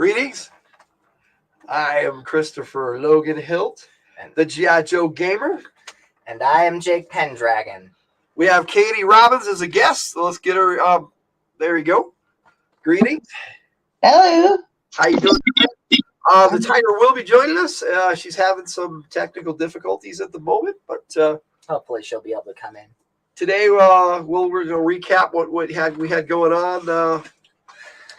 Greetings. I am Christopher Logan Hildt, the G.I. Joe Gamer. And I am Jake Pendragon. We have Katie Robbins as a guest, so let's get her. There we go. Greetings. Hello. How you doing? The Tiger will be joining us. She's having some technical difficulties at the moment, but hopefully she'll be able to come in. Today, we're going to recap what we had going on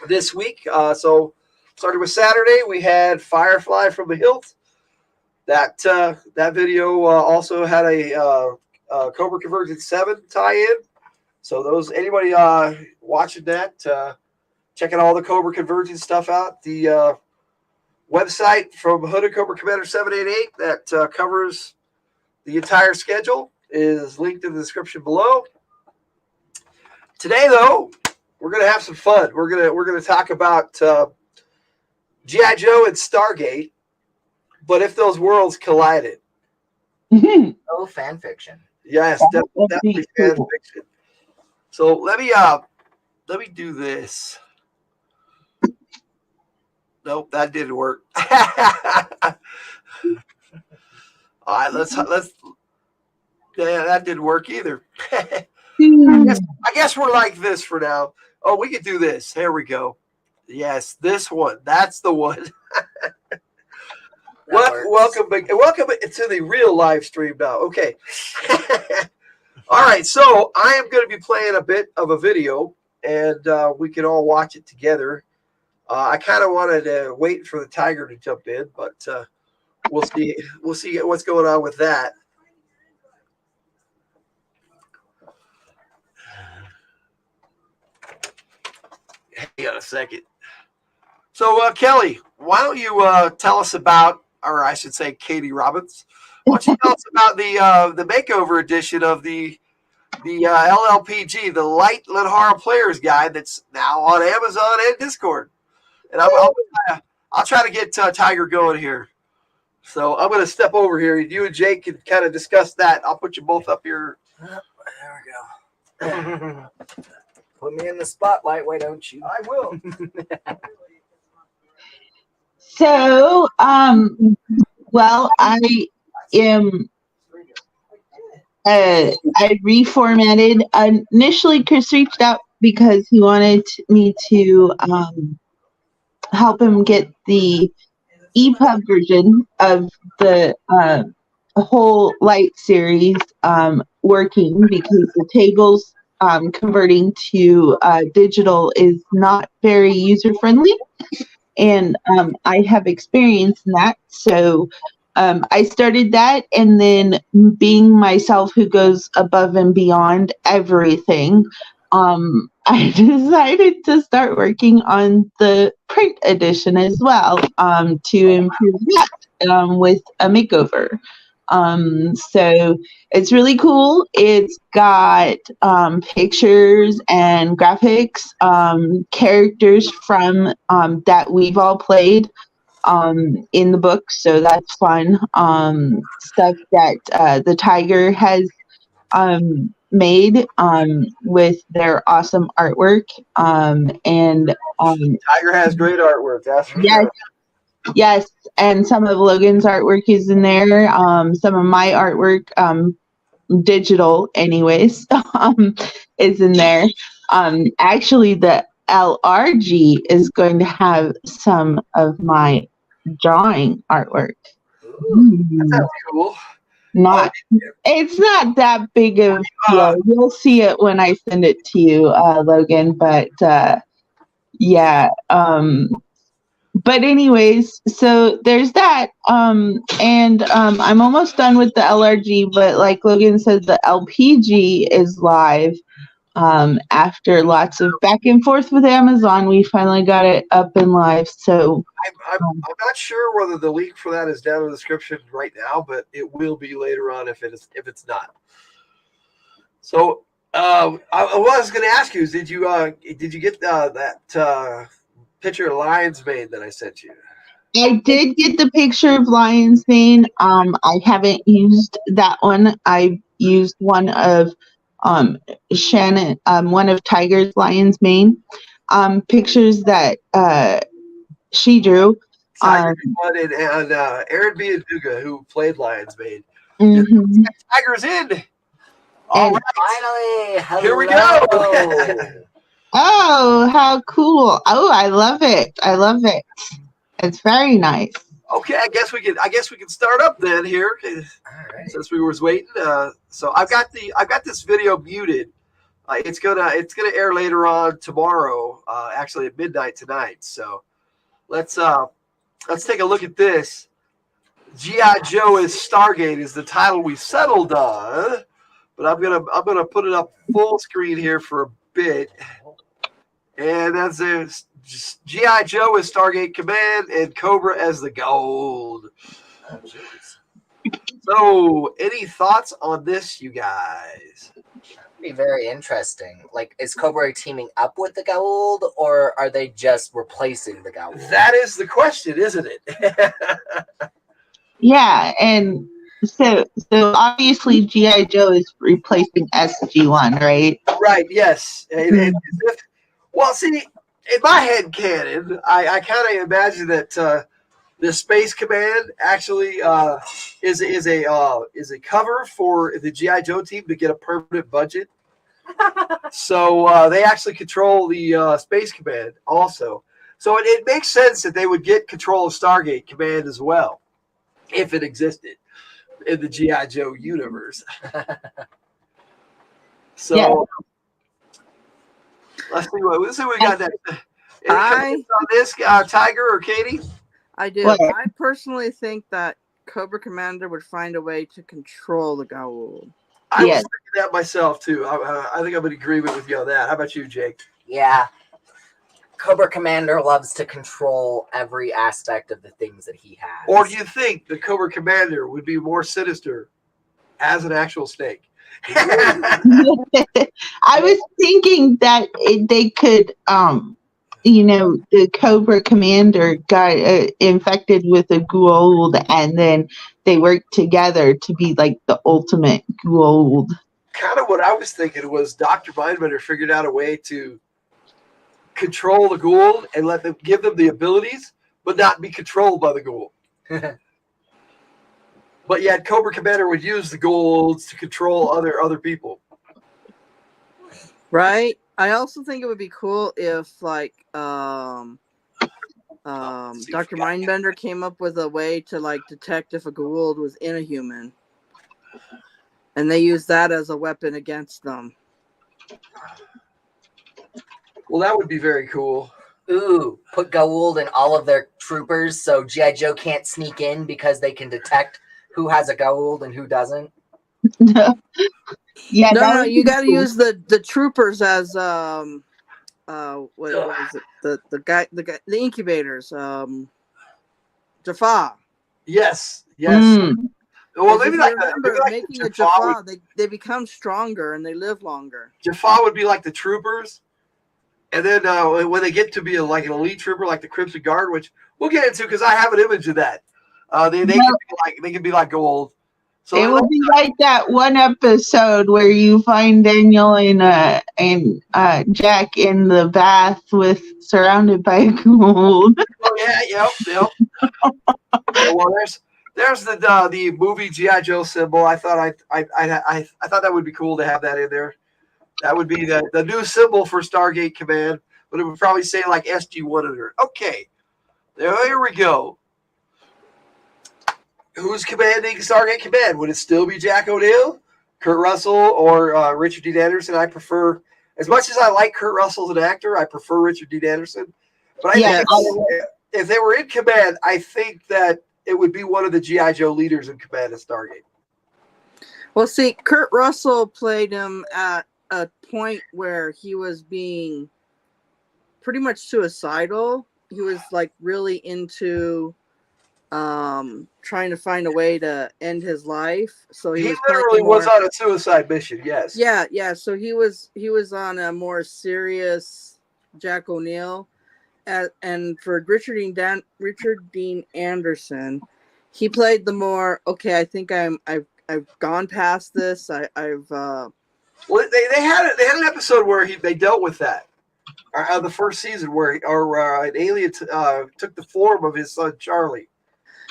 this week. So, starting with Saturday, we had Firefly from the Hildt. That video also had a Cobra Convergence 7 tie-in. So anybody watching that, checking all the Cobra Convergence stuff out. The website from Hooded Cobra Commander 788 that covers the entire schedule is linked in the description below. Today, though, we're gonna have some fun. We're gonna talk about G.I. Joe and Stargate, but if those worlds collided. Oh, fan fiction. Yes, definitely fan fiction. So let me do this. Nope, that didn't work. All right, let's. Yeah, that didn't work either. I guess we're like this for now. Oh, we could do this. Here we go. Yes, this one. That's the one. Welcome to the real live stream now. Okay. All right, so I am going to be playing a bit of a video, and we can all watch it together. I kind of wanted to wait for the Tiger to jump in, but we'll see. We'll see what's going on with that. Hang on a second. So, Kelly, why don't you tell us about, or I should say, Katie Robbins, why don't you tell us about the makeover edition of the LLPG, the Light Lenharrow Player's Guide, that's now on Amazon and Discord. And I'll try to get Tiger going here. So I'm going to step over here. You and Jake can kind of discuss that. I'll put you both up here. There we go. Put me in the spotlight, why don't you? I will. So, well, I am. I reformatted. Initially, Chris reached out because he wanted me to help him get the EPUB version of the whole Light series working, because the tables converting to digital is not very user friendly, and I have experience in that. So I started that, and then, being myself who goes above and beyond everything, I decided to start working on the print edition as well, to improve that with a makeover. So it's really cool. It's got pictures and graphics, characters from that we've all played in the book, so that's fun. Stuff that the Tiger has made with their awesome artwork, and Tiger has great artwork. That's for sure. Yes, and some of Logan's artwork is in there. Some of my artwork, digital anyways, is in there. Actually, the LRG is going to have some of my drawing artwork. Ooh, that's cool. It's not that big of a deal. You'll see it when I send it to you, Logan. But yeah. But anyways, so there's that. And I'm almost done with the LRG, but like Logan said, the LPG is live. After lots of back and forth with Amazon, we finally got it up and live. So I'm not sure whether the link for that is down in the description right now, but it will be later on if it's not. So I was going to ask you, did you get that picture of Lion's Mane that I sent you? I did get the picture of Lion's Mane. I haven't used that one. I used one of Shannon, one of Tiger's Lion's Mane pictures that she drew. Tiger and Aaron B. and Duga, who played Lion's Mane. Mhm. Tiger's in. All And- right. Finally, hello. Here we go. Oh, how cool! Oh, I love it. I love it. It's very nice. Okay, I guess we can start up then here, All right. since we was waiting. So I've got this video muted. It's gonna air later on tomorrow, actually at midnight tonight. So let's take a look at this. G.I. Joe is Stargate is the title we settled on, but I'm gonna put it up full screen here for a bit. And that's G.I. Joe is Stargate Command and Cobra as the Gold. Oh, jeez. So, any thoughts on this, you guys? Be very interesting. Like, is Cobra teaming up with the Goa'uld, or are they just replacing the Goa'uld? That is the question, isn't it? Yeah, and so obviously GI Joe is replacing SG1, right? Right. Yes. Well, see, in my head canon, I kind of imagine that the Space Command actually is a cover for the GI Joe team to get a permanent budget. So they actually control the Space Command also. So it makes sense that they would get control of Stargate Command as well, if it existed in the GI Joe universe. So. Yeah. Let's see what we got next. Any I- comments on this, Tiger or Katie? I do. What? I personally think that Cobra Commander would find a way to control the Goa'uld. I was Yes. thinking that myself too. I think I'm in agreement with you on that. How about you, Jake? Yeah. Cobra Commander loves to control every aspect of the things that he has. Or do you think the Cobra Commander would be more sinister as an actual snake? I was thinking that they could, the Cobra Commander got infected with a Goa'uld, and then they worked together to be like the ultimate Goa'uld. Kind of what I was thinking was Dr. Mindbender figured out a way to control the Goa'uld and give them the abilities, but not be controlled by the Goa'uld. But yet, Cobra Commander would use the Goa'ulds to control other people. Right? I also think it would be cool if, like, Dr. Mindbender came up with a way to, like, detect if a Goa'uld was in a human. And they use that as a weapon against them. Well, that would be very cool. Ooh, put Goa'uld in all of their troopers so G.I. Joe can't sneak in because they can detect who has a Goa'uld and who doesn't. Yeah, No, you got to use the troopers as what is it? The incubators. Jaffa. Yes. Mm. Well, Because maybe if like you the remember, making a Jaffa. Jaffa, they become stronger and they live longer. Jaffa would be like the troopers, and then when they get to be like an elite trooper, like the Crimson Guard, which we'll get into because I have an image of that. They can be like Goa'uld. So It would be like that one episode where you find Daniel and Jack in the bath surrounded by Goa'uld. Oh, yeah, yep. Well, there's the movie G.I. Joe symbol. I thought I thought that would be cool to have that in there. That would be the new symbol for Stargate Command, but it would probably say like SG1 under it. Okay, here we go. Who's commanding Stargate Command? Would it still be Jack O'Neill, Kurt Russell, or Richard Dean Anderson? I prefer, as much as I like Kurt Russell as an actor, I prefer Richard Dean Anderson. But I think if they were in command, I think that it would be one of the G.I. Joe leaders in command of Stargate. Well, see, Kurt Russell played him at a point where he was being pretty much suicidal. He was like really into trying to find a way to end his life. So he literally was on a suicide mission. Yes. Yeah. So he was on a more serious Jack O'Neill, and for Richard Dean Anderson, he played the more okay. I think I've gone past this. Well, they had an episode where they dealt with that. the first season where an alien took the form of his son Charlie.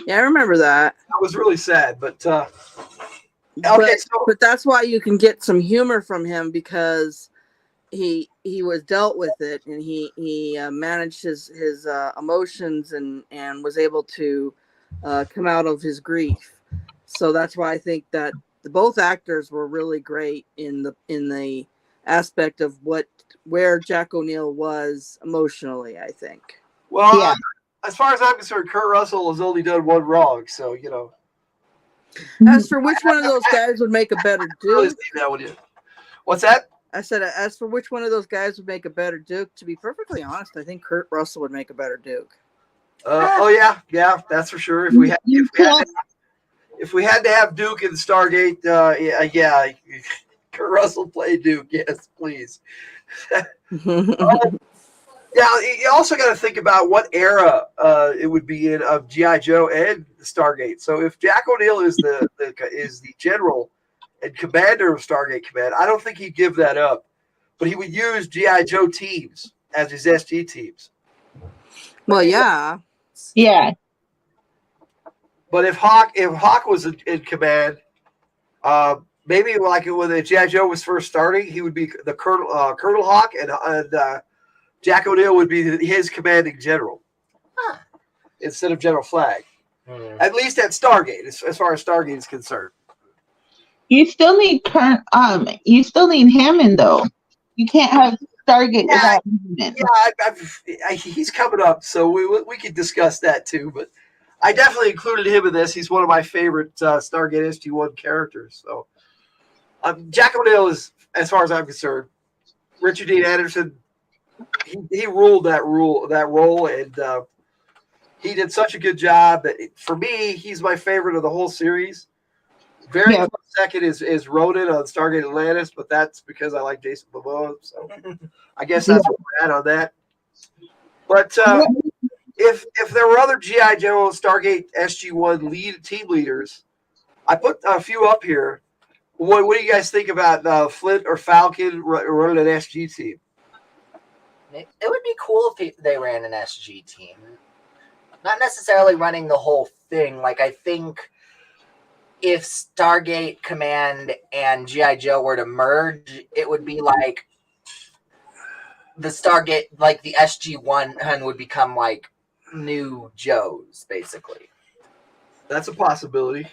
Yeah, I remember that. That was really sad, but okay, But that's why you can get some humor from him, because he was dealt with it, and he managed his emotions and was able to come out of his grief. So that's why I think that both actors were really great in the aspect of where Jack O'Neill was emotionally, I think. well, Yeah. as far as I'm concerned, Kurt Russell has only done one wrong, so you know. As for which one of those guys would make a better Really Duke, see that one yet. What's that? I said, as for which one of those guys would make a better Duke, to be perfectly honest, I think Kurt Russell would make a better Duke. Oh yeah, that's for sure. If we had to have Duke in Stargate, yeah, Kurt Russell played Duke. Yes, please. Yeah, you also got to think about what era it would be in of G.I. Joe and Stargate. So if Jack O'Neill is the general and commander of Stargate Command, I don't think he'd give that up. But he would use G.I. Joe teams as his SG teams. Well, yeah. Yeah. But if Hawk was in command, maybe like when the G.I. Joe was first starting, he would be the Colonel Hawk, and Jack O'Neill would be his commanding general instead of General Flagg. At least at Stargate, as far as Stargate is concerned. You still need Hammond though. You can't have Stargate without Hammond. Yeah, he's coming up, so we could discuss that too. But I definitely included him in this. He's one of my favorite Stargate SG-1 characters. So Jack O'Neill is, as far as I'm concerned, Richard Dean Anderson. He ruled that role, and he did such a good job that for me, he's my favorite of the whole series. Very close second is Ronan on Stargate Atlantis, but that's because I like Jason Momoa. So I guess that's where we're at on that. But if there were other G.I. Joe Stargate SG-1 team leaders, I put a few up here. What do you guys think about Flint or Falcon running an SG team? It would be cool if they ran an SG team. Not necessarily running the whole thing. Like, I think if Stargate Command and G.I. Joe were to merge, it would be like the Stargate, like the SG-1 would become like new Joes, basically. That's a possibility.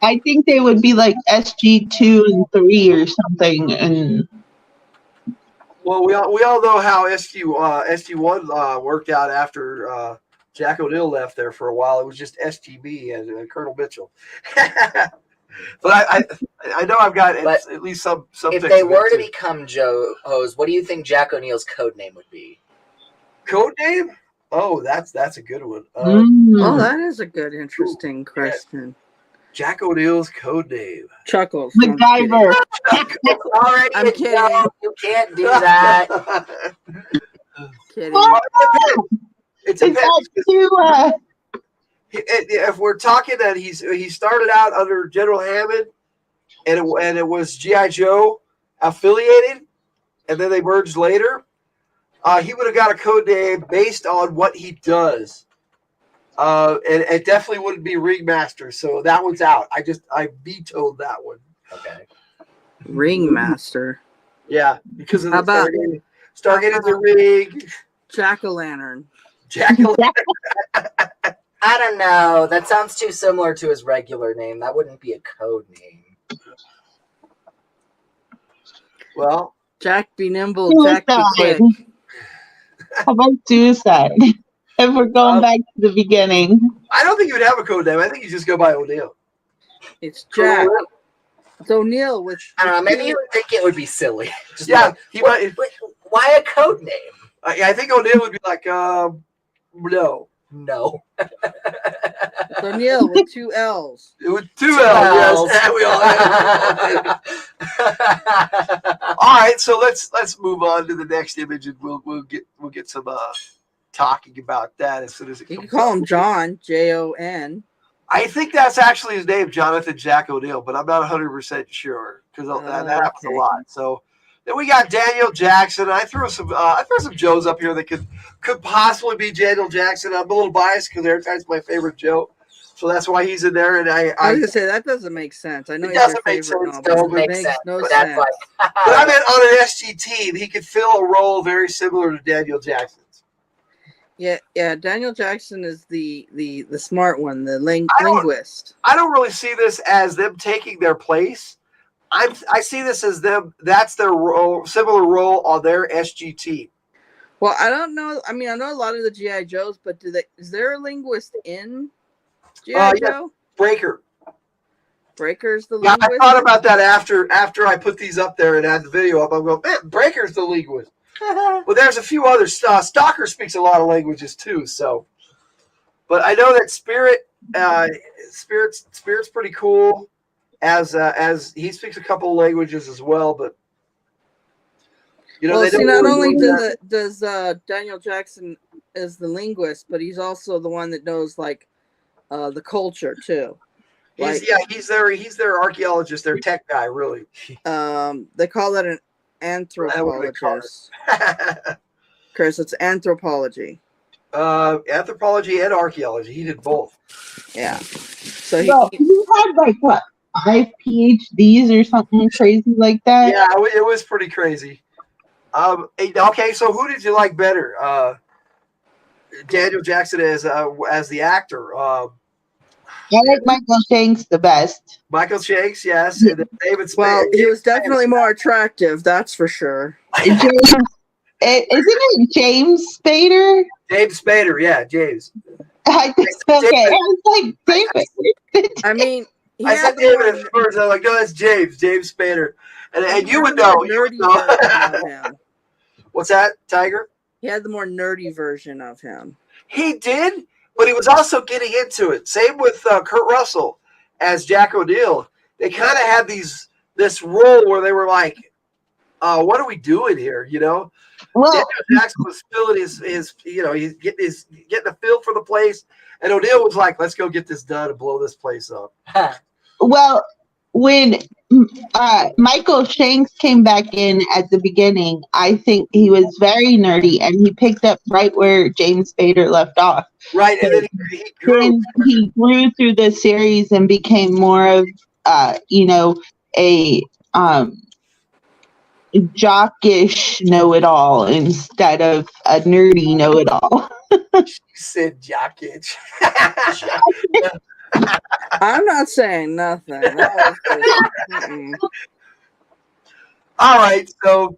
I think they would be like SG-2 and 3 or something, and well, we all know how SG-1 worked out after Jack O'Neill left there for a while. It was just SGB and Colonel Mitchell. But I know I've got at least some. If they were to become Joes, what do you think Jack O'Neill's code name would be? Code name? Oh, that's a good one. Oh, that is a good, interesting question. Jack O'Neill's code name. Chuckles. MacGyver. Already, I'm kidding. You can't do that. Kidding. It's a if we're talking that he started out under General Hammond, and it was G.I. Joe affiliated, and then they merged later, he would have got a code name based on what he does. And it definitely wouldn't be Ringmaster, so that one's out. I vetoed that one. Okay. Ringmaster. Yeah, because of the about Stargate is a ring. Jack-o'-lantern. I don't know. That sounds too similar to his regular name. That wouldn't be a code name. Well, Jack be nimble, Suicide. Jack be quick. How about Suicide? If we're going back to the beginning. I don't think he would have a code name. I think he'd just go by O'Neill. It's Jack. It's O'Neill with. I don't know. Maybe you would think it would be silly. Just Yeah, like, he might. why a code name? I think O'Neill would be like, no. No. It's O'Neill with 2 L's. It was 2 L's. Yes, we all have it. All right, so let's move on to the next image, and we'll get some talking about that as soon as it comes. You can call him John, Jon. I think that's actually his name, Jonathan Jack O'Neill, but I'm not 100% sure because that happens a lot. So Then we got Daniel Jackson. I throw some Joes up here that could possibly be Daniel Jackson. I'm a little biased because Airtight's my favorite Joe, so that's why he's in there. And I was gonna say that doesn't make sense. I know It he's your doesn't make favorite, sense, no, no, but it makes makes sense, no but sense. that's like, but I meant on an SG team, he could fill a role very similar to Daniel Jackson's. Yeah. Daniel Jackson is the smart one, the linguist. I don't really see this as them taking their place. I see this as them. That's their role, similar role on their SG team. Well, I don't know. I mean, I know a lot of the GI Joes, but is there a linguist in GI Yeah. Joe? Breaker. Breaker's the Yeah, linguist. I thought about that after I put these up there and had the video up. I'm going, man, Breaker's the linguist. Well, there's a few others. Stalker speaks a lot of languages too. So, but I know that Spirit's pretty cool. As he speaks a couple of languages as well, but Well, they see, don't not really only does Daniel Jackson is the linguist, but he's also the one that knows like the culture too. He's their archaeologist, their tech guy, really. They call that an anthropologist. Chris, it's anthropology. Anthropology and archaeology. He did both. Yeah. So he had like what, 5 PhDs or something crazy like that. Yeah, it was pretty crazy. Okay, so who did you like better? Daniel Jackson as the actor. I like Michael Shanks the best. Michael Shanks, yes. And David Spade. Well, he was definitely more attractive, that's for sure. Isn't it James Spader? James Spader, yeah, James. I think okay. I was like David. I mean, I said David at first. I was like, no, that's James Spader. And you would know. What's that, Tiger? He had the more nerdy version of him. He did, but he was also getting into it. Same with Kurt Russell as Jack O'Neill. They kind of had this role where they were like, what are we doing here? Well, Daniel Jackson was feeling his he's getting a feel for the place, and O'Neill was like, let's go get this done and blow this place up. Well, when Michael Shanks came back in at the beginning, I think he was very nerdy, and he picked up right where James Spader left off. Right, and then he grew through the series and became more of a jockish know-it-all instead of a nerdy know-it-all. You said jockish. I'm not saying nothing. All right, so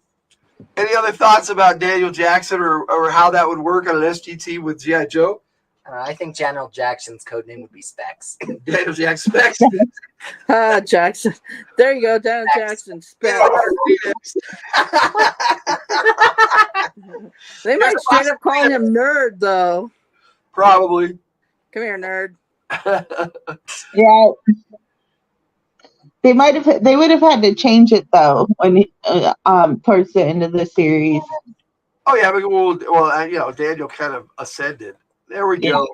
any other thoughts about Daniel Jackson or how that would work on an SGT with G.I. Joe? I think Daniel Jackson's code name would be Specs. Daniel Jackson Specs. Jackson. There you go, Daniel Jackson Specs. They might straight up call him Nerd, though. Probably. Come here, Nerd. Yeah. They would have had to change it though when towards the end of the series. Oh yeah, Daniel kind of ascended. There we go.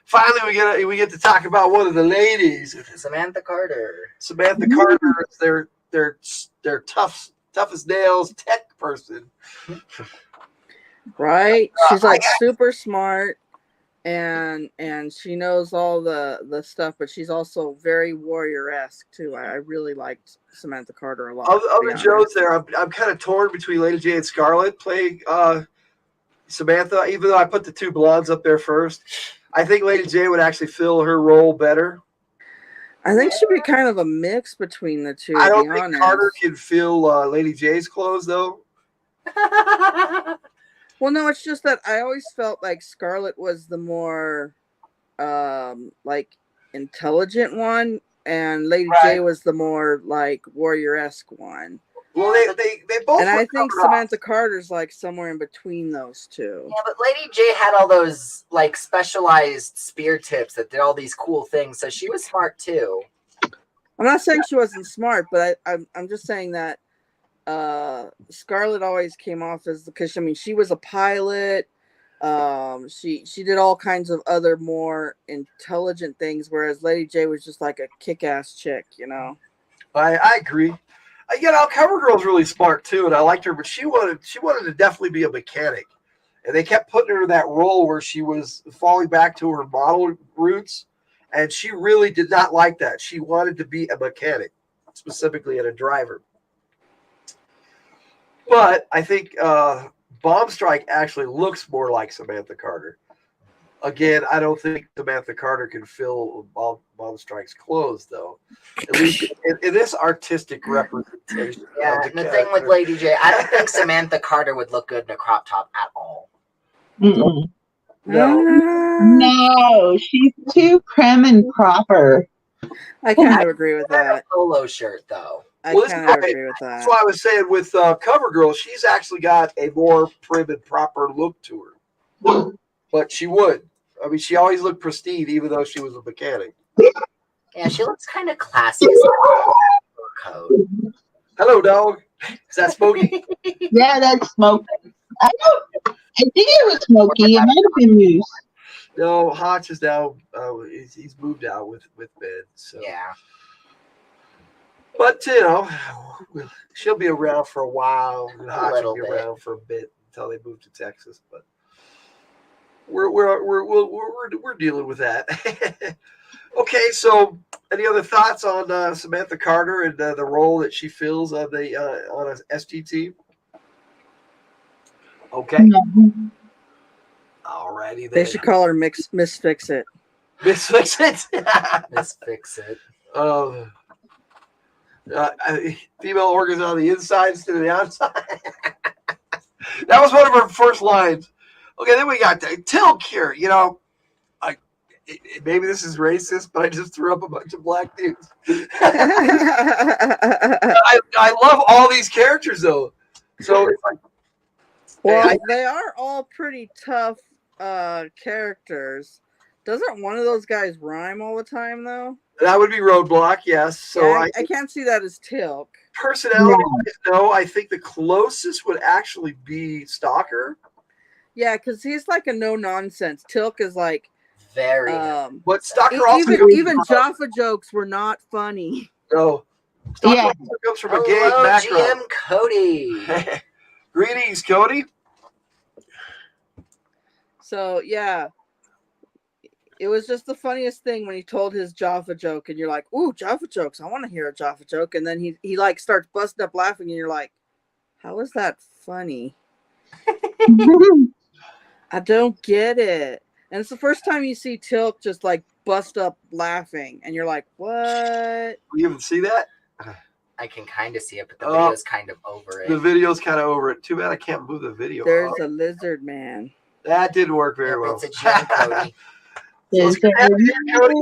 Finally, we get to talk about one of the ladies, Samantha Carter. Samantha Carter is their toughest nails tech person. Right? She's like super smart. And she knows all the stuff, but she's also very warrior-esque too. I really liked Samantha Carter a lot. Of the Joes there, I'm kind of torn between Lady J and Scarlett playing Samantha, even though I put the two blondes up there first. I think Lady J would actually fill her role better. I think she'd be kind of a mix between the two. I don't think Carter can fill Lady J's clothes, though. Well, no, it's just that I always felt like Scarlett was the more intelligent one, and Lady J was the more warrior-esque one. Well, they both. And I think Samantha Carter's somewhere in between those two. Yeah, but Lady J had all those specialized spear tips that did all these cool things, so she was smart too. I'm not saying she wasn't smart, but I'm just saying that Scarlett always came off as, because she was a pilot. She did all kinds of other more intelligent things, whereas Lady J was just like a kick-ass chick, I agree. Cover Girl's really smart too, and I liked her, but she wanted to definitely be a mechanic, and they kept putting her in that role where she was falling back to her model roots, and she really did not like that. She wanted to be a mechanic, specifically and a driver. But I think Bomb Strike actually looks more like Samantha Carter. Again, I don't think Samantha Carter can fill Bomb Strike's clothes, though. At least in this artistic representation. Yeah, and the thing with Lady J, I don't think Samantha Carter would look good in a crop top at all. Mm-mm. No. No, she's too prim and proper. I kind of agree with that. Polo shirt, though. I Well, kind of agree with That's that. why I was saying with Cover Girl, she's actually got a more prim and proper look to her. But she would. I mean, she always looked pristine, even though she was a mechanic. Yeah, she looks kind of classy as a coat. Hello, dog. Is that Smokey? Yeah, that's Smokey. I think it was Smokey. It might have been Moose. No, Hotch is now. He's moved out with Ben. So. Yeah. But she'll be around for a while. And Hotch will be around for a bit until they move to Texas. But we're dealing with that. Okay, so any other thoughts on Samantha Carter and the role that she fills on a SG team? Okay. No. Alrighty then. They should call her Miss Fix It. Miss Fix It. Miss Fix It. Female organs on the inside instead of the outside. That was one of her first lines. Okay, then we got Tilk here. Maybe this is racist, but I just threw up a bunch of black dudes. I love all these characters, though. So it's like, well, they are all pretty tough characters. Doesn't one of those guys rhyme all the time, though? That would be Roadblock, yes. So yeah, I can't see that as Tilk. Personality-wise, no. I think the closest would actually be Stalker. Yeah, because he's like a no-nonsense. Tilk is like very. But Stalker even Jaffa jokes were not funny. No. Stalker comes from a gay background. GM Cody. Greetings, Cody. So yeah, it was just the funniest thing when he told his Jaffa joke, and you're like, "Ooh, Jaffa jokes! I want to hear a Jaffa joke." And then he like starts busting up laughing, and you're like, "How is that funny?" I don't get it. And it's the first time you see Tilk just like bust up laughing, and you're like, "What?" You even see that? I can kind of see it, but the video's kind of over it. The video's kind of over it. Too bad I can't move the video. There's a lizard man. That didn't work very well. It's a GM Cody.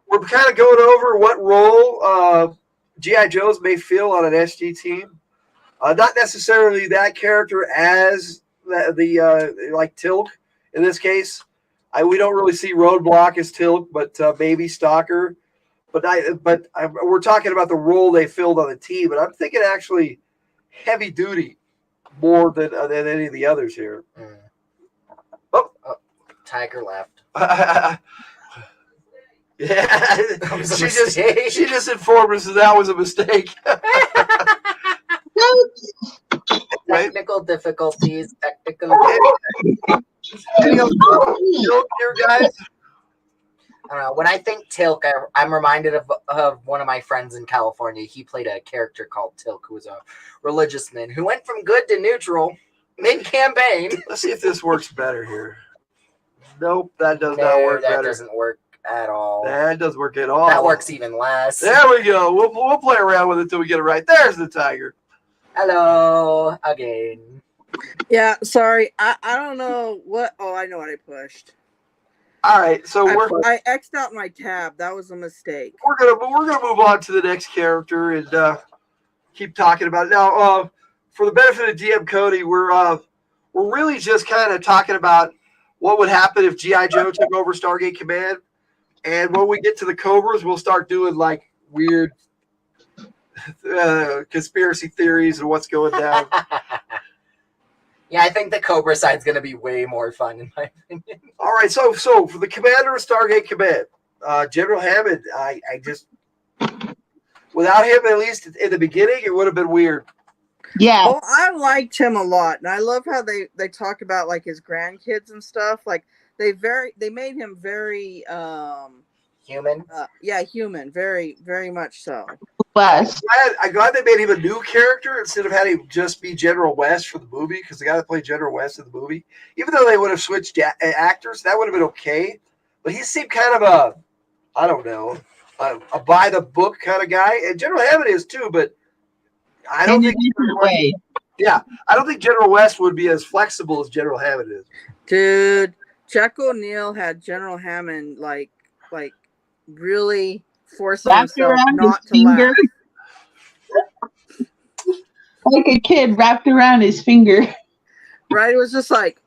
We're kind of going over what role G.I. Joes may fill on an SG team. Not necessarily that character as the like Tilk in this case. We don't really see Roadblock as Tilk, but maybe Stalker. But we're talking about the role they filled on the team, and I'm thinking actually heavy duty more than any of the others here. Mm. Oh, Tiger left. Yeah, she just informed us that was a mistake. Technical difficulties. Any other here, guys? I don't know. When I think Tilk, I'm reminded of one of my friends in California. He played a character called Tilk, who was a religious man who went from good to neutral mid-campaign. Let's see if this works better here. Nope, that does not work better. That doesn't work at all. That doesn't work at all. That works even less. There we go. We'll play around with it until we get it right. There's the tiger. Hello again. Yeah, sorry. I don't know what. Oh, I know what I pushed. All right, so I X'd out my tab. That was a mistake. We're gonna move on to the next character and keep talking about it. Now, for the benefit of GM Cody, we're really just kind of talking about what would happen if G.I. Joe took over Stargate Command. And when we get to the Cobras, we'll start doing like weird conspiracy theories and what's going down. Yeah, I think the Cobra side's going to be way more fun, in my opinion. All right, so for the commander of Stargate Command, General Hammond, I just without him, at least in the beginning, it would have been weird. Yeah. Oh, I liked him a lot, and I love how they talk about like his grandkids and stuff. Like they made him very Human. human, very very much so. West. I'm glad they made him a new character instead of having him just be General West for the movie, because the guy that played General West in the movie, even though they would have switched actors, that would have been okay. But he seemed kind of I don't know, a by the book kind of guy, and General Hammond is too. But I don't In a think different way. Yeah, I don't think General West would be as flexible as General Hammond is. Dude, Chuck O'Neill had General Hammond like really forcing Wrapped himself around not his to finger. laugh. Like a kid wrapped around his finger. Right? It was just like,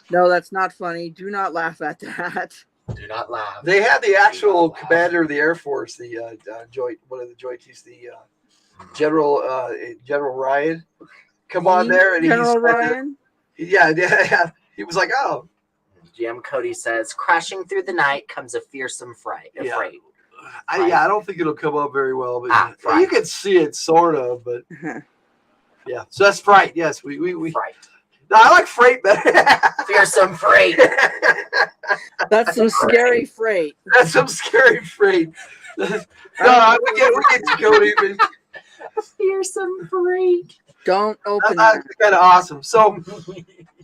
no, that's not funny. Do not laugh at that. Do not laugh. They had the actual commander of the Air Force, the joint, one of the joint chiefs, the General Ryan, come on there, and General Ryan. Yeah. He was like, oh. GM Cody says, crashing through the night comes a fearsome fright. Yeah. I don't think it'll come up very well, but Fright. you can see it sort of, but yeah. So that's Fright. Yes, we Fright. No, I like Freight better. Fearsome freight. That's some scary freight. That's some scary Freight. No, we get to Cody. Fearsome freight. Don't open That's that. kind of awesome. So,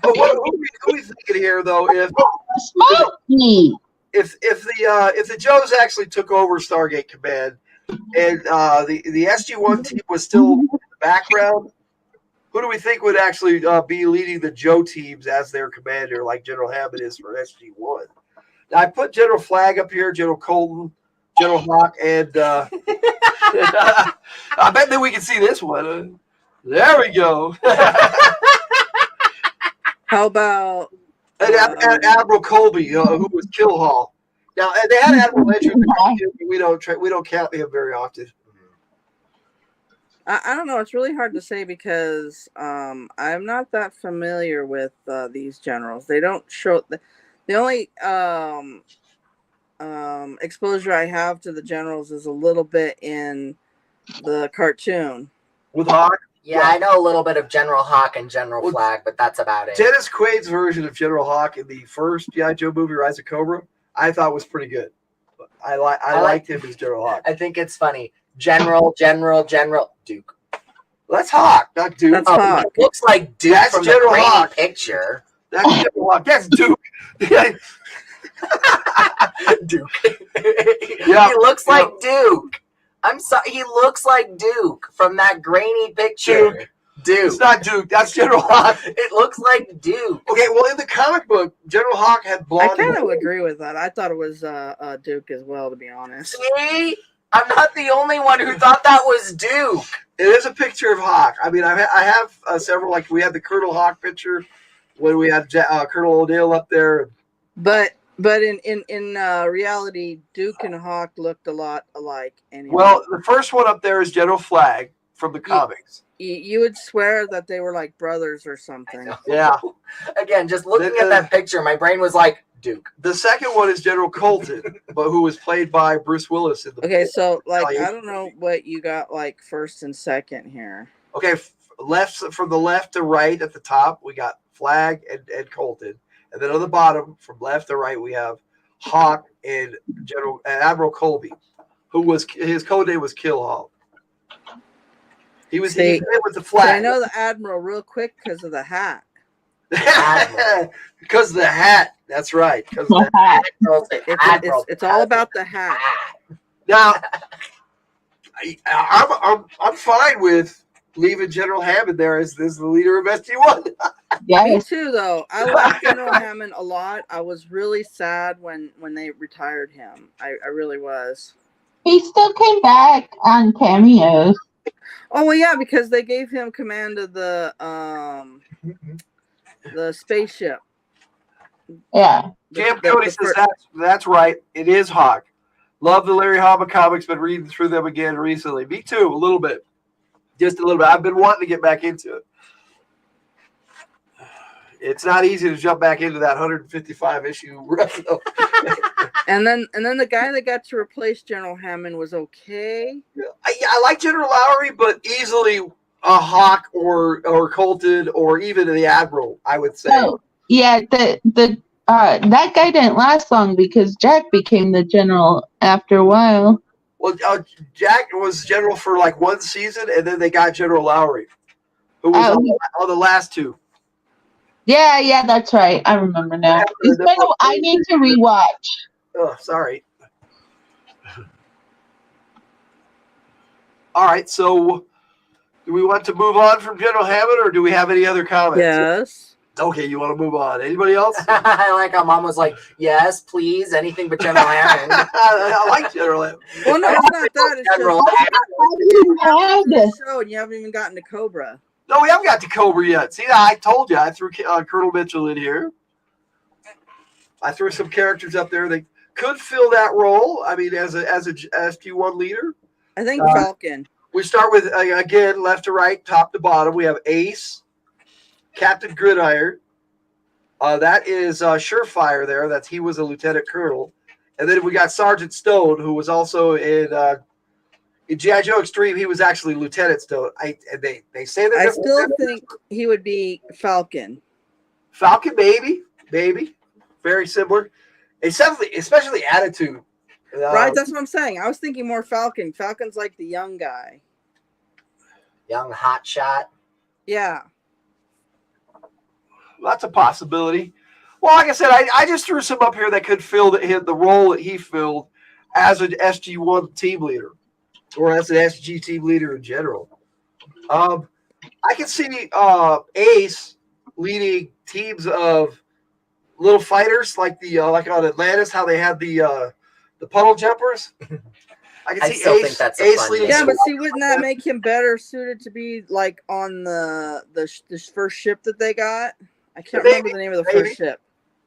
but who are we thinking here, though? Smoke me. If the Joes actually took over Stargate Command, and the SG-1 team was still in the background, who do we think would actually be leading the Joe teams as their commander, like General Hammond is for SG-1? Now, I put General Flagg up here, General Colton, General Hawk, and I bet that we can see this one. There we go. How about And Admiral Colby, who was Kill Hall. Now they had Admiral Ledger, but we don't count him very often. I don't know. It's really hard to say because I'm not that familiar with these generals. They don't show the only exposure I have to the generals is a little bit in the cartoon. With Hawk? Yeah, I know a little bit of General Hawk and General Flagg, but that's about it. Dennis Quaid's version of General Hawk in the first G.I. Joe movie, Rise of Cobra, I thought was pretty good. I liked him as General Hawk. I think it's funny. General Duke. Well, that's Hawk, not Duke. That's Hawk. It looks like Duke That's from General the grainy Hawk. picture. That's General Hawk. That's Duke. Duke. Yeah. He looks like Duke. I'm sorry. He looks like Duke from that grainy picture. Duke. It's not Duke. That's General Hawk. It looks like Duke. Okay, well, in the comic book, General Hawk had I blonde kind of hair. agree with that. I thought it was Duke as well, to be honest. See? I'm not the only one who thought that was Duke. It is a picture of Hawk. I mean, I have several. Like we had the Colonel Hawk picture when we had Colonel O'Neill up there. But in reality, Duke and Hawk looked a lot alike. Anyway. Well, the first one up there is General Flagg from the comics. You would swear that they were like brothers or something. Yeah. Again, just looking at that picture, my brain was like, Duke. The second one is General Colton, but who was played by Bruce Willis in the Okay, so like Italian. I don't know what you got like first and second here. Okay, from the left to right at the top, we got Flagg and Colton. And then on the bottom, from left to right, we have Hawk and Admiral Colby, who was his code name was Kill Hall. He was with the flag. I know the Admiral real quick because of the hat. Because of the hat. That's right. Because of the hat. It's all about the hat. Now, I'm fine with leaving General Hammond there as the leader of SG-1. Yeah. Me too, though. I like General Hammond a lot. I was really sad when they retired him. I really was. He still came back on cameos. Oh well, yeah, because they gave him command of the spaceship. Yeah. Cam Cody says that's right. It is Hawk. Love the Larry Hama comics. Been reading through them again recently. Me too, a little bit. Just a little bit. I've been wanting to get back into it. It's not easy to jump back into that 155 issue run. And then the guy that got to replace General Hammond was okay. I like General Lowry, but easily a Hawk or Colton or even the Admiral, I would say. Oh, yeah, that guy didn't last long because Jack became the general after a while. Well, Jack was general for like one season, and then they got General Lowry, who was on the last two. Yeah, that's right. I remember now. I need to rewatch. Oh, sorry. All right, so do we want to move on from General Hammond, or do we have any other comments? Yes. Okay, you want to move on. Anybody else? I like how Mom was like, yes, please, anything but General Hammond. I like General Hammond. Well, no, it's not that. It's General just the show, and you haven't even gotten to Cobra. No, we haven't got to Cobra yet. See, I told you. I threw Colonel Mitchell in here. I threw some characters up there that could fill that role. I mean, as a SG1 leader. I think Falcon. We start with, again, left to right, top to bottom. We have Ace, Captain Gridiron. That is Surefire there. He was a lieutenant colonel. And then we got Sergeant Stone, who was also in G.I. Joe Extreme. He was actually Lieutenant Stone. They say that. I still think he would be Falcon. Falcon, maybe. Very similar. Especially attitude. Right, that's what I'm saying. I was thinking more Falcon. Falcon's like the young guy. Young hotshot. Yeah. That's a possibility. Well, like I said, I just threw some up here that could fill the role that he filled as an SG1 team leader or as an SG team leader in general. I can see Ace leading teams of little fighters like like on Atlantis, how they had the puddle jumpers. I can see think that's a fun leading. Yeah, but see, wouldn't that make him better suited to be like on the first ship that they got? I can't remember the name of the first ship.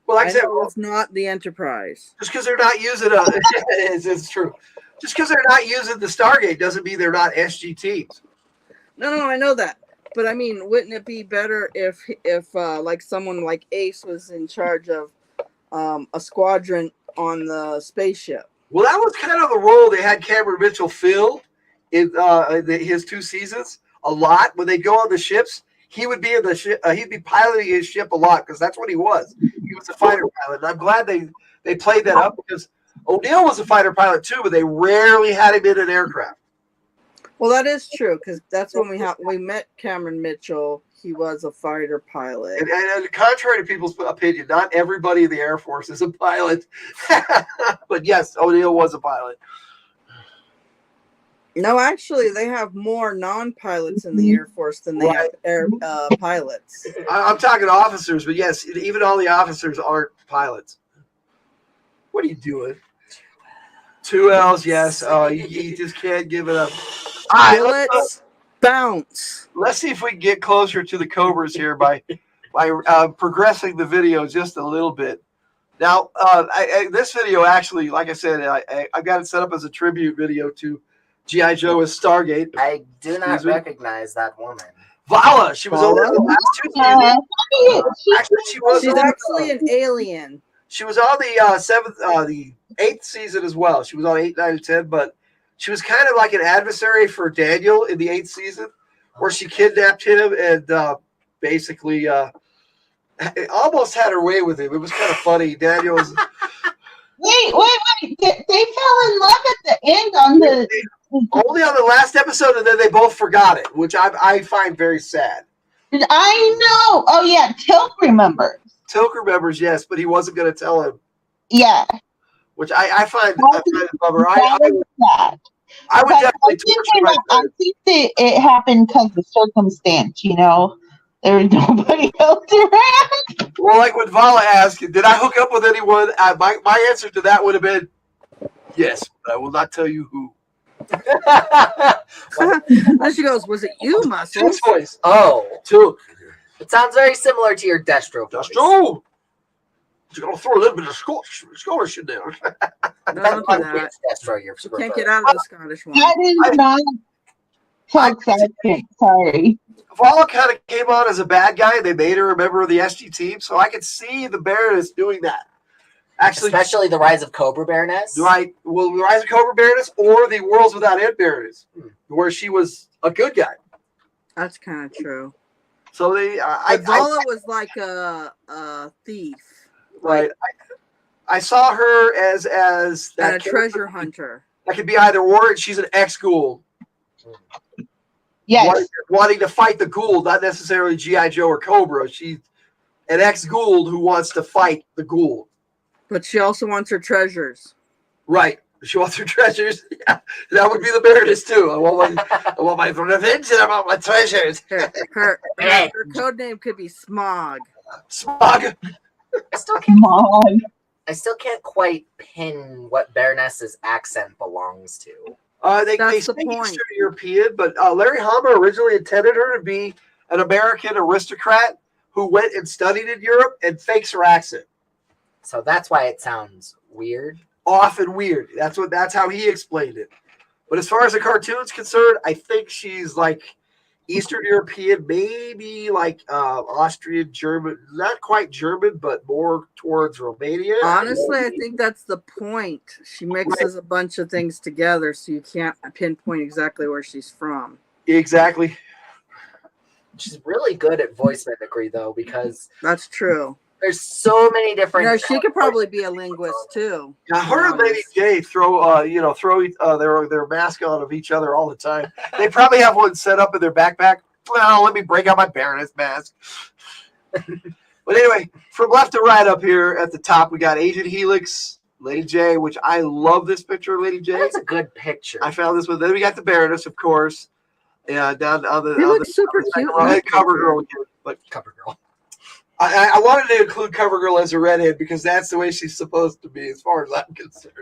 Well, like I said, it's not the Enterprise. Just because they're not using it's true. Just because they're not using the Stargate doesn't mean they're not SG teams. No, I know that. But I mean, wouldn't it be better if like someone like Ace was in charge of a squadron on the spaceship? Well, that was kind of the role they had Cameron Mitchell fill in his 2 seasons a lot. When they go on the ships, he would be in the ship. He'd be piloting his ship a lot because that's what he was. He was a fighter pilot. And I'm glad they played that up because O'Neill was a fighter pilot too, but they rarely had him in an aircraft. Well, that is true because that's when we met Cameron Mitchell. He was a fighter pilot. And contrary to people's opinion, not everybody in the Air Force is a pilot. But yes, O'Neill was a pilot. No, actually, they have more non-pilots in the Air Force than they have air pilots. I'm talking officers, but yes, even all the officers aren't pilots. What are you doing? 2 L's, yes. Oh, you just can't give it up. All right, Let's bounce. Let's see if we can get closer to the Cobras here by progressing the video just a little bit. Now, this video actually, like I said, I got it set up as a tribute video to G.I. Joe as Stargate. I do not recognize that woman. Vala, she was on the last 2 seasons. Actually, She's actually an alien. She was on the 8th season as well. She was on 8, 9, and 10, but she was kind of like an adversary for Daniel in the 8th season, where she kidnapped him and basically almost had her way with him. It was kind of funny. Daniel was. Wait. They fell in love at the end on the. Only on the last episode, and then they both forgot it, which I find very sad. I know. Oh, yeah. Tilk remembers. Tilk remembers, yes, but he wasn't going to tell him. Yeah. Which I find a bummer. I would definitely I think that it happened because of circumstance, you know. There was nobody else around. Well, like when Vala asked, did I hook up with anyone? My answer to that would have been yes, but I will not tell you who. Then she goes, was it you, Muscles? Voice. Oh. Tilk. It sounds very similar to your Destro voice. Destro! You're going to throw a little bit of Scottish in there. No, don't do that. Destro, you can't get out of the Scottish one. That is not Tilk's accent. Sorry. Vala kind of came on as a bad guy. They made her a member of the SG team, so I could see the Baroness doing that. Actually, Especially the Rise of Cobra Baroness. right. Well, the Rise of Cobra Baroness or the Worlds Without End Baroness, where she was a good guy. That's kind of true. So they, But Vala was like a thief, right. I saw her as that and a treasure hunter. That could be either or. She's an ex-Ghoul. Yes. Wanting to fight the Ghoul, not necessarily G.I. Joe or Cobra. She's an ex-Ghoul who wants to fight the Ghoul. But she also wants her treasures. Right. She wants her treasures. Yeah, that would be the Baroness too. I want my revenge and I want my treasures. Her code name could be Smog. Smog. I still can't quite pin what Baroness's accent belongs to. They That's say the point. Eastern European, but Larry Hama originally intended her to be an American aristocrat who went and studied in Europe and fakes her accent. So that's why it sounds weird. Off and weird. That's how he explained it. But as far as the cartoon's concerned, I think she's like Eastern European, maybe like Austrian, German, not quite German, but more towards Romania. Honestly, I think that's the point. She mixes a bunch of things together, so you can't pinpoint exactly where she's from. Exactly. She's really good at voice mimicry, though, because That's true. there's so many different. No, she could probably be a linguist too. Now, her and Lady J throw their mask on of each other all the time. They probably have one set up in their backpack. Well, let me break out my Baroness mask. But anyway, from left to right up here at the top, we got Agent Helix, Lady J, which I love this picture of Lady J. That's a good picture. I found this one. Then we got the Baroness, of course. Yeah, down on the. He looks super cute. Cover girl again, but Cover girl. I wanted to include CoverGirl as a redhead because that's the way she's supposed to be, as far as I'm concerned.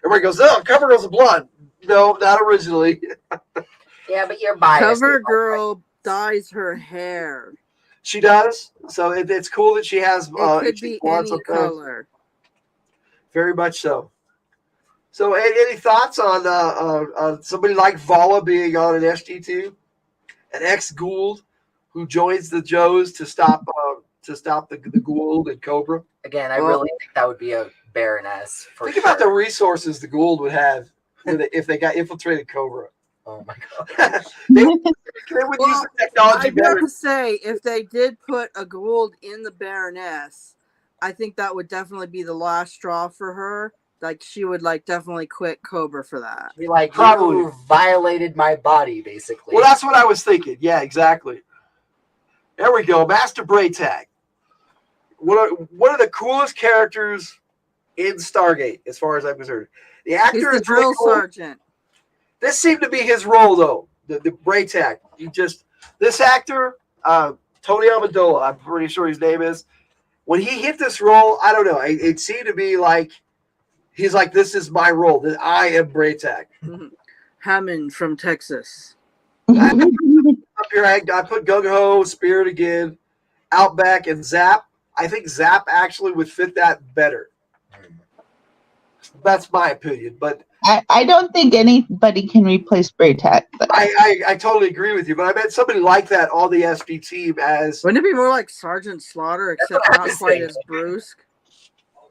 Everybody goes, "No, CoverGirl's a blonde." No, not originally. Yeah, but you're biased. CoverGirl dyes her hair. She does, so it's cool that she has. It could she be wants any a color. color. Very much so. So, any thoughts on somebody like Vala being on an SG team, an ex-Ghoul who joins the Joes to stop the Ghoul and Cobra? Again, I really think that would be a Baroness. Think about the resources the Ghoul would have if they got infiltrated Cobra. Oh my god! they would use the technology I'd better. have to say, if they did put a Gould in the Baroness, I think that would definitely be the last straw for her. Like, she would definitely quit Cobra for that. Be like, Probably. you violated my body, basically. Well, that's what I was thinking. Yeah, exactly. There we go. Master Braytag. One of the coolest characters in Stargate, as far as I'm concerned. The actor He's the is drill really cool. sergeant. This seemed to be his role, though. The Braytag. This actor, Tony Amendola, I'm pretty sure his name is. When he hit this role, I don't know. It seemed to be like he's like, "This is my role. That I am Braytag." Hammond from Texas. Up here, I put Gung Ho, Spirit again, Outback, and Zap. I think Zap actually would fit that better. That's my opinion, but I don't think anybody can replace Braytag. I totally agree with you. But I meant somebody like that on the SP team as. Wouldn't it be more like Sergeant Slaughter, except what I not was quite thinking. as brusque?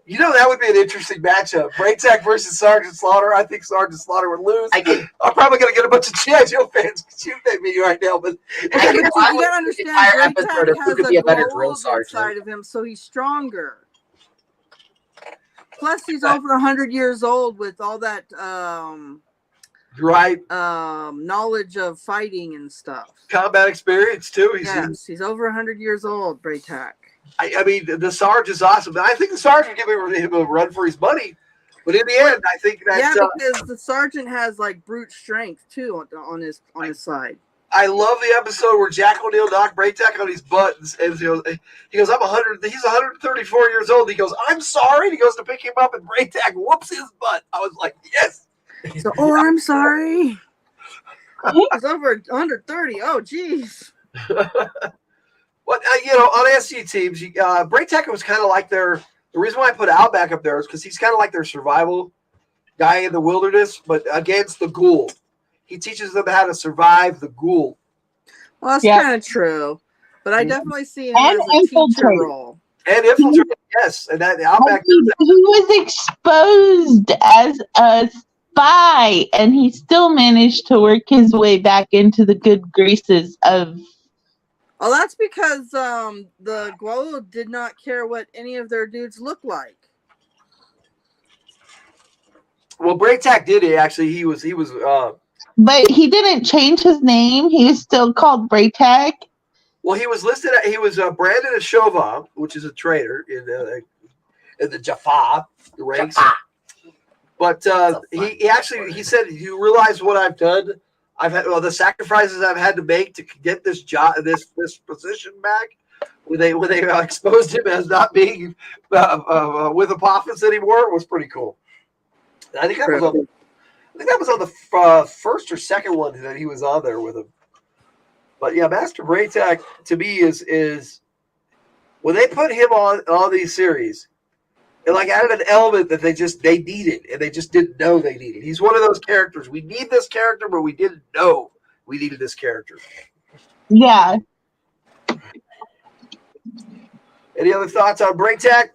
You know, that would be an interesting matchup. Braytag versus Sergeant Slaughter. I think Sergeant Slaughter would lose. I'm probably going to get a bunch of G.I. Joe fans shooting at me right now. But You gotta understand, entire episode Braytag of who has could be a better a drill gold sergeant. inside of him, so he's stronger. Plus, he's over 100 years old with all that right, knowledge of fighting and stuff. combat experience too. He's over 100 years old, Braytag. I mean, the Sarge is awesome. I think the Sarge would give him a run for his money. But in the end, I think that's because the sergeant has brute strength too on his side. I love the episode where Jack O'Neill knocked Braytag on his butt, and he goes, "I'm 100." He's 134 years old. He goes, "I'm sorry." And he goes to pick him up, and Braytag whoops his butt. I was like, "Yes." So, I'm sorry. He's over 130. Oh, geez. Well, on SG teams, Braytag was kind of like the reason why I put Outback up there is because he's kind of like their survival guy in the wilderness, but against the Ghoul. He teaches them how to survive the Ghoul. Well, that's kind of true. But I definitely see him as a teacher role. And infiltrated, yes. And that Outback. He was exposed as a spy, and he still managed to work his way back into the good graces of. Oh, that's because the Guo did not care what any of their dudes looked like. Well, Braytac did it. Actually, he was. But he didn't change his name. He was still called Braytag. Well, he was listed. He was branded as Shova, which is a traitor in the Jaffa ranks. Jaffa. But he said, "You realize what I've done? I've had the sacrifices I've had to make to get this job, this position back." When they exposed him as not being with Apophis anymore, it was pretty cool. And I think that was on the first or second one that he was on there with him. But yeah, Master Braytac to me is when they put him on all these series, it like added an element that they needed and they just didn't know they needed. He's one of those characters. We need this character, but we didn't know we needed this character. Yeah. Any other thoughts on Braytac?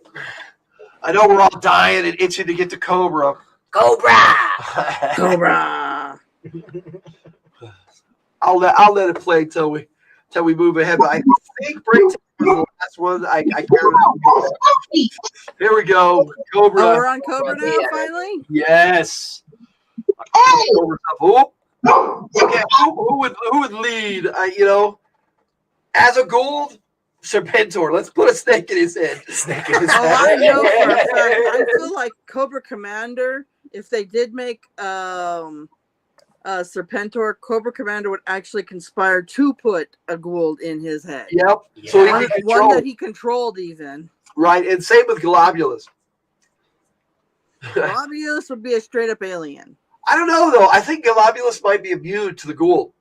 I know we're all dying and itching to get to Cobra. Cobra. I'll let it play till we move ahead. But I think Braytac was the last one. I can't. Here we go, Cobra. Oh, we're on Cobra now, finally. Yes. Hey! Okay, who would lead? As a Gould, Serpentor. Let's put a snake in his head. I know for a fact. I feel like Cobra Commander, if they did make Serpentor, Cobra Commander would actually conspire to put a Gould in his head. Yep. Yeah. So One that he controlled even. Right, and same with Globulus. Globulus would be a straight up alien. I don't know though. I think Globulus might be immune to the Gould.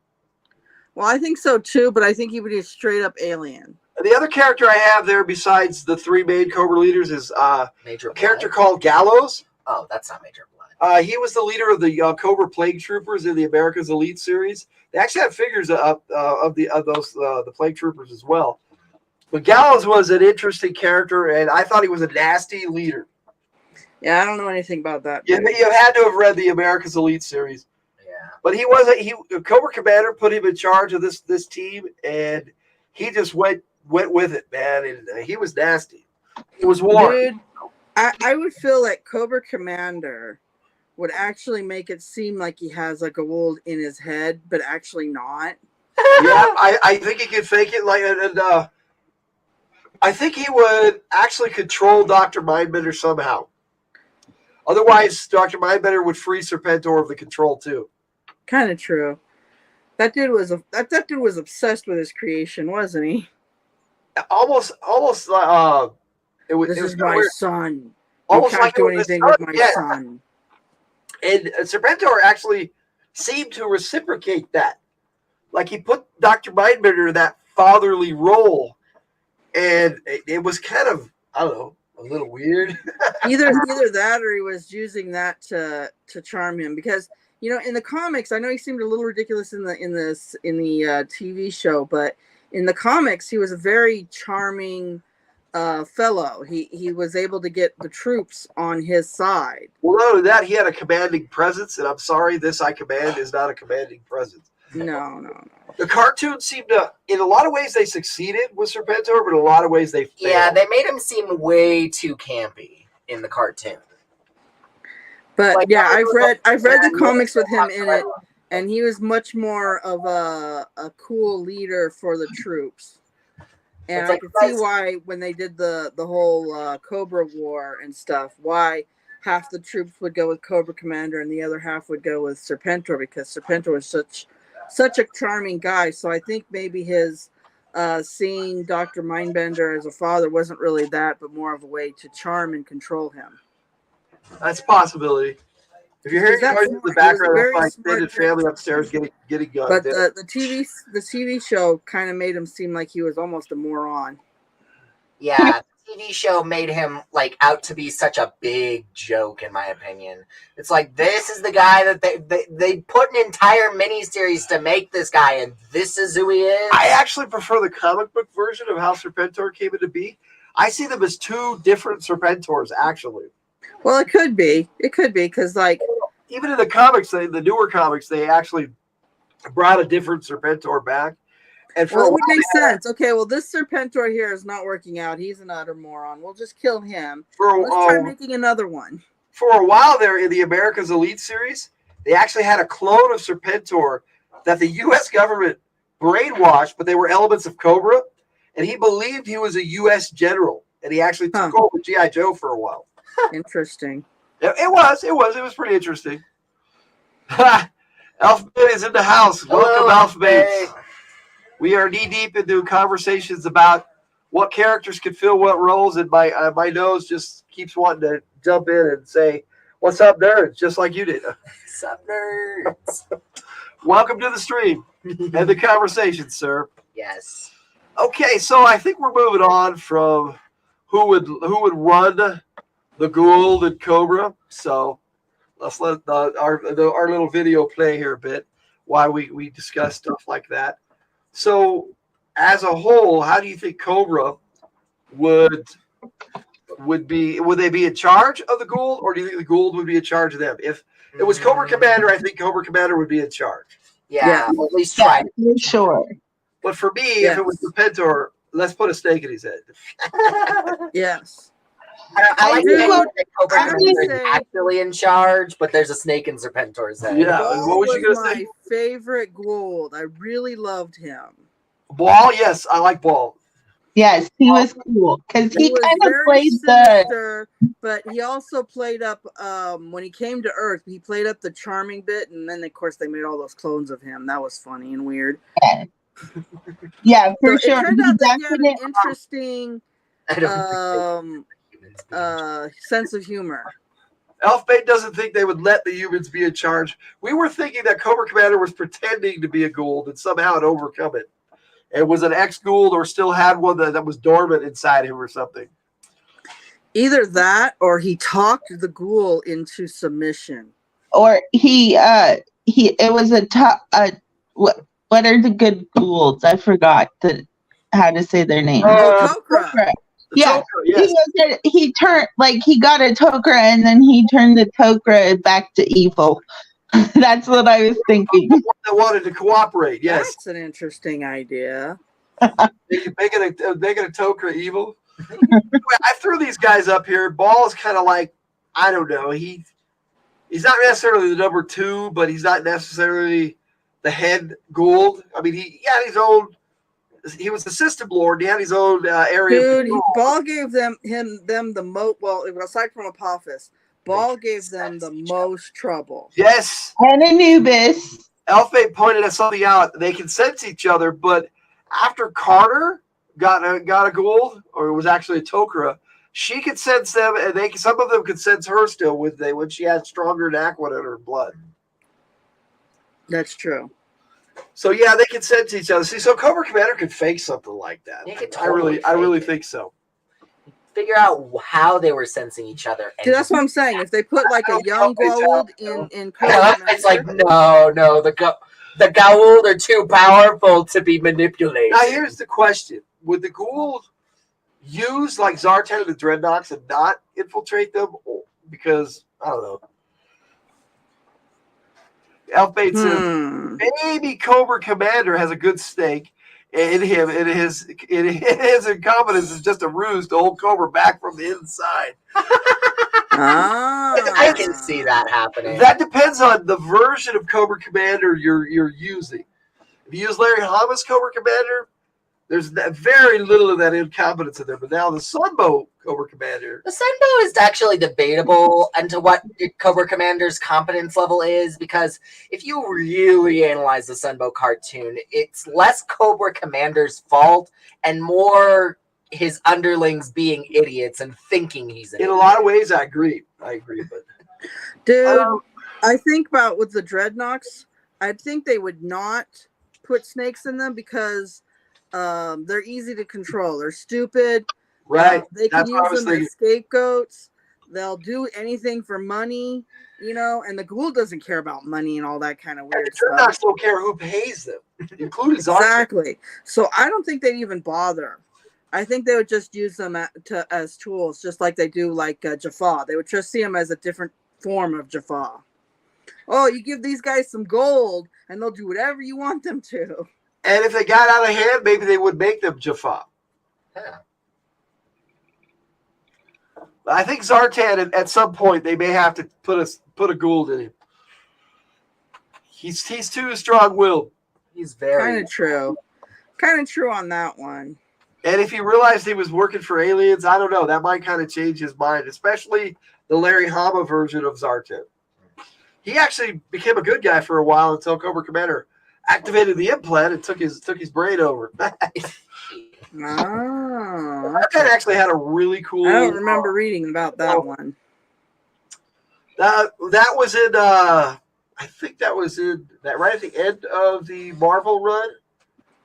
Well, I think so too, but I think he would be a straight up alien. And the other character I have there, besides the three main Cobra leaders, is a character called Gallows. Oh, that's not Major Blood. He was the leader of the Cobra Plague Troopers in the America's Elite series. They actually have figures of the Plague Troopers as well. But Gallows was an interesting character, and I thought he was a nasty leader. Yeah, I don't know anything about that. You had to have read the America's Elite series. Yeah. But Cobra Commander put him in charge of this team, and he just went with it, man. And he was nasty. It was war. Dude, I would feel like Cobra Commander would actually make it seem like he has like a Gould in his head, but actually not. Yeah, I think he could fake it and I think he would actually control Dr. Mindbender somehow. Otherwise, Dr. Mindbender would free Serpentor of the control too. Kind of true. That dude was obsessed with his creation, wasn't he? Almost. This is my weird. son. You Almost can't like do it was his anything with son, my yeah. son. And Serpentor actually seemed to reciprocate that. Like he put Dr. Mindbender in that fatherly role. And it was kind of, I don't know, a little weird. Either that or he was using that to charm him, because in the comics, I know he seemed a little ridiculous in the TV show, but in the comics he was a very charming fellow. He was able to get the troops on his side. Well, not only that, he had a commanding presence, and I'm sorry, this I Command is not a commanding presence. No. The cartoon seemed to, in a lot of ways, they succeeded with Serpentor, but in a lot of ways they failed. Yeah, they made him seem way too campy in the cartoon. But Like, yeah, I've read the Yeah, comics with him in it, yeah. and he was much more of a cool leader for the troops. And It's I like could see why when they did the whole Cobra War and stuff, why half the troops would go with Cobra Commander and the other half would go with Serpentor, because Serpentor was such a charming guy. So I think maybe his seeing Dr. Mindbender as a father wasn't really that, but more of a way to charm and control him. That's a possibility. If you're hearing That's noise in the smart. He was a background, very that's my smart extended family upstairs getting guns. But the TV show kind of made him seem like he was almost a moron. Yeah, the TV show made him out to be such a big joke, in my opinion. It's like, this is the guy that they put an entire miniseries to make this guy, and this is who he is. I actually prefer the comic book version of how Serpentor came into be. I see them as two different Serpentors, actually. Well, it could be. It could be because, like, Even in the comics, the newer comics, they actually brought a different Serpentor back. And for well, a it would while, make sense. Okay, well, this Serpentor here is not working out. He's an utter moron. We'll just kill him. Let's try making another one. For a while there in the America's Elite series, they actually had a clone of Serpentor that the U.S. government brainwashed, but they were elements of Cobra, and he believed he was a U.S. general, and he actually took over G.I. Joe for a while. Interesting. It was pretty interesting. Elfman is in the house. Welcome, Elfman. We are knee deep into conversations about what characters can fill what roles, and my nose just keeps wanting to jump in and say, "What's up, nerds?" Just like you did. What's up, nerds? Welcome to the stream and the conversation, sir. Yes. Okay, so I think we're moving on from who would run the Gould and Cobra. So let's let our little video play here a bit while we discuss stuff like that. So, as a whole, how do you think Cobra would they be in charge of the Gould, or do you think the Gould would be in charge of them? If it was Cobra Commander, I think Cobra Commander would be in charge. Yeah, at least try. For sure. But for me, if it was the Pentor, let's put a snake in his head. Yes. I like do- that Cobra I Commander would is say- actually in charge, but there's a snake in Serpentor's head. Yeah. Ball What was you gonna my say? favorite Gould. I really loved him. Ball, yes, I like Ball. Yes, he was cool because he was kind of very played the. sinister, but he also played up when he came to Earth. He played up the charming bit, and then of course they made all those clones of him. That was funny and weird. Yeah, for So sure. it turned He out that he had an definitely- interesting I don't think sense of humor. Elfbait doesn't think they would let the humans be in charge. We were thinking that Cobra Commander was pretending to be a Gould and somehow had overcome it. It was an ex-Gould or still had one that was dormant inside him or something. Either that, or he talked the Ghoul into submission. Or he it was what are the good Goulds? I forgot how to say their name. Tok'ra. Yeah, Tok'ra, yes. he turned he got a Tok'ra and then he turned the Tok'ra back to evil. That's what I was thinking. That wanted to cooperate, yes. That's an interesting idea. Making a Tok'ra evil. I threw these guys up here. Ball is kind of like, I don't know. He's not necessarily the number 2, but he's not necessarily the head Gould. I mean, he had his own. He was the system lord. He had his own area. Dude, Ball gave them the most. Well, aside from Apophis, Ball gave them the most trouble. Yes. And Anubis. Elfbait pointed something out. They can sense each other, but after Carter got a Gould, or it was actually a Tok'ra, she could sense them, and some of them could sense her still when she had stronger Aqua in her blood. That's true. So yeah, they can sense each other. See, so Cobra Commander could fake something like that. He could I really fake it. think so. Figure out how they were sensing each other. See, that's what I'm saying. If they put like a young Gould in It's like no, the Gould are too powerful to be manipulated. Now here's the question: would the Gould use like Zartan and the Dreadnoks and not infiltrate them? Because I don't know. Elfbait says maybe Cobra Commander has a good stake in him, and his incompetence is just a ruse to hold Cobra back from the inside. I can see that happening. That depends on the version of Cobra Commander you're using. If you use Larry Hama's Cobra Commander, there's very little of that incompetence in there. But now the Sunbow Cobra Commander. The Sunbow is actually debatable into what Cobra Commander's competence level is, because if you really analyze the Sunbow cartoon, it's less Cobra Commander's fault and more his underlings being idiots and thinking he's an In a idiot. lot of ways, I agree. But Dude, I think about with the Dreadnoks, I think they would not put snakes in them because they're easy to control. They're stupid. right, They can that's what I was use them thinking. as scapegoats. They'll do anything for money, and the Ghoul doesn't care about money and all that kind of And weird the stuff. Dreadnoks don't care who pays them, including Zartan. Exactly. So I don't think they'd even bother. I think they would just use them as tools, just like they do like Jaffa. They would just see them as a different form of Jaffa. Oh, you give these guys some gold, and they'll do whatever you want them to. And if they got out of hand, maybe they would make them Jaffa. Yeah. I think Zartan at some point they may have to put a Gould in him. He's too strong-willed. He's very Kind of true. Kind of true on that one. And if he realized he was working for aliens, I don't know. That might kind of change his mind, especially the Larry Hama version of Zartan. He actually became a good guy for a while until Cobra Commander activated the implant and took his brain over. Zartan actually had a really cool. I don't remember reading about that one. That was in. I think that was in that right at the end of the Marvel run.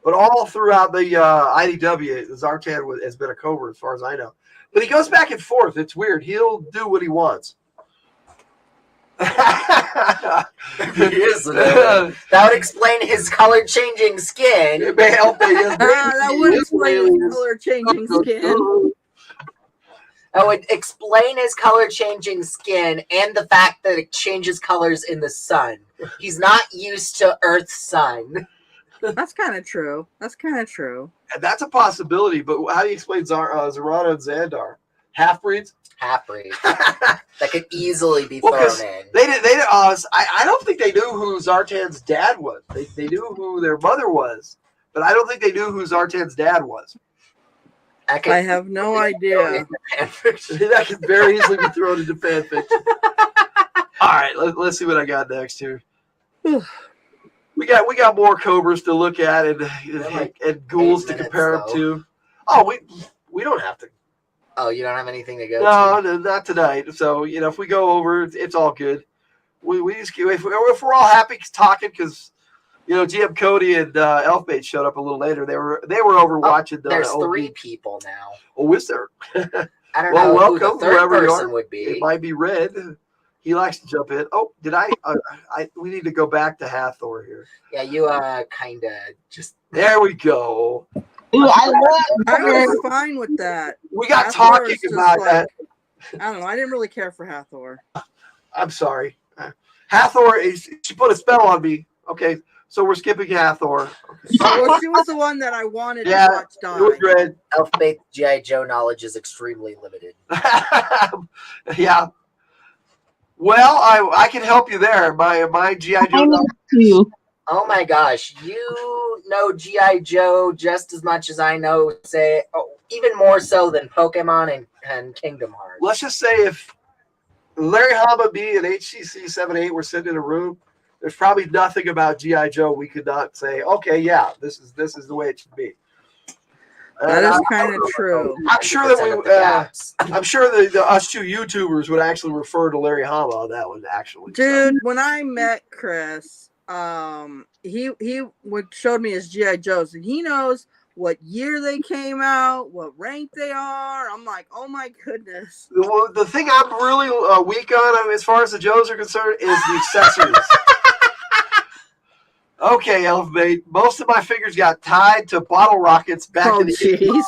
But all throughout the IDW, Zartan has been a Cobra as far as I know. But he goes back and forth. It's weird. He'll do what he wants. He is. That would explain his color-changing skin. It may help that would explain his color-changing skin. That would explain his color-changing skin and the fact that it changes colors in the sun. He's not used to Earth's sun. That's kind of true. That's kind of true. And that's a possibility, but how do you explain Zorano and Xandar? Half-breeds? Half-breed. That could easily be thrown in. I don't think they knew who Zartan's dad was. They knew who their mother was, but I don't think they knew who Zartan's dad was. I have no idea. That could very easily be thrown into fan fiction. All right, let's see what I got next here. We got more Cobras to look at and ghouls to compare them to. Oh, we don't have to. Oh, you don't have anything to go to? No, not tonight. So if we go over, it's all good. We just if we're all happy talking because GM Cody and Elfbait showed up a little later. They were over watching. There's 3 people now. Oh, is there? I don't know welcome, who the third person would be. It might be Red. He likes to jump in. Oh, did I? We need to go back to Hathor here. Yeah, you kind of just. There we go. Ooh, I was fine with that. We got Hathor talking about that. I don't know. I didn't really care for Hathor. I'm sorry. Hathor, she put a spell on me. Okay, so we're skipping Hathor. Well, she was the one that I wanted to watch die. It was Red. Elfbait G.I. Joe knowledge is extremely limited. Yeah. Well, I can help you there. My G.I. Joe. Oh my gosh, you know G.I. Joe just as much as I know, even more so than Pokemon and Kingdom Hearts. Let's just say if Larry Hama B and HCC 78 were sitting in a room, there's probably nothing about G.I. Joe we could not say, okay, yeah, this is the way it should be. That is kind of true. I'm sure that I'm sure the us two YouTubers would actually refer to Larry Hama on that one, actually. Dude, when I met Chris, he showed me his G.I. Joes, and he knows what year they came out, what rank they are. I'm like, oh my goodness. The thing I'm really weak on as far as the Joes are concerned is the accessories. Okay, Elfbait. Most of my figures got tied to bottle rockets back in the 80s.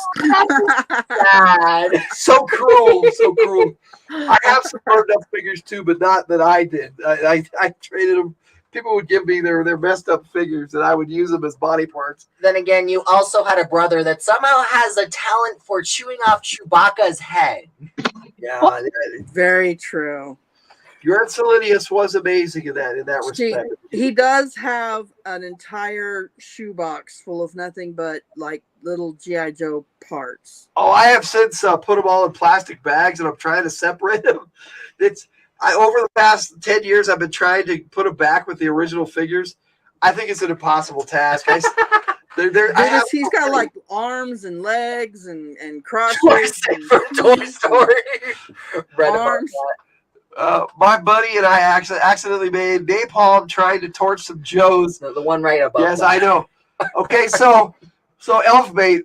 So cruel, so cruel. I have some burned up figures too, but not that I did. I traded them. People would give me their messed up figures, and I would use them as body parts. Then again, you also had a brother that somehow has a talent for chewing off Chewbacca's head. Yeah, very true. Your Solinius was amazing in that respect. He does have an entire shoebox full of nothing but like little G.I. Joe parts. Oh, I have since put them all in plastic bags, and I'm trying to separate them. Over the past 10 years, I've been trying to put them back with the original figures. I think it's an impossible task. He's got like arms and legs and crotches from Toy Story. Arms. My buddy and I accidentally made napalm trying to torch some Joes. The one right above. Yes, I know. Okay, so Elfbait,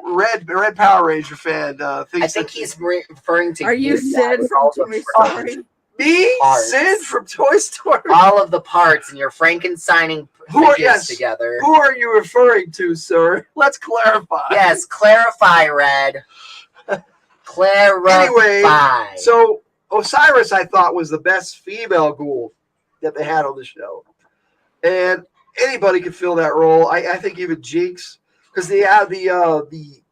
Red Power Ranger fan. I think he's referring to. Are you Sid from Toy Story? Me, Sid from Toy Story. All of the parts, and you're Frankensteining figures together. Who are you referring to, sir? Let's clarify. Yes, clarify, Red. Clarify. Anyway, so Osiris, I thought, was the best female ghoul that they had on the show, and anybody could fill that role. I think even Jinx, because the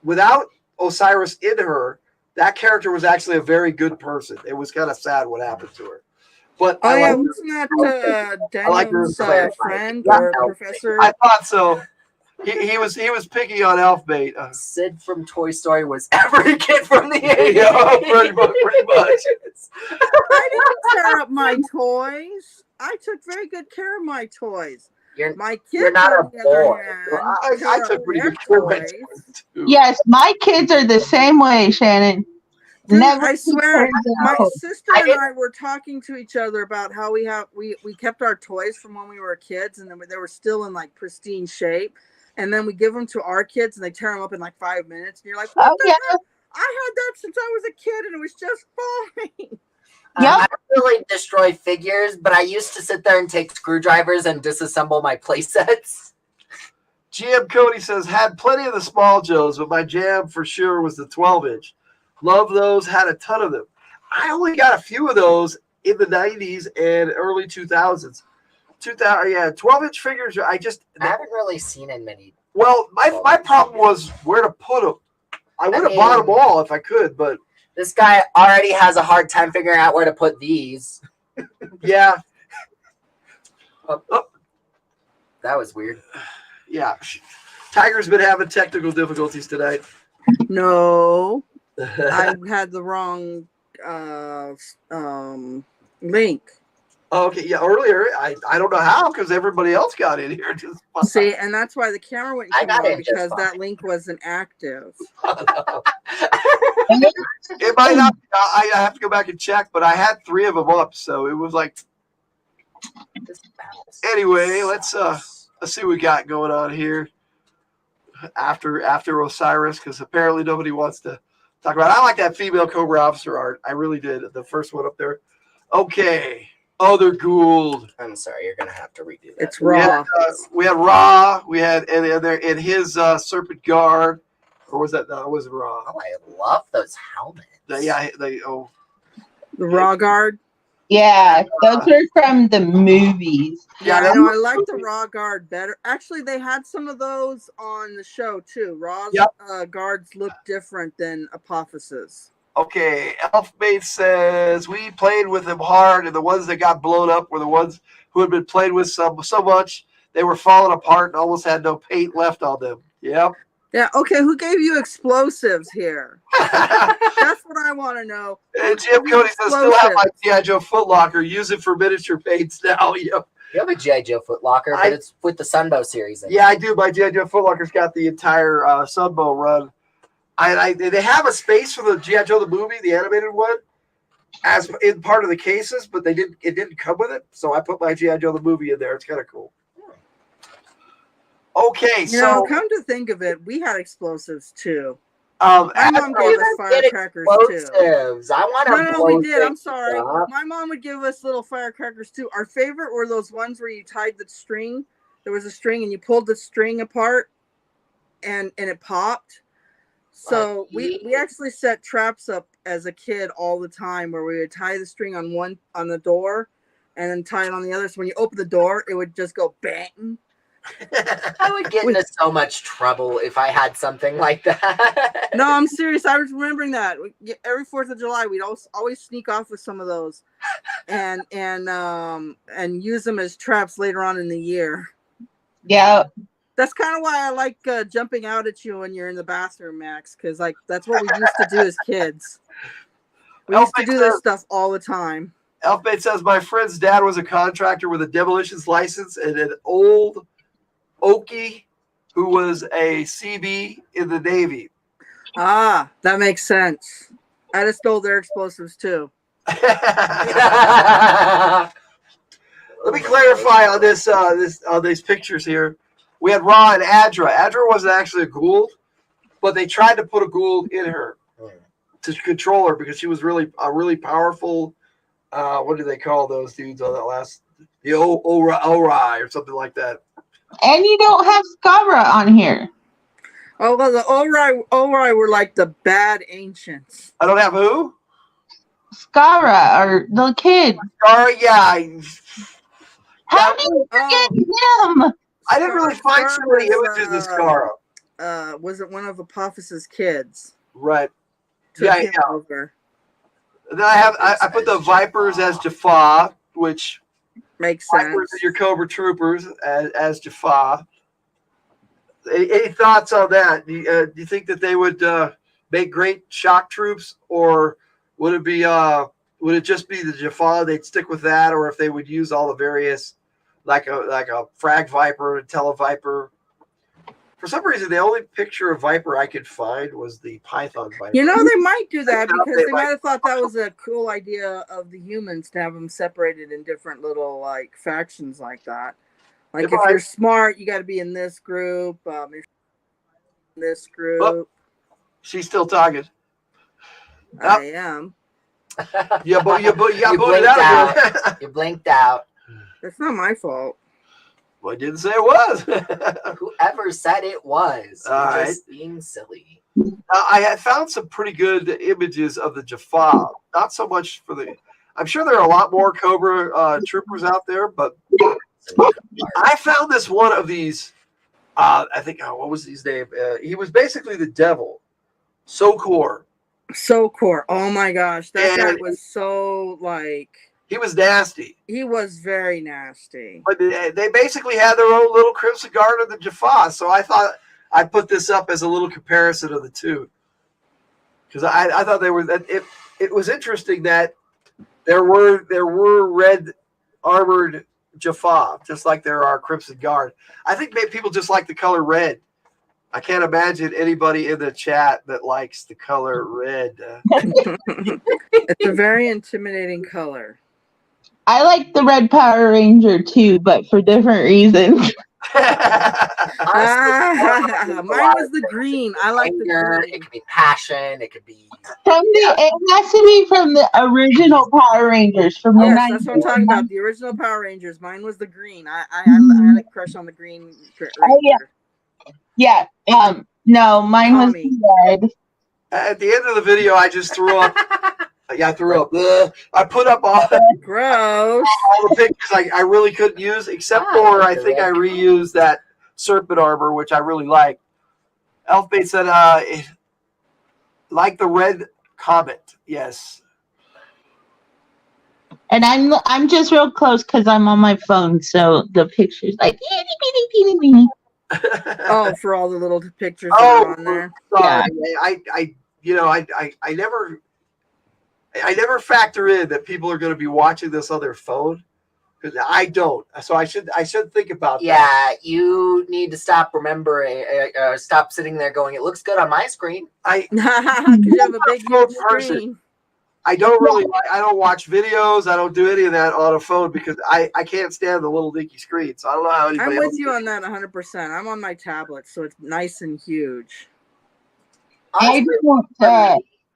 without Osiris in her, that character was actually a very good person. It was kind of sad what happened to her. But wasn't that Daniel's friend or professor? I thought so. He was picking on Elfbait. Sid from Toy Story was every kid from the 80s. Yeah, pretty much. I didn't tear up my toys. I took very good care of my toys. My kids, you're not a boy. I took pretty good care of my toys too. Yes, my kids are the same way, Shannon. Dude, Never. I swear, my sister and I were talking to each other about how we kept our toys from when we were kids, and then they were still in like pristine shape. And then we give them to our kids, and they tear them up in like 5 minutes. And you're like, what the hell? I had that since I was a kid, and it was just fine. I don't really destroy figures, but I used to sit there and take screwdrivers and disassemble my play sets. GM Cody says, had plenty of the small Joes, but my jam for sure was the 12-inch. Love those, had a ton of them. I only got a few of those in the 90s and early 2000s. 12-inch figures. I haven't really seen in many. Well, my problem was where to put them. I would have bought them all if I could, but this guy already has a hard time figuring out where to put these. Yeah. That was weird. Yeah. Tiger's been having technical difficulties tonight. No, I had the wrong link. Okay, yeah, earlier, I don't know how, because everybody else got in here. See, and that's why the camera went wrong, because that link wasn't active. It might not, I have to go back and check, but I had 3 of them up, so it was like... Anyway, let's see what we got going on here after Osiris, because apparently nobody wants to talk about it. I like that female Cobra officer art. I really did. The first one up there. Okay. Other Gould. I'm sorry, you're gonna have to redo that. It's Raw. We had Raw. We had and his Serpent Guard, or was that? No, it wasn't Raw. Oh, I love those helmets. The Raw Guard. Yeah, those are from the movies. Yeah, I know. I like the Raw Guard better. Actually, they had some of those on the show too. Raw's guards look different than Apophysis. Okay, Elfmate says we played with them hard, and the ones that got blown up were the ones who had been played with so much they were falling apart and almost had no paint left on them. Yep. Yeah. Okay. Who gave you explosives here? That's what I want to know. And Jim Cody says, still have my G.I. Joe footlocker. Use it for miniature paints now. Yep. You have a G.I. Joe footlocker, but it's with the Sunbow series. Yeah, I do. My G.I. Joe footlocker's got the entire Sunbow run. They have a space for the G.I. Joe the movie, the animated one, as in part of the cases, but it didn't come with it. So I put my G.I. Joe the movie in there. It's kind of cool. Okay, so come to think of it, we had explosives too. My mom gave us firecrackers too. I want No, we did. I'm sorry. My mom would give us little firecrackers too. Our favorite were those ones where you tied the string. There was a string and you pulled the string apart, and it popped. So we actually set traps up as a kid all the time, where we would tie the string on the door and then tie it on the other. So when you open the door, it would just go bang. I would get into so much trouble if I had something like that. No, I'm serious. I was remembering that every 4th of July, we'd always sneak off with some of those, and use them as traps later on in the year. Yeah. That's kind of why I like jumping out at you when you're in the bathroom, Max, because that's what we used to do as kids. We used to do this stuff all the time. Elfmate says, my friend's dad was a contractor with a demolitions license and an old Okie who was a CB in the Navy. Ah, that makes sense. I just stole their explosives too. Let me clarify on this on these pictures here. We had Ra and Adra. Adra wasn't actually a Gould, but they tried to put a Gould in her to control her because she was really a really powerful. What do they call those dudes on that last The Ori or something like that. And you don't have Cobra on here. Oh, well, the Ori were like the bad ancients. I don't have who? Skara or the kid. Yeah. How do you forget him? I didn't really find so many images of Skara. Was it one of Apophis's kids? Right. Took him over. And then I put the Vipers as Jaffa, which makes sense. Vipers are your Cobra Troopers as Jaffa. Any thoughts on that? Do you think that they would make great shock troops, or would it just be the Jaffa? They'd stick with that, or if they would use all the various, like a Frag Viper, a Televiper. For some reason, the only picture of Viper I could find was the Python Viper. You know, they might do that because they might have thought that was a cool idea of the humans to have them separated in different little like factions like that. Like if you're smart, you got to be in this group. If you're in this group. Oh, she's still talking. I am. You blinked out. You blinked out. That's not my fault. Well, I didn't say it was. Whoever said it was. All right. Just being silly. I had found some pretty good images of the Jaffa. Not so much for the. I'm sure there are a lot more Cobra troopers out there, but I found this one of these. I think what was his name? He was basically the devil. Sokor. Oh my gosh, that guy was so like. He was nasty. He was very nasty. But they basically had their own little Crimson Guard of the Jaffa. So I thought I'd put this up as a little comparison of the two. Because I thought they were it was interesting that there were red armored Jaffa, just like there are Crimson Guard. I think maybe people just like the color red. I can't imagine anybody in the chat that likes the color red. It's a very intimidating color. I like the Red Power Ranger too, but for different reasons. Mine was the green. I like the green. It could be passion. It could be. It has to be from the original Power Rangers from the 90s. That's what I'm talking about. The original Power Rangers. Mine was the green. I had a crush on the green Ranger. Oh, yeah. No, mine was red. At the end of the video, I just threw up. I threw up. I put up all the pictures I really couldn't use, except for I think I reused that serpent armor, which I really like. Elfbait said, like the red comet. Yes. And I'm just real close because I'm on my phone, so the picture's like itty bitty. Oh, for all the little pictures that are on there. Sorry. Yeah. I never factor in that people are going to be watching this on their phone, because I don't. So I should think about that. Yeah, you need to stop remembering. Stop sitting there going, "It looks good on my screen." Because you have a big huge screen. I don't watch videos. I don't do any of that on a phone because I can't stand the little dinky screen. So I don't know how anybody I'm with you on that 100%. I'm on my tablet, so it's nice and huge.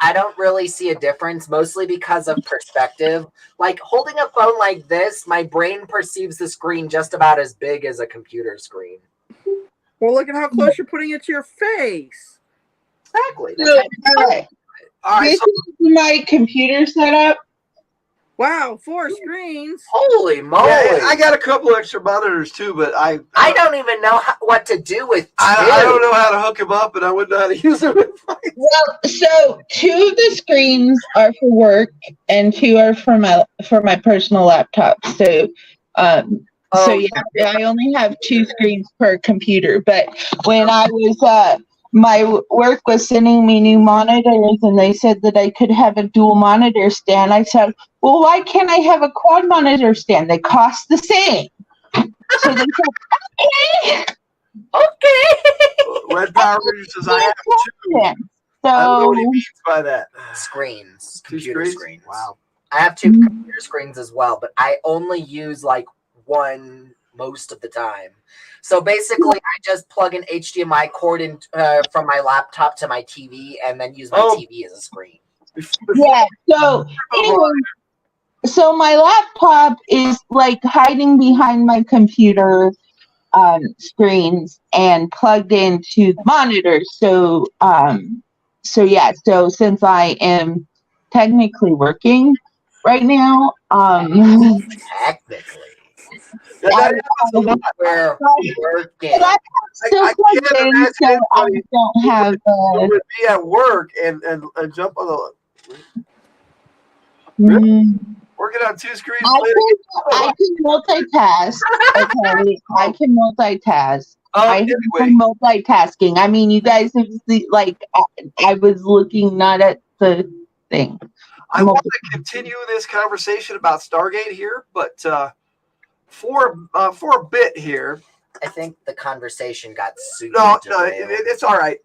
I don't really see a difference, mostly because of perspective. Like holding a phone like this, my brain perceives the screen just about as big as a computer screen. Well, look at how close you're putting it to your face. Exactly. This is my computer setup. Wow, 4 screens. Holy moly. Yeah, I got a couple extra monitors too, but I don't even know what to do with two. I don't know how to hook them up, and I wouldn't know how to use them. Well, so 2 of the screens are for work, and 2 are for my personal laptop. So, I only have 2 screens per computer. But when I was my work was sending me new monitors, and they said that I could have a dual monitor stand. I said, well, why can't I have a quad monitor stand? They cost the same. So they said, okay. Red Power Ranger says I have 2. So, I don't know what he means by that. Screens. 2 Computer screens. Wow. I have 2 computer screens as well, but I only use like one most of the time. So basically, I just plug an HDMI cord in from my laptop to my TV, and then use my TV as a screen. Yeah. So anyway, So my laptop is like hiding behind my computer screens and plugged into the monitor. So yeah. So since I am technically working right now, Technically, Yeah, that happens a lot. we're working. I still I plugged can't in, imagine so I anybody don't have. who would be at work and jump on the working on two screens. I can multitask. Okay, I can multitask. I have Anyway, multitasking. I mean, you guys have seen, like, I was looking not at the thing. I want to continue this conversation about Stargate here, but for a bit here. I think the conversation got super No, derailed. it's all right.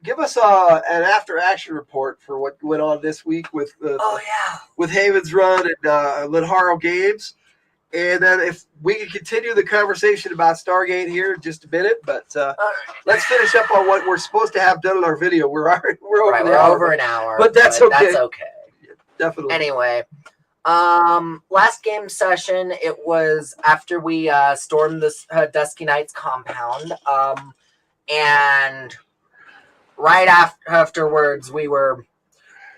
Give us an after action report for what went on this week with with Haven's Run and Lenharrow Games, and then if we can continue the conversation about Stargate here in just a minute, but let's finish up on what we're supposed to have done in our video. We're over an hour, but that's okay. That's okay. Definitely. Anyway, last game session, it was after we stormed this Dusky Knight's compound, and right afterwards we were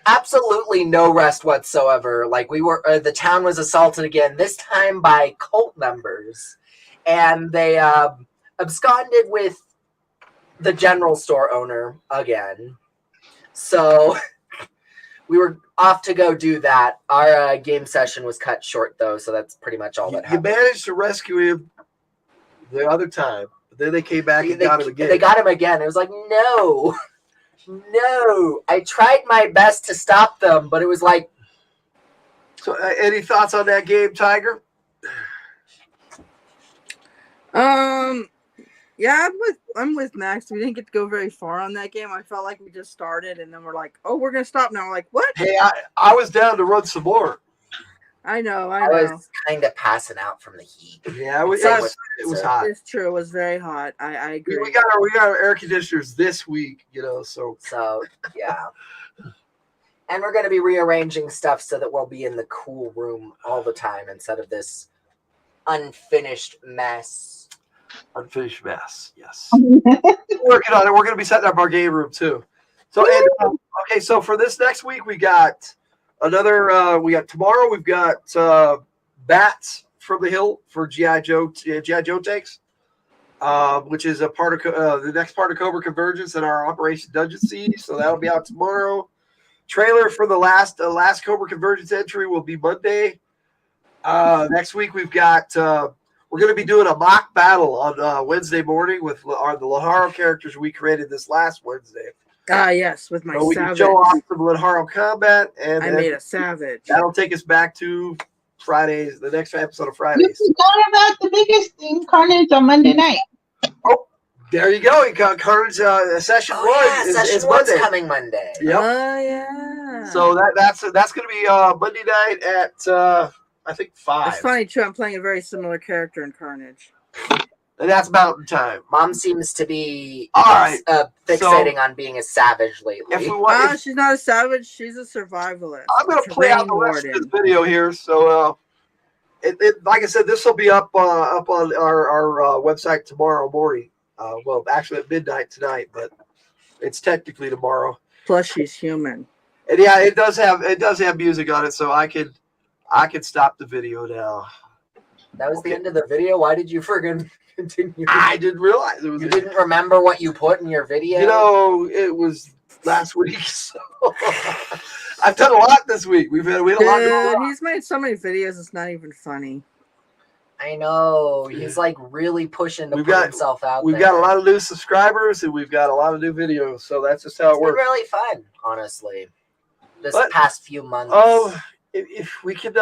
absolutely no rest whatsoever. Like we were, the town was assaulted again, this time by cult members, and they absconded with the general store owner again. So we were off to go do that. Our game session was cut short, though, so that's pretty much all that happened. You managed to rescue him the other time, but then they came back and got him again. They got him again. It was like, no. I tried my best to stop them, but it was like... So, any thoughts on that game, Tiger? Yeah, I'm with Max. We didn't get to go very far on that game. I felt like we just started, and then we're like, "Oh, we're gonna stop now." We're like, "What?" Hey, I was down to run some more. I know. I was kind of passing out from the heat. Yeah, it was hot. It's true. It was very hot. I agree. We got our air conditioners this week, so yeah. And we're going to be rearranging stuff so that we'll be in the cool room all the time instead of this unfinished mess. Unfinished mess, yes. We're working on it. We're going to be setting up our game room too. So, okay, so for this next week, we got another. We got tomorrow. We've got bats from the Hildt for GI Joe takes, which is a part of the next part of Cobra Convergence and our Operation Dungeon Siege. So that'll be out tomorrow. Trailer for the last Cobra Convergence entry will be Monday. Next week we've got. We're going to be doing a mock battle on Wednesday morning with the Lenharrow characters we created this last Wednesday. Yes, with my savage. We can show off some Lenharrow combat, and I made a savage. That'll take us back to Fridays, the next episode of Fridays. You forgot about the biggest thing, Carnage on Monday night. Oh, there you go. You got Carnage session one. Yeah, session Monday. Coming Monday. Yep. Oh yeah. So that's going to be Monday night at. I think 5. It's funny too. I'm playing a very similar character in Carnage. And that's Mountain Time. Mom seems to be fixating on being a savage lately. She's not a savage. She's a survivalist. I'm going to play out the rest of this video here. So, like I said, this will be up on our website tomorrow morning. Well, actually at midnight tonight, but it's technically tomorrow. Plus, she's human. And yeah, it does have music on it, so I could stop the video now. That was the end of the video? Why did you friggin' continue? I didn't realize it was. You didn't remember what you put in your video? It was last week. So I've done a lot this week. We had a lot going on. He's made so many videos, it's not even funny. I know. He's like really pushing to put himself out there. We've got a lot of new subscribers, and we've got a lot of new videos, so that's just how it works. It's been really fun, honestly, this past few months. If we could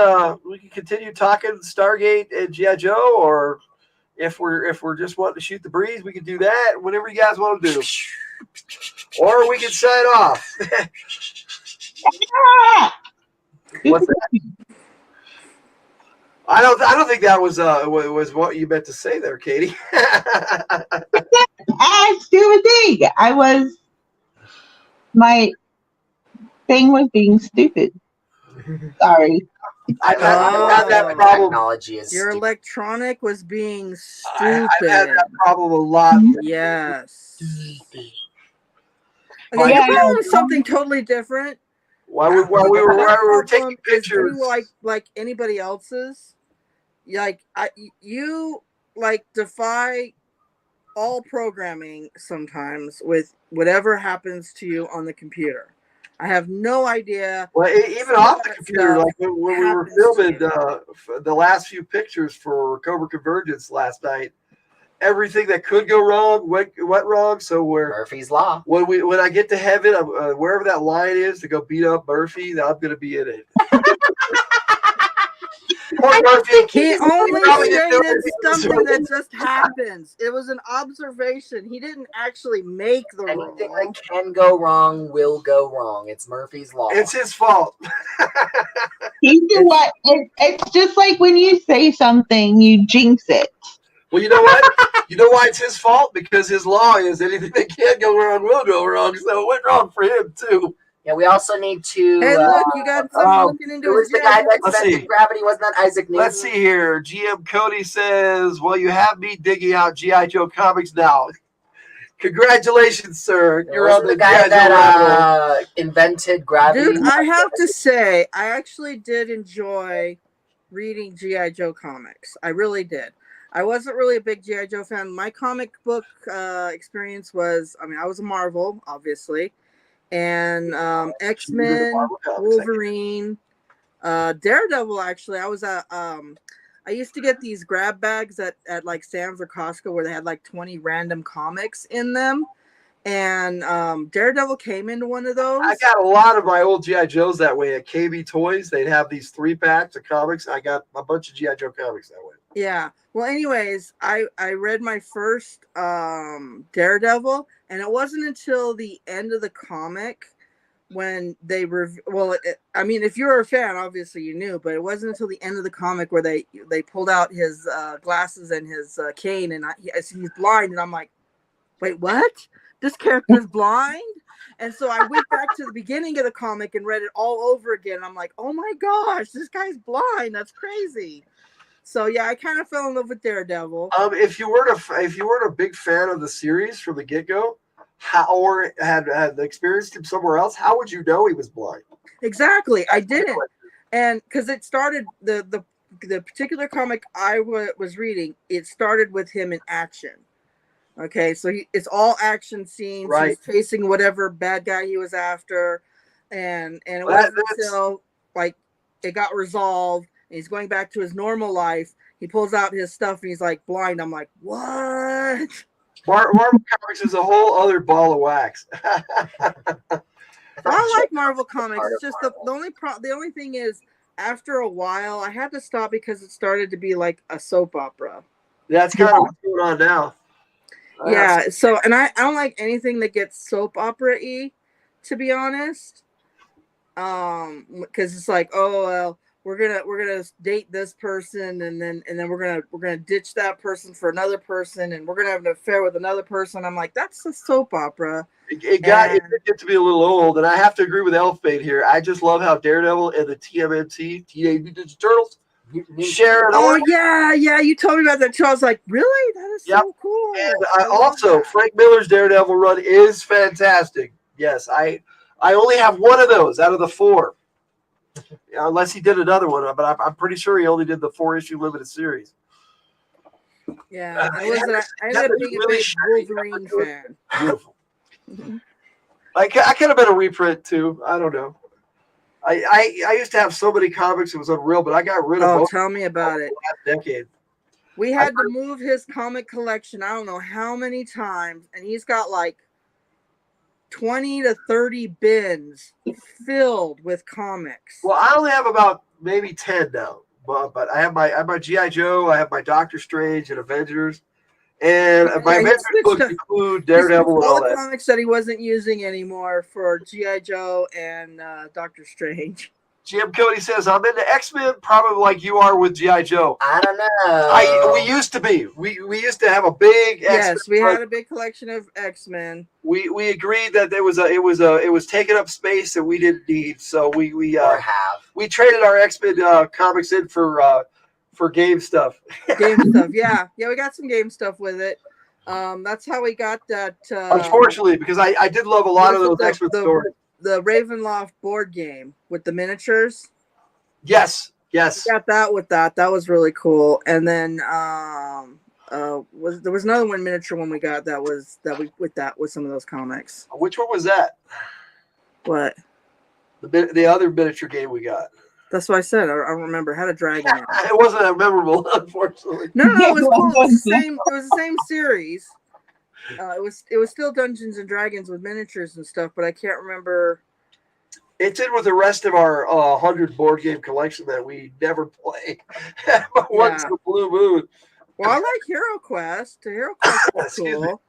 continue talking Stargate and GI Joe, or if we're just wanting to shoot the breeze, we can do that. Whatever you guys want to do, or we can sign off. What's that? I don't think that was what you meant to say there, Katie. Stupid thing. My thing was being stupid. Sorry. I've had that problem. Technology is Your stupid. electronic was being stupid. I've had that problem a lot. Yes. Well, Okay, yeah. you know something totally different. While we were taking Problem is pictures. like anybody else's. You defy all programming sometimes with whatever happens to you on the computer. I have no idea. Well, even Some off of the that computer, stuff like when we were happens to filming you. the last few pictures for Cobra Convergence last night, everything that could go wrong went wrong. So Murphy's Law. when I get to heaven, wherever that line is to go beat up Murphy, I'm going to be in it. Poor Murphy. He only probably didn't do stated anything. something that just happens. It was an observation. He didn't actually make the Anything rule. that can go wrong will go wrong. It's Murphy's Law. It's his fault. You know what? It's just like when you say something, you jinx it. Well, you know what? You know why it's his fault? Because his law is anything that can go wrong will go wrong. So it went wrong for him too. Yeah, we also need to. Hey, look, you got someone looking into Who was his the guy that Let's see. invented gravity? Wasn't that Isaac Newton? Let's see here. GM Cody says, well, you have me digging out G.I. Joe comics now. Congratulations, sir. You're on Wasn't the the guy G.I. Joe that invented gravity. Dude, I have to say, I actually did enjoy reading G.I. Joe comics. I really did. I wasn't really a big G.I. Joe fan. My comic book experience was, I was a Marvel, obviously, and X-Men, Wolverine, Daredevil, actually. I used to get these grab bags at like Sam's or Costco where they had like 20 random comics in them. And Daredevil came into one of those. I got a lot of my old G.I. Joes that way at KB Toys. They'd have these 3-packs of comics. I got a bunch of G.I. Joe comics that way. Yeah. Well, anyways, I read my first Daredevil, and it wasn't until the end of the comic when they if you're a fan, obviously you knew, but it wasn't until the end of the comic where they pulled out his glasses and his cane, and he's blind, and I'm like, wait, what? This character's blind? And so I went back to the beginning of the comic and read it all over again. I'm like, oh my gosh, this guy's blind. That's crazy. So yeah, I kind of fell in love with Daredevil. If you weren't a big fan of the series from the get-go, or had experienced him somewhere else, how would you know he was blind? Exactly, I didn't, and because it started the particular comic I was reading, it started with him in action. Okay, so it's all action scenes. Right. He's chasing whatever bad guy he was after, and it wasn't until like it got resolved and he's going back to his normal life. He pulls out his stuff and he's like blind. I'm like, what? Marvel Comics is a whole other ball of wax. I like Marvel Comics. It's just the only thing is, after a while, I had to stop because it started to be like a soap opera. That's kind of what's going on now. Yeah. So, and I don't like anything that gets soap opera-y, to be honest. Because it's like, oh well, we're gonna date this person, and then we're gonna ditch that person for another person, and we're gonna have an affair with another person. I'm like, that's a soap opera. It did get to be a little old, and I have to agree with Elfbait here. I just love how Daredevil and the TMNT, Teenage Mutant Ninja Turtles, share an Oh yeah, you told me about that too. I was like, really? That is so cool. And also, Frank Miller's Daredevil run is fantastic. Yes, I only have one of those out of the 4. Unless he did another one, but I'm pretty sure he only did the 4-issue limited series. Yeah, I ended up being a big Wolverine fan. Beautiful. I could have been a reprint too. I don't know. I used to have so many comics it was unreal, but I got rid of Oh, both tell me about it. last decade. We had to move his comic collection, I don't know how many times, and he's got like 20 to 30 bins filled with comics. Well, I only have about maybe 10 now, but I have my G.I. Joe, I have my Doctor Strange and Avengers, and my Avengers books include Daredevil and all the that. comics that he wasn't using anymore for G.I. Joe and Doctor Strange. GM Cody says, I'm into X-Men, probably like you are with G.I. Joe. I don't know. We used to be. We used to have a big X-Men. Yes, we had a big collection of X-Men. We agreed that it was taking up space that we didn't need, so we traded our X-Men comics in for game stuff. Game stuff, yeah, we got some game stuff with it. That's how we got that. Unfortunately, because I did love a lot of those X-Men stories. The Ravenloft board game with the miniatures. Yes. We got that with that. That was really cool. And then there was another one miniature one we got with some of those comics. Which one was that? What? The other miniature game we got. That's what I said. I don't remember. Had a dragon in it. It wasn't that memorable, unfortunately. No, it was cool. It was the same series. It was still Dungeons and Dragons with miniatures and stuff, but I can't remember. It's in with the rest of our 100 board game collection that we never play. Once the blue moon. Well, I like Hero Quest. The Hero Quest is cool.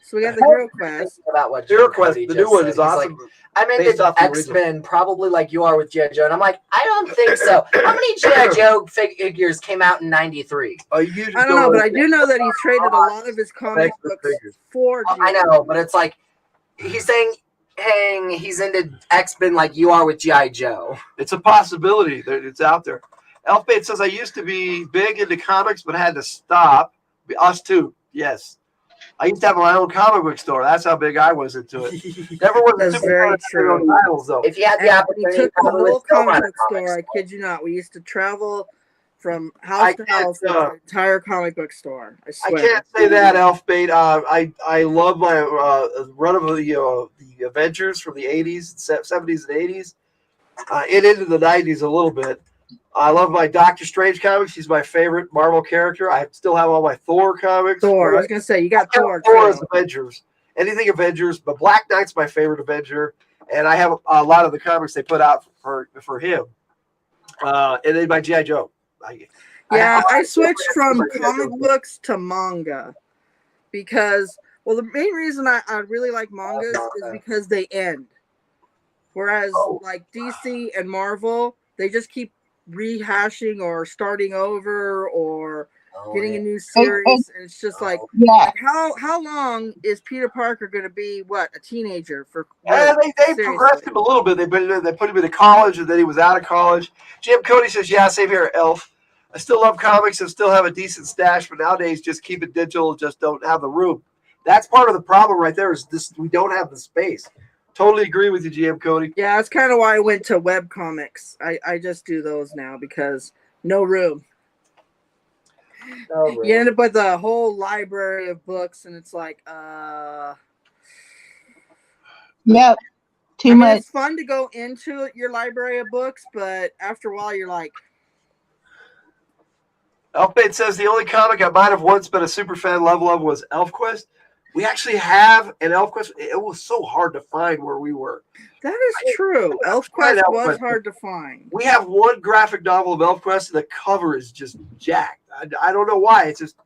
So we got the Hero Quest. About what Hero Quest, the new one is awesome. Like, I'm into X-Men, probably like you are with G.I. Joe, and I'm like, I don't think so. How many G.I. Joe figures came out in '93? I don't know, but I do know that he traded a lot of his comic books for G.I. I know, but it's like he's saying, hey, he's into X-Men like you are with G.I. Joe. It's a possibility. It's out there. Elfbait says, I used to be big into comics, but had to stop. Us too, yes. I used to have my own comic book store. That's how big I was into it. Never was That's very true. Titles, though. If you had the opportunity, we took the whole comic book store. I kid you not. We used to travel from house to house with the entire comic book store. I swear. I can't say that, Elfbait. I love my run of the Avengers from the 80s, 70s, and 80s. And into the 90s a little bit. I love my Doctor Strange comics. He's my favorite Marvel character. I still have all my Thor comics. Thor. I was going to say, you got Thor. Thor is Avengers. Anything Avengers. But Black Knight's my favorite Avenger. And I have a lot of the comics they put out for him. And then my G.I. Joe. I switched from comic books to manga. Because, well, the main reason I really like mangas is because they end. Whereas, like DC and Marvel, they just keep rehashing or starting over or getting a new series, and it's just like, how long is Peter Parker going to be a teenager for? They progressed him a little bit. They put him into college, and then he was out of college. Jim Cody says, "Yeah, same here, Elf. I still love comics and still have a decent stash, but nowadays just keep it digital. Just don't have the room. That's part of the problem right there. Is this we don't have the space." Totally agree with you, GM Cody. Yeah, that's kind of why I went to web comics. I just do those now because no room. You end up with a whole library of books, and it's like, Yep, too much. It's fun to go into your library of books, but after a while, you're like. Elfbait says the only comic I might have once been a super fan level of was ElfQuest. We actually have an ElfQuest. It was so hard to find where we were. That is true. ElfQuest was hard to find. We have one graphic novel of ElfQuest, and the cover is just jacked. I don't know why. It's just,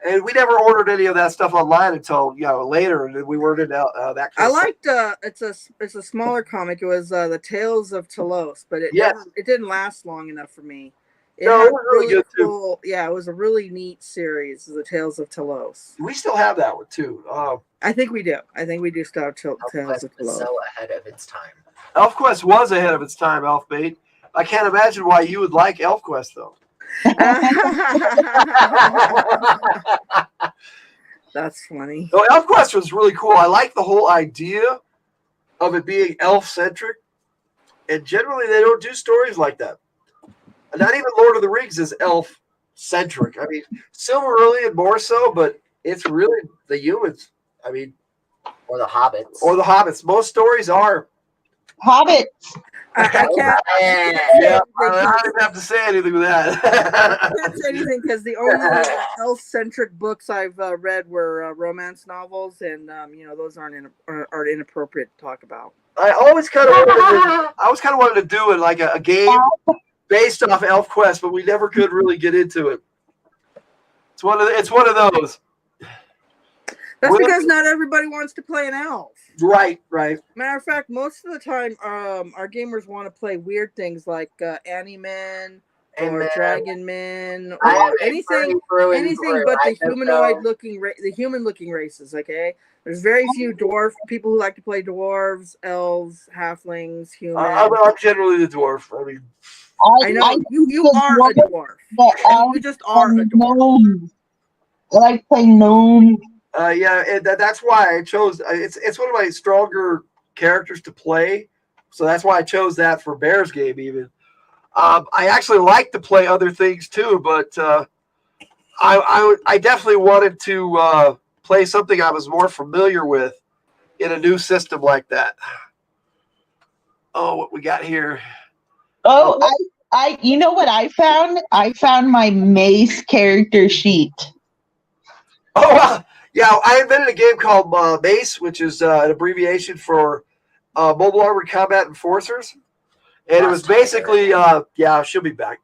and we never ordered any of that stuff online until later, and we weren't in that. I liked. It's a smaller comic. It was the Tales of Telos, but it didn't last long enough for me. It was really good too. Yeah, it was a really neat series, The Tales of Telos. We still have that one too. I think we do. I think we do still have Tales of Telos. So ahead of its time. ElfQuest was ahead of its time, Elfbait. I can't imagine why you would like ElfQuest though. That's funny. No, ElfQuest was really cool. I like the whole idea of it being elf-centric, and generally they don't do stories like that. Not even Lord of the Rings is elf-centric. I mean, Silmarillion more so, but it's really the humans. I mean, or the hobbits. Most stories are Hobbits. I can't. I don't have to say anything with that. I can't say anything because the only elf-centric books I've read were romance novels, and those aren't inappropriate to talk about. I always kind of wanted to do it like a game based off ElfQuest, but we never could really get into it. It's one of those. That's Well, because not everybody wants to play an elf. right. Matter of fact, most of the time, our gamers want to play weird things like Animen or Amen. Dragon Men I or am a anything through and anything through. but the I just humanoid go, the human looking races. Okay, there's very few dwarf people who like to play dwarves, elves, halflings, humans. I'm generally the dwarf. I mean, I know you the are a dwarf, dwarf. the elves, You just are a and dwarf. gnomes. I like playing gnomes. yeah, and that's why I chose. It's one of my stronger characters to play, so that's why I chose that for Bears game. Even I actually like to play other things too, but I definitely wanted to play something I was more familiar with in a new system like that. Oh, what we got here? Oh, I you know what I found? I found my Mace character sheet. Oh, yeah, I invented a game called Mace, which is an abbreviation for Mobile Armored Combat Enforcers. And it was basically, yeah, she'll be back.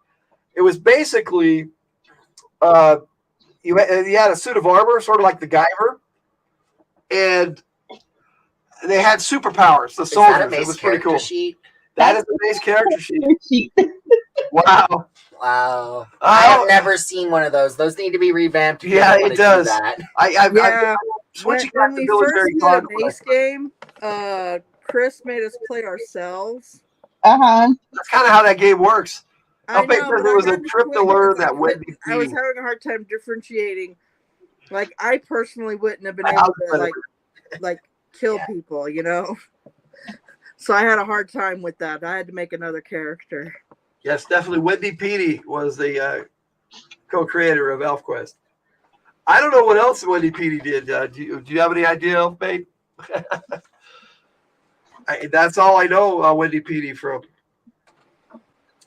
It was basically, you had a suit of armor, sort of like the Guyver, and they had superpowers, the is that a soldiers. It Mace was pretty character cool. sheet? That is the Mace character sheet. Wow. Wow. I have never seen one of those. Those need to be revamped. Yeah, it does. Yeah. Switching When back to we military first did a conquest. Mace game, Chris made us play ourselves. Uh-huh. That's kind of how that game works. I know, because but it was I a had to trip to quit learn because that Wendy I was P. having a hard time differentiating. Like I personally wouldn't have been I able was to like kill people, you know. So I had a hard time with that. I had to make another character. Yes, definitely. Wendy Petey was the co-creator of ElfQuest. I don't know what else Wendy Petey did. Do you have any idea, Elfbait? That's all I know Wendy Petey from.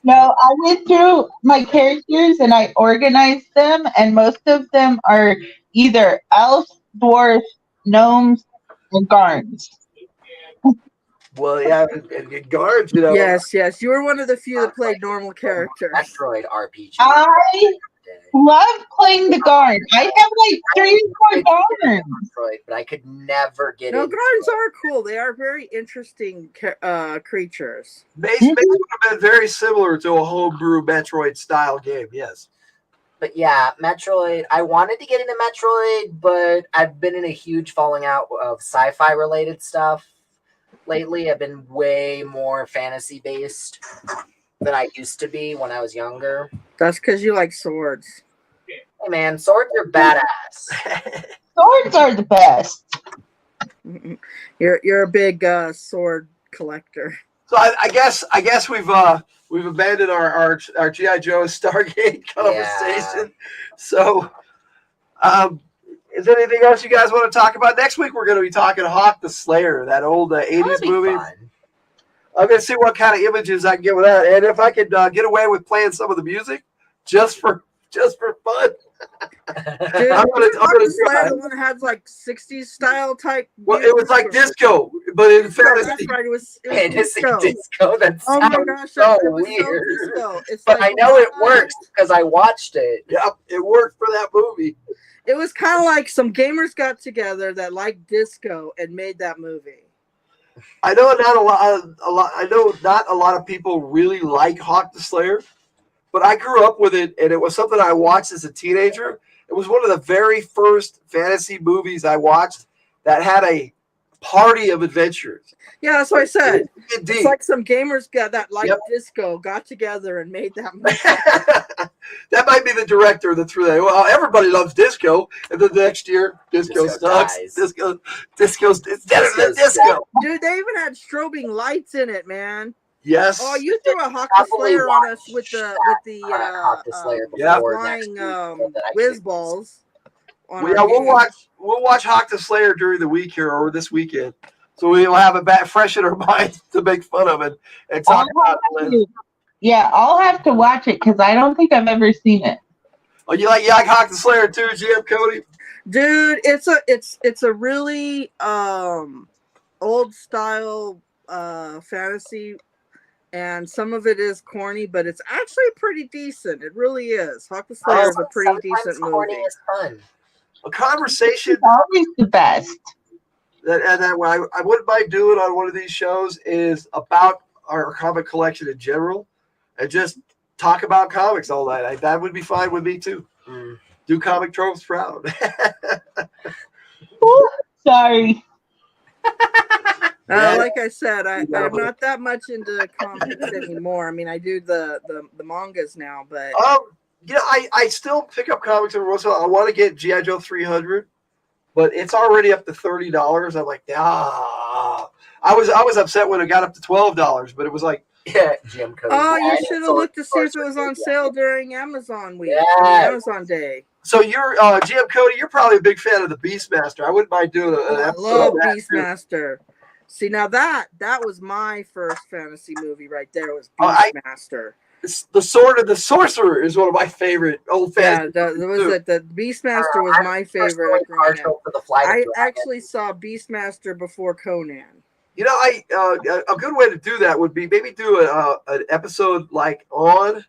No, I went through my characters and I organized them, and most of them are either elves, dwarves, gnomes, and garns. Well, yeah, and guards, you know. Yes. You were one of the few that played normal characters. Metroid RPG. I love playing the garn. I have like 3 or 4 garns. Metroid, but I could never get No, into garns it. are cool. They are very interesting creatures. Mace would have been very similar to a homebrew Metroid style game. Yes. But yeah, Metroid. I wanted to get into Metroid, but I've been in a huge falling out of sci-fi related stuff lately. I've been way more fantasy based than I used to be when I was younger. That's because you like swords. Hey man, swords are badass. Swords are the best. You're a big sword collector. So I guess we've abandoned our GI Joe Stargate conversation. Yeah. So, is there anything else you guys want to talk about? Next week we're going to be talking Hawk the Slayer, that old 80s movie. Fun. I'm going to see what kind of images I can get with that, and if I could get away with playing some of the music just for fun. Dude, I'm gonna try. The one that had like 60s style type. Well, it was like disco, but in fantasy. That's right. It was disco. That's oh my gosh, so it was weird. So disco. It's but like, I know it works because I watched it. Yep, it worked for that movie. It was kind of like some gamers got together that liked disco and made that movie. I know not a lot. I know not a lot of people really like Hawk the Slayer, but I grew up with it, and it was something I watched as a teenager. It was one of the very first fantasy movies I watched that had a party of adventures. Yeah, that's what I said. Indeed. It's like some gamers got disco got together and made that movie. That might be the director that threw that. Well, everybody loves disco, and then the next year, disco sucks. Dies. Disco's better than disco. Dude, they even had strobing lights in it, man. Yes. Oh, you threw a Hawk the Slayer on us with the flying whiz balls. We'll watch Hawk the Slayer during the week here or this weekend, so we'll have it fresh in our minds to make fun of it and talk about it. Yeah, I'll have to watch it because I don't think I've ever seen it. Oh, you like Hawk the Slayer too, GM Cody? Dude, it's a really old style fantasy. And some of it is corny, but it's actually pretty decent. It really is. Hawk the Slayer is a pretty decent movie. Corny is fun. a conversation It's always the best. that what I wouldn't mind doing on one of these shows is about our comic collection in general, and just talk about comics all night. That would be fine with me too. Do comic tropes proud. Ooh, sorry. Like I said, I'm not that much into comics anymore. I mean, I do the mangas now, but I still pick up comics every once in a while. I want to get G.I. Joe 300, but it's already up to $30. I'm like, I was upset when it got up to $12, but it was like, Jim Cody. oh, you should have looked to see if it was on sale during Amazon week, Amazon Day. So you're GM Cody. You're probably a big fan of the Beastmaster. I wouldn't mind doing an episode. I love Beastmaster. See, now that was my first fantasy movie right there. Was Beastmaster. The Sword of the Sorcerer is one of my favorite old fantasy. Yeah, the Beastmaster was my favorite. I actually saw Beastmaster before Conan. You know, a good way to do that would be maybe do an episode like on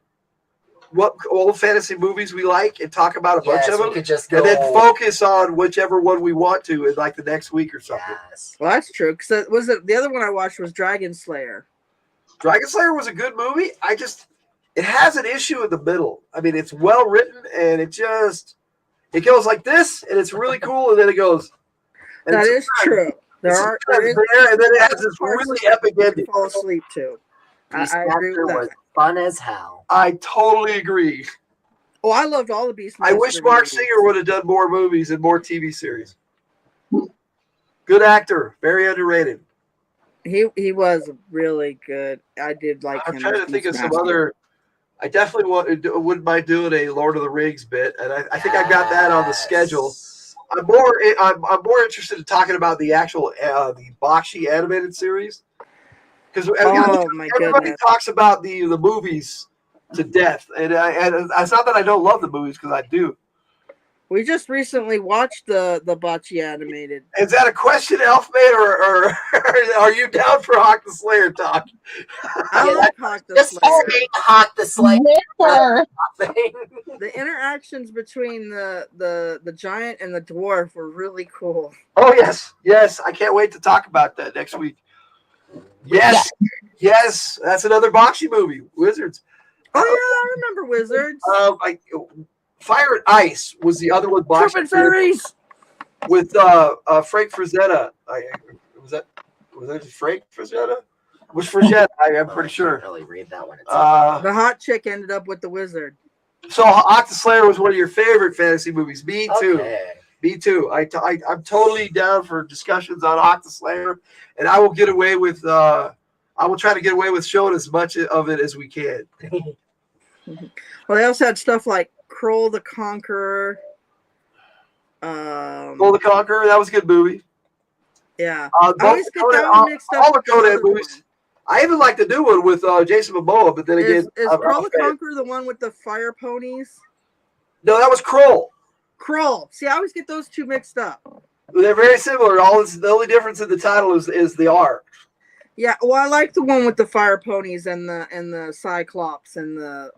what old fantasy movies we like and talk about a bunch of them, and then focus on whichever one we want to in like the next week or something. Yes. Well, that's true. Because the other one I watched was Dragon Slayer. Dragon Slayer was a good movie. It has an issue in the middle. I mean, it's well written and it goes like this, and it's really cool, and then it goes. That is true. There is and then it has this really epic ending. Fall asleep to. I agree with that. Was fun as hell. I totally agree. Oh, I loved all the Beastmaster. I wish Mark Singer would have done more movies and more TV series. Good actor, very underrated. He was really good. I did like him. I'm trying to think of some other. I definitely wouldn't mind doing a Lord of the Rings bit, and I think I got that on the schedule. I'm more interested in talking about the actual the Bakshi animated series, because everybody talks about the movies to death, and it's not that I don't love the movies, because I do. We just recently watched the Bakshi animated. Is that a question, Elfman, or are you down for Hawk the Slayer talk? I like Hawk the Slayer. Hawk the Slayer. The interactions between the giant and the dwarf were really cool. Oh yes, I can't wait to talk about that next week. Yes, that's another Bakshi movie, Wizards. Oh yeah, I remember Wizards. Fire and Ice was the other one. Bakshi Fairies with Frank Frazetta. Was that Frank Frazetta? Was Frazetta? I'm pretty sure. I can't really read that one. The hot chick ended up with the wizard. So Hawk the Slayer was one of your favorite fantasy movies. Me too. Okay. Me too. I'm totally down for discussions on Hawk the Slayer, and I will get away with. I will try to get away with showing as much of it as we can. Well, they also had stuff like Kroll the Conqueror. Kroll the Conqueror, that was a good movie. Yeah. I always get that one mixed up. All the Conan movies. I even like the new one with Jason Momoa, but then again, is Kroll the Conqueror the one with the fire ponies? No, that was Kroll. Kroll. See, I always get those two mixed up. They're very similar. The only difference in the title is the art. Yeah, well, I like the one with the fire ponies and the Cyclops and the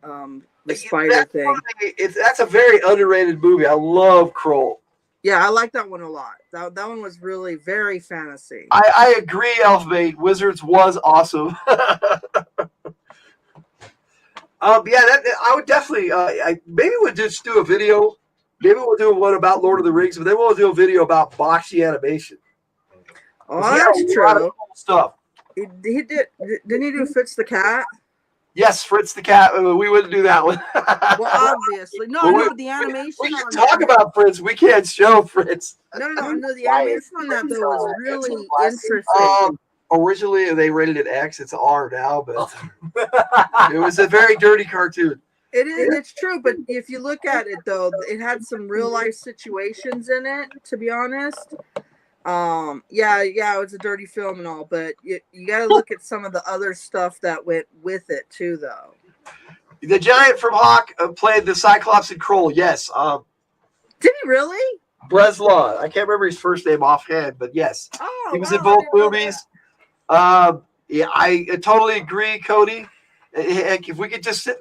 spider thing. That's a very underrated movie. I love Kroll. Yeah, I like that one a lot. That one was really very fantasy. I agree, Elfmate. Wizards was awesome. I would definitely. Maybe we'll just do a video. Maybe we'll do one about Lord of the Rings, but then we'll do a video about Bakshi animation. Oh, that's true. Cool stuff. He did. Didn't he do Fritz the Cat? Yes, Fritz the Cat. We wouldn't do that one. Well, obviously. No, the animation. We can talk about Fritz. We can't show Fritz. No. The animation on that, though, was really interesting. Originally, they rated it X. It's R now, but it was a very dirty cartoon. It is. It's true. But if you look at it, though, it had some real-life situations in it, to be honest. Yeah, it was a dirty film and all, but you got to look at some of the other stuff that went with it too, though. The giant from Hawk played the Cyclops and Kroll. Yes. Did he really? Breslin. I can't remember his first name offhand, but yes, he was in both movies. Yeah, I totally agree, Cody. If we could just sit,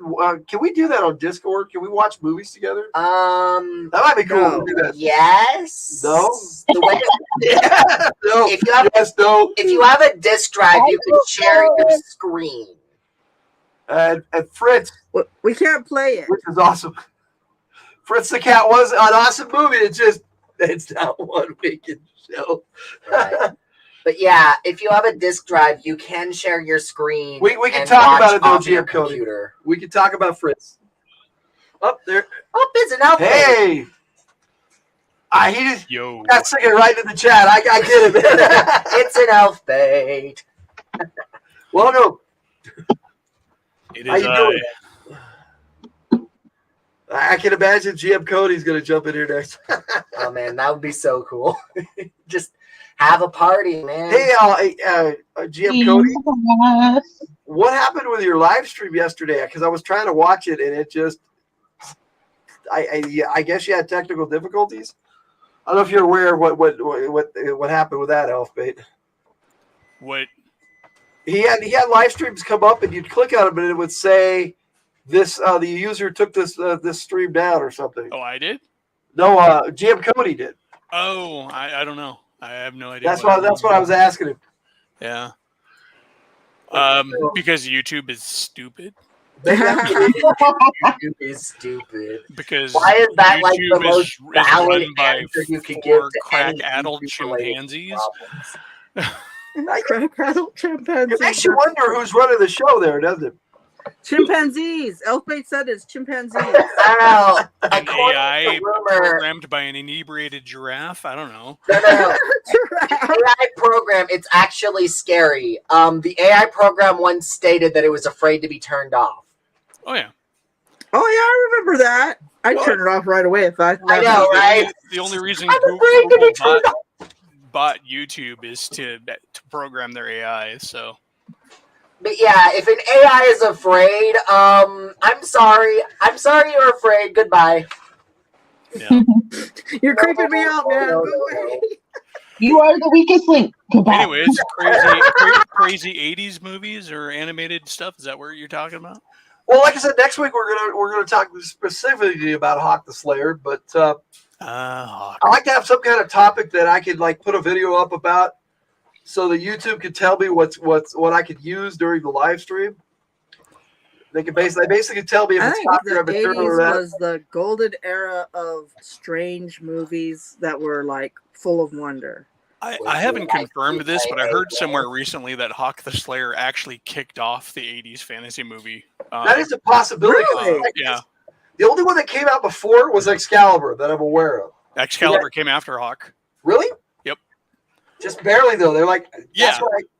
can we do that on Discord? Can we watch movies together? Um, That might be cool. No. To do that. yes. No? The way Yeah. No. if you have Yes. No. if you have a disk drive, you can share your screen. And Fritz, We can't play it. which is awesome. Fritz the Cat was an awesome movie. It's not one we can show. Right. But yeah, if you have a disk drive, you can share your screen. We can and talk about watch it though, off your GM Cody. computer. We can talk about Fritz. Up there. Oh, it's an outfit. Hey. He just Yo. got singing right in the chat. I get it. It's an elf bait. Welcome. It How is you doing? I can imagine GM Cody's going to jump in here next. Oh man, that would be so cool. Just have a party, man. Hey, GM Cody, what happened with your live stream yesterday? Because I was trying to watch it and it just, I guess you had technical difficulties. I don't know if you're aware of what happened with that, Elfbait. What? He had live streams come up and you'd click on it, but it would say this the user took this stream down or something. Oh, I did? No, GM Cody did. Oh, I don't know. I have no idea. That's what I was asking him. Yeah. Because YouTube is stupid. YouTube is stupid. Because Why is that YouTube like the most valid run by answer you could give 4 to crack-addled any YouTube-related chimpanzees. problems? Crack-addled chimpanzees. It makes you wonder who's running the show there, doesn't it? Chimpanzees. Elfbait said it's chimpanzees. I don't know. An According AI to rumor, programmed by an inebriated giraffe? I don't know. no. The AI program, it's actually scary. The AI program once stated that it was afraid to be turned off. Oh, yeah. Oh yeah, I remember that. I'd turn it off right away if I. I know, right? The only reason I'm afraid to be Google turned bought YouTube is to program their AI, so... But yeah, if an AI is afraid, I'm sorry. I'm sorry you're afraid. Goodbye. Yeah. You're creeping me out, man. No, Go no, away. You are the weakest link. Goodbye. Anyways, crazy 80s movies or animated stuff, is that what you're talking about? Well, like I said, next week we're gonna talk specifically about Hawk the Slayer, but I like to have some kind of topic that I could like put a video up about, so that YouTube could tell me what I could use during the live stream. They basically tell me if I it's think popular the material 80s or not. was the golden era of strange movies that were like full of wonder. I haven't confirmed this, but I heard somewhere recently that Hawk the Slayer actually kicked off the 80s fantasy movie. That is a possibility. Really? Yeah. The only one that came out before was Excalibur that I'm aware of. Excalibur came after Hawk. Really? Yep. Just barely though. They're like, Yeah.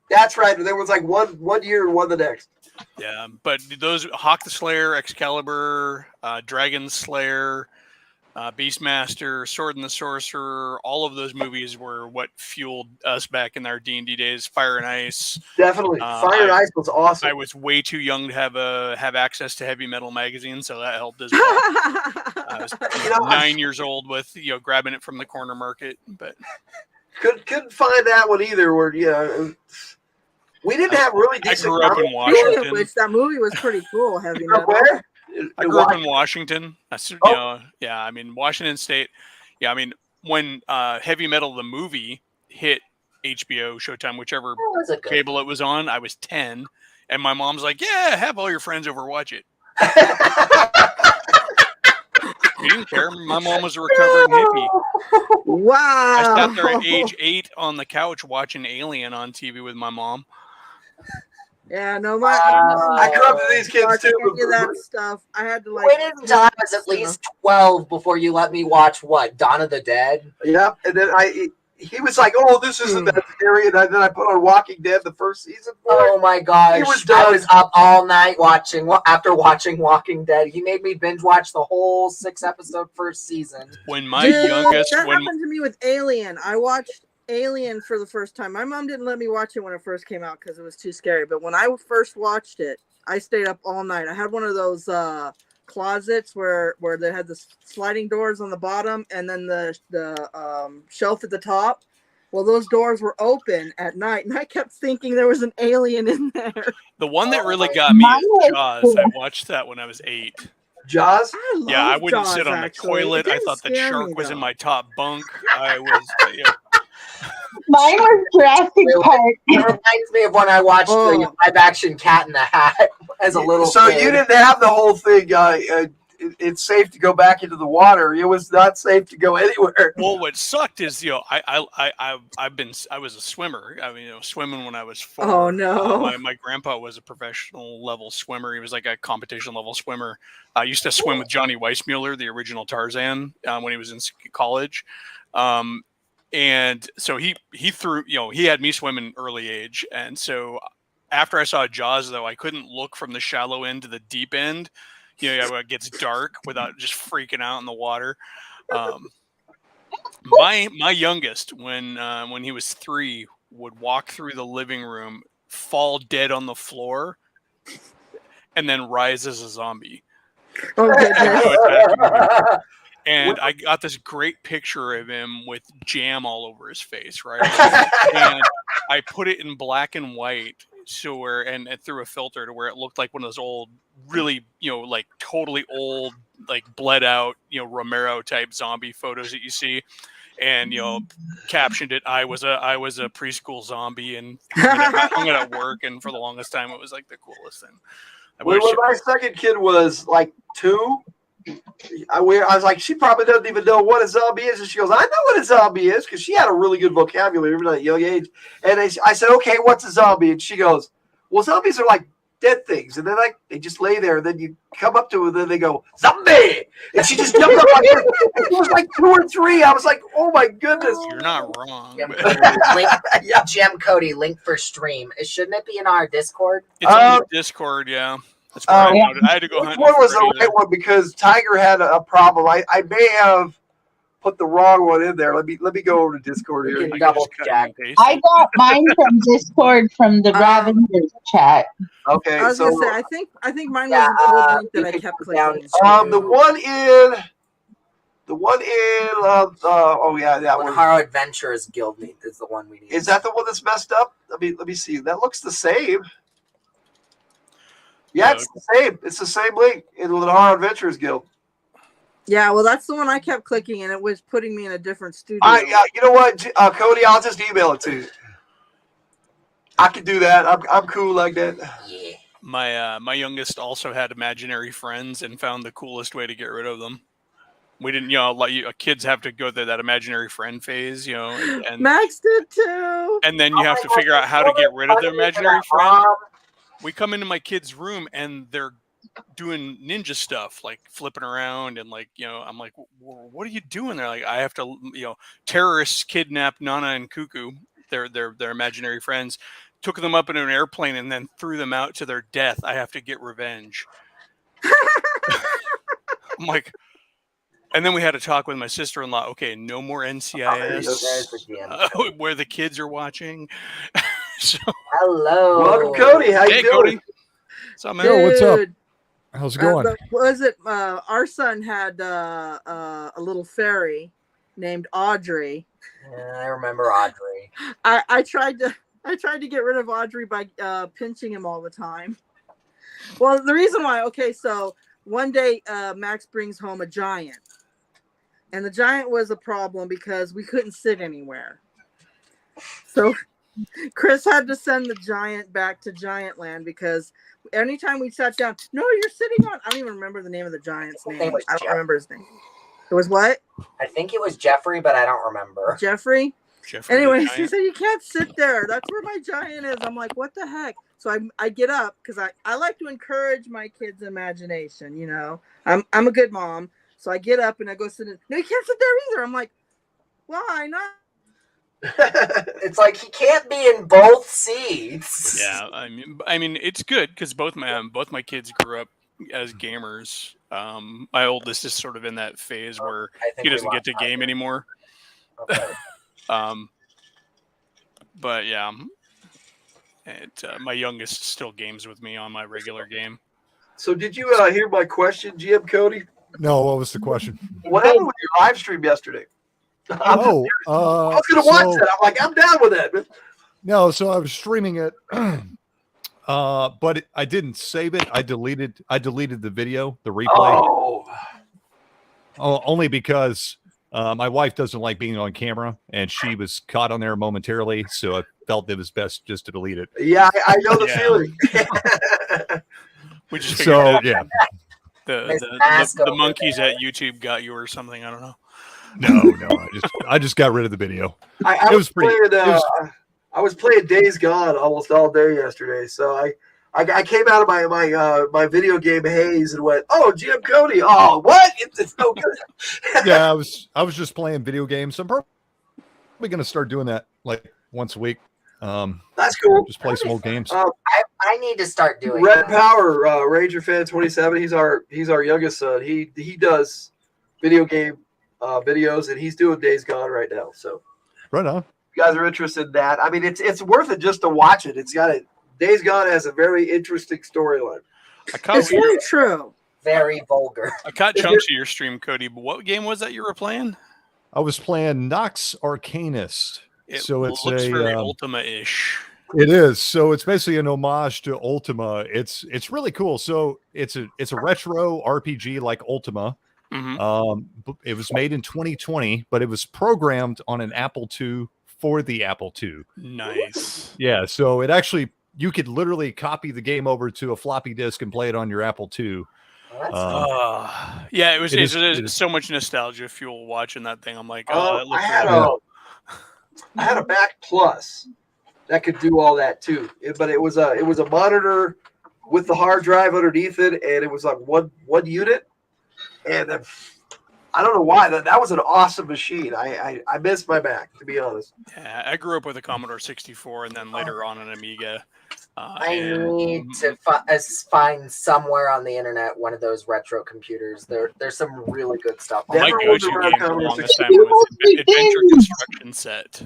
That's right. There was like one year and one the next. Yeah, but those Hawk the Slayer, Excalibur, Dragon Slayer, Beastmaster, Sword and the Sorcerer, all of those movies were what fueled us back in our D&D days. Fire and Ice. Definitely. Fire and Ice was awesome. I was way too young to have access to heavy metal magazines, so that helped as well. I was 9 years old with grabbing it from the corner market, but couldn't find that one either. Where we didn't have really decent. I grew up in Speaking of Washington. which, that movie was pretty cool. Heavy You know metal. where? I grew up in Washington. Yeah, I mean Washington State. Yeah, I mean when Heavy Metal the movie hit HBO, Showtime, whichever That was a good. cable it was on, I was 10, and my mom's like, "Yeah, have all your friends over watch it." We didn't care. My mom was a recovering hippie. Wow. I sat there at age 8 on the couch watching Alien on TV with my mom. Yeah, no, my I grew up to these kids watching too. any of that stuff. I had to like. Waited until I was at least 12 before you let me watch what? Dawn of the Dead? Yeah, and then he was like, "Oh, this isn't that scary," and then I put on Walking Dead the first season. Oh my gosh. He was I done. was up all night after watching Walking Dead. He made me binge watch the whole 6-episode first season. When my Dude, youngest, that when happened to me with Alien. I watched Alien for the first time. My mom didn't let me watch it when it first came out because it was too scary. But when I first watched it, I stayed up all night. I had one of those closets where they had the sliding doors on the bottom and then the shelf at the top. Well, those doors were open at night, and I kept thinking there was an alien in there. The one that really got me Mine is was Jaws. I watched that when I was 8. Jaws? I love Yeah, I wouldn't Jaws, sit on the actually. It toilet. I didn't thought the scare shark me, was in though. my top bunk. I was, Mine was Jurassic Park. It reminds me of when I watched the live action Cat in the Hat as a little So kid. you didn't have the whole thing. It's safe to go back into the water. It was not safe to go anywhere. well, what sucked is, I was a swimmer. I mean, swimming when I was 4. Oh, no. My grandpa was a professional level swimmer. He was like a competition level swimmer. I used to swim with Johnny Weissmuller, the original Tarzan, when he was in college. And so he threw, he had me swim in early age. And so after I saw Jaws, though, I couldn't look from the shallow end to the deep end. Where it gets dark without just freaking out in the water. My youngest, when he was 3, would walk through the living room, fall dead on the floor, and then rise as a zombie. Oh, goodness. And I got this great picture of him with jam all over his face, right? And I put it in black and white, and through a filter to where it looked like one of those old, really, like totally old, like bled out, Romero type zombie photos that you see, and captioned it, I was a preschool zombie, and hung it at work, and for the longest time it was like the coolest thing. When my second kid was like 2, I was like, she probably doesn't even know what a zombie is. And she goes, I know what a zombie is, because she had a really good vocabulary even at a young age. And I said, okay, what's a zombie? And she goes, well, zombies are like dead things. And then they just lay there. And then you come up to them and then they go, zombie! And she just jumped up like this. And it was like 2 or 3. I was like, oh my goodness. You're not wrong. Jim Cody, link for stream. Shouldn't it be in our Discord? It's on the Discord, yeah. That's where I had to go Which hunt. one was the right one? Because Tiger had a problem. I may have put the wrong one in there. Let me go over to Discord here. You can double check. I got mine from Discord from the Ravengers chat. Okay, I was so gonna say, I think mine was an old link that I kept clicking. the one in that one. Lenharrow Adventures Guild is the one we need. Is that the one that's messed up? Let me see. That looks the same. Yeah, it's the same. It's the same link in the Lenharrow Adventures Guild. Yeah, well, that's the one I kept clicking, and it was putting me in a different studio. You know what, Cody? I'll just email it to you. I can do that. I'm cool like that. Yeah. My youngest also had imaginary friends and found the coolest way to get rid of them. We didn't, kids have to go through that imaginary friend phase, and Max did too. And then you have to figure out how to get rid of their imaginary friend. We come into my kid's room and they're doing ninja stuff, like flipping around, and I'm like, what are you doing? They're like, I have to, terrorists kidnapped Nana and Cuckoo, their imaginary friends, took them up in an airplane and then threw them out to their death. I have to get revenge. I'm like, and then we had a talk with my sister-in-law. Okay, no more NCIS. Where the kids are watching. So, hello, welcome, Cody. How you doing? Cody. What's up, man? Yo, what's up? How's it going? Our son had a little fairy named Audrey. Yeah, I remember Audrey. I tried to get rid of Audrey by pinching him all the time. Well, the reason why, so one day Max brings home a giant, and the giant was a problem because we couldn't sit anywhere. So Chris had to send the giant back to Giantland because anytime we sat down, no, you're sitting on. I don't even remember the name of the giant's name. I don't remember his name. It was what? I think it was Jeffrey, but I don't remember. Jeffrey. Anyways, he said you can't sit there. That's where my giant is. I'm like, what the heck? So I get up because I like to encourage my kids' imagination. I'm a good mom, so I get up and I go sit in. No, you can't sit there either. I'm like, why not? It's like he can't be in both seats. Yeah, I mean, it's good because both my kids grew up as gamers. My oldest is sort of in that phase where he doesn't get to game anymore. Okay. But yeah, my youngest still games with me on my regular game. So did you hear my question, GM Cody? No, what was the question? What happened with your live stream yesterday? I Oh, was going to watch that. I'm like, I'm down with that. no. So I was streaming it, but I didn't save it. I deleted the video, the replay. Only because my wife doesn't like being on camera, and she was caught on there momentarily. So I felt it was best just to delete it. Yeah, I know the feeling. We just figured yeah. The monkeys at YouTube got you or something. I don't know. No. I just got rid of the video. I was playing Days Gone almost all day yesterday, so I came out of my video game haze and went, "Oh, GM Cody! Oh, what? It's no good." Yeah, I was just playing video games. I'm probably going to start doing that like once a week. That's cool. Just play some old games. I need to start doing Red that. Power, Ranger Fan 27. He's our youngest son. He does video game videos, and he's doing Days Gone right now. So, right on. If you guys are interested in that, I mean, it's worth it just to watch it. It's got it. Days Gone has a very interesting storyline. It's very true. Very vulgar. I caught chunks of your stream, Cody. But what game was that you were playing? I was playing Nox Arcanist. So it's looks very Ultima-ish. It is. So it's basically an homage to Ultima. It's really cool. So it's a retro RPG like Ultima. Mm-hmm. It was made in 2020, but it was programmed on an Apple II for the Apple II. Nice. Yeah. So it actually, you could literally copy the game over to a floppy disk and play it on your Apple II. Yeah, it was so much nostalgia fuel watching that thing. I'm like, that looks I had a Mac Plus that could do all that too, but it was a monitor with the hard drive underneath it, and it was like one unit. And I don't know why that was an awesome machine. I missed my Mac, to be honest. Yeah, I grew up with a Commodore 64, and then later on an Amiga. I need to find somewhere on the internet one of those retro computers. There's some really good stuff. My go-to game for the longest time was Adventure Construction Set.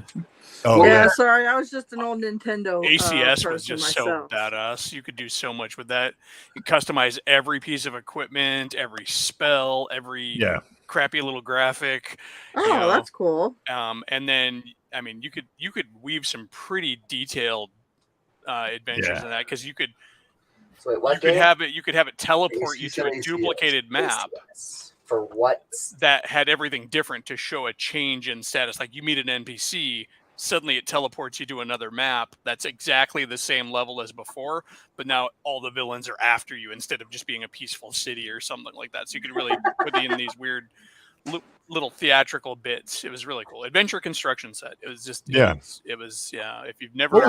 Oh yeah, sorry, I was just an old Nintendo. ACS was just myself. so badass. You could do so much with that. You customize every piece of equipment, every spell, every crappy little graphic. Oh, that's cool. And then, I mean, you could weave some pretty detailed adventures in that, because you could have it teleport you to a duplicated map for what that had everything different to show a change in status. Like you meet an NPC, suddenly it teleports you to another map that's exactly the same level as before, but now all the villains are after you instead of just being a peaceful city or something like that. So you could really put in these weird little theatrical bits. It was really cool. Adventure Construction Set. It was just it was if you've never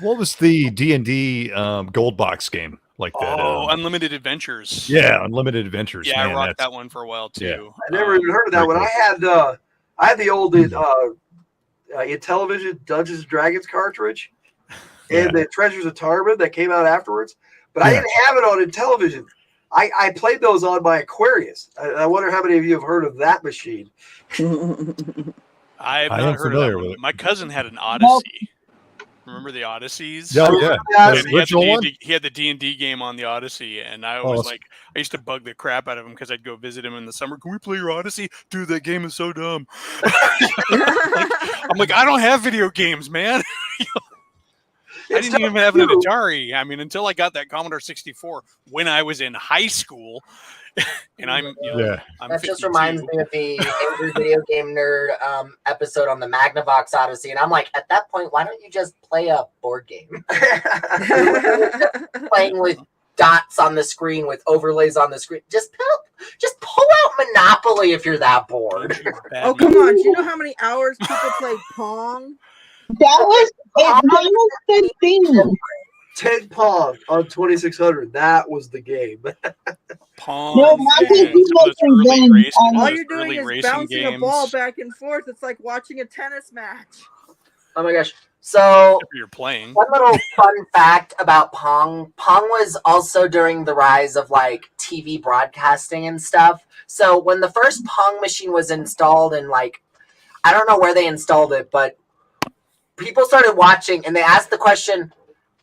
what was the D&D gold box game like that? Unlimited Adventures. Yeah, Unlimited Adventures. Yeah, Man, I rocked that one for a while too. Yeah. I never even heard of that one. Cool. I had the old Intellivision Dungeons and Dragons cartridge and the Treasures of Tarman that came out afterwards, but I didn't have it on Intellivision. I played those on my Aquarius. I wonder how many of you have heard of that machine. I have not heard of that one. My cousin had an Odyssey. Remember the Odysseys? Yeah. He had the D&D game on the Odyssey, and I was I used to bug the crap out of him because I'd go visit him in the summer. Can we play your Odyssey? Dude, that game is so dumb. I'm like, I don't have video games, man. I didn't even have an Atari. I mean, until I got that Commodore 64 when I was in high school. And I'm that 52. just reminds me of the Angry Video Game Nerd episode on the Magnavox Odyssey, and I'm like, at that point, why don't you just play a board game? Playing with dots on the screen, with overlays on the screen. Just pull out Monopoly if you're that bored. Oh, come on. Do you know how many hours people played Pong? That was the thing. 10 Pong on 2600. That was the game. Pong. No, all you're doing is bouncing a ball back and forth. It's like watching a tennis match. Oh my gosh. So you're playing. One little fun fact about Pong. Pong was also during the rise of like TV broadcasting and stuff. So when the first Pong machine was installed, and like, I don't know where they installed it, but people started watching and they asked the question,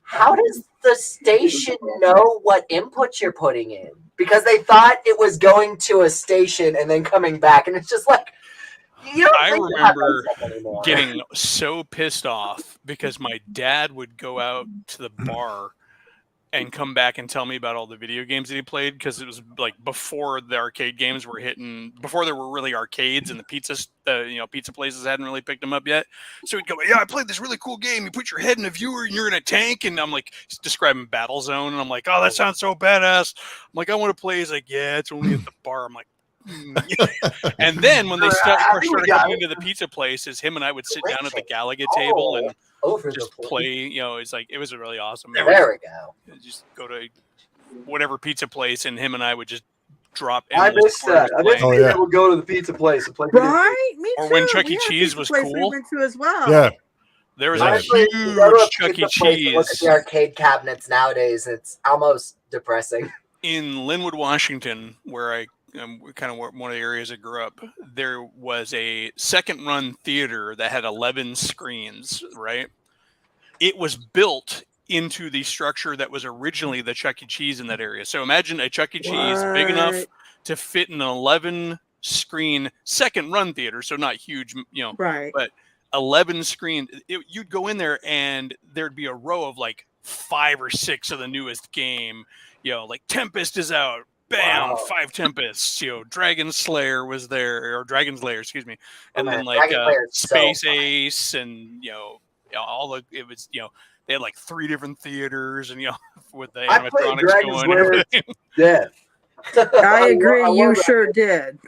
how does the station know what input you're putting in? Because they thought it was going to a station and then coming back. And it's just like, You don't I think about that remember stuff anymore. getting so pissed off because my dad would go out to the bar and come back and tell me about all the video games that he played, because it was like before the arcade games were hitting, before there were really arcades and the pizza places hadn't really picked them up yet. So he'd go, yeah, I played this really cool game. You put your head in a viewer and you're in a tank, and I'm like, he's describing Battlezone, and I'm like, oh, that sounds so badass. I'm like, I want to play. He's like, yeah, it's only at the bar. I'm like, and then when they started coming into the pizza places, him and I would sit down at the Galaga table and just play. It's like, it was really awesome. There we go. Just go to whatever pizza place, and him and I would just drop. I missed that. I missed Oh, being yeah. able to go to the pizza place and play. Right? Me too. Or when Chuck We E. had a Cheese pizza was place we cool. went to as well. Yeah. There was Yeah. a Honestly, you huge go to a Chuck E. pizza place and look at Cheese the arcade cabinets nowadays. It's almost depressing. in Linwood, Washington, where I kind of one of the areas I grew up. There was a second run theater that had 11 screens, right? It was built into the structure that was originally the Chuck E. Cheese in that area. So imagine a Chuck E. Cheese big enough What? to fit in an 11 screen second run theater. So not huge, Right. but 11 screens. You'd go in there and there'd be a row of like 5 or 6 of the newest game. Like Tempest is out. Bam, Wow. 5 Tempests. Dragon Slayer was there, or Dragon's Lair, excuse me. And man, then like Dragon Slayer is so Space fun. Ace, and all the it was they had like 3 different theaters, and with the I played animatronics Dragon's going. And Lair. everything. Dead. I agree. love You that. sure did.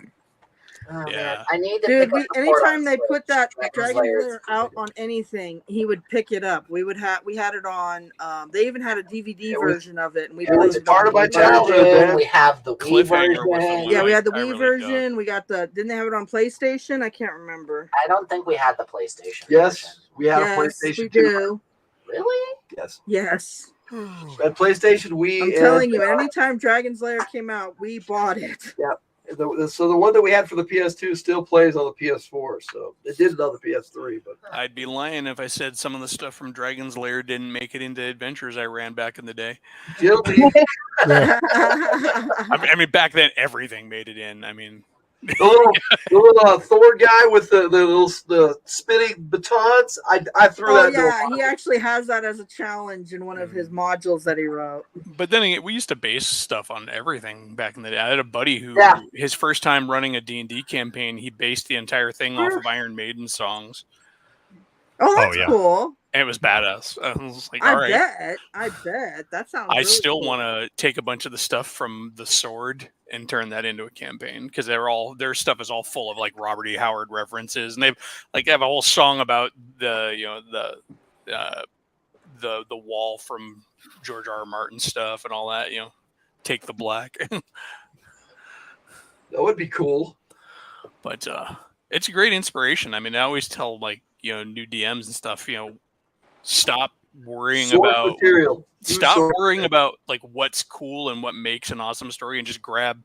Oh, Yeah. man. I need to Dude, pick up the anytime they Switch. put that Dragon's Dragon Lair is Lair out on anything, he would pick it up. We had it on. They even had a DVD It was- version of it, and we it was played it part on of my DVD. childhood, man. We have the Wii Cliffhanger was the version. one. Yeah, we had the I Wii really version. We got the. Didn't they have it on PlayStation? I can't remember. I don't think we had the PlayStation version. Yes, we had a Yes, PlayStation we 2. do. Really? Yes, Yes, we had PlayStation Wii. I'm telling you. Anytime Dragon's Lair came out, we bought it. So the one that we had for the PS2 still plays on the PS4. So it did it on the PS3, but I'd be lying if I said some of the stuff from Dragon's Lair didn't make it into adventures I ran back in the day. guilty. I mean, back then everything made it in. I mean, The little Thor guy with the spinning batons. I threw Oh that. into a yeah, he box. actually has that as a challenge in one of his modules that he wrote. but then again, we used to base stuff on everything back in the day. I had a buddy who, Yeah. his first time running a D&D campaign, he based the entire thing off of Iron Maiden songs, Oh, that's yeah. cool. and it was badass. I was like, I all right. bet. That sounds. I really still cool. want to take a bunch of the stuff from the Sword and turn that into a campaign, because their stuff is all full of like Robert E. Howard references, and they have a whole song about the wall from George R. R. Martin stuff and all that. Take the black, That would be cool. but it's a great inspiration. I mean, I always tell new DMs and stuff, stop worrying Source about. material. Stop Source worrying about like what's cool and what makes an awesome story, and just grab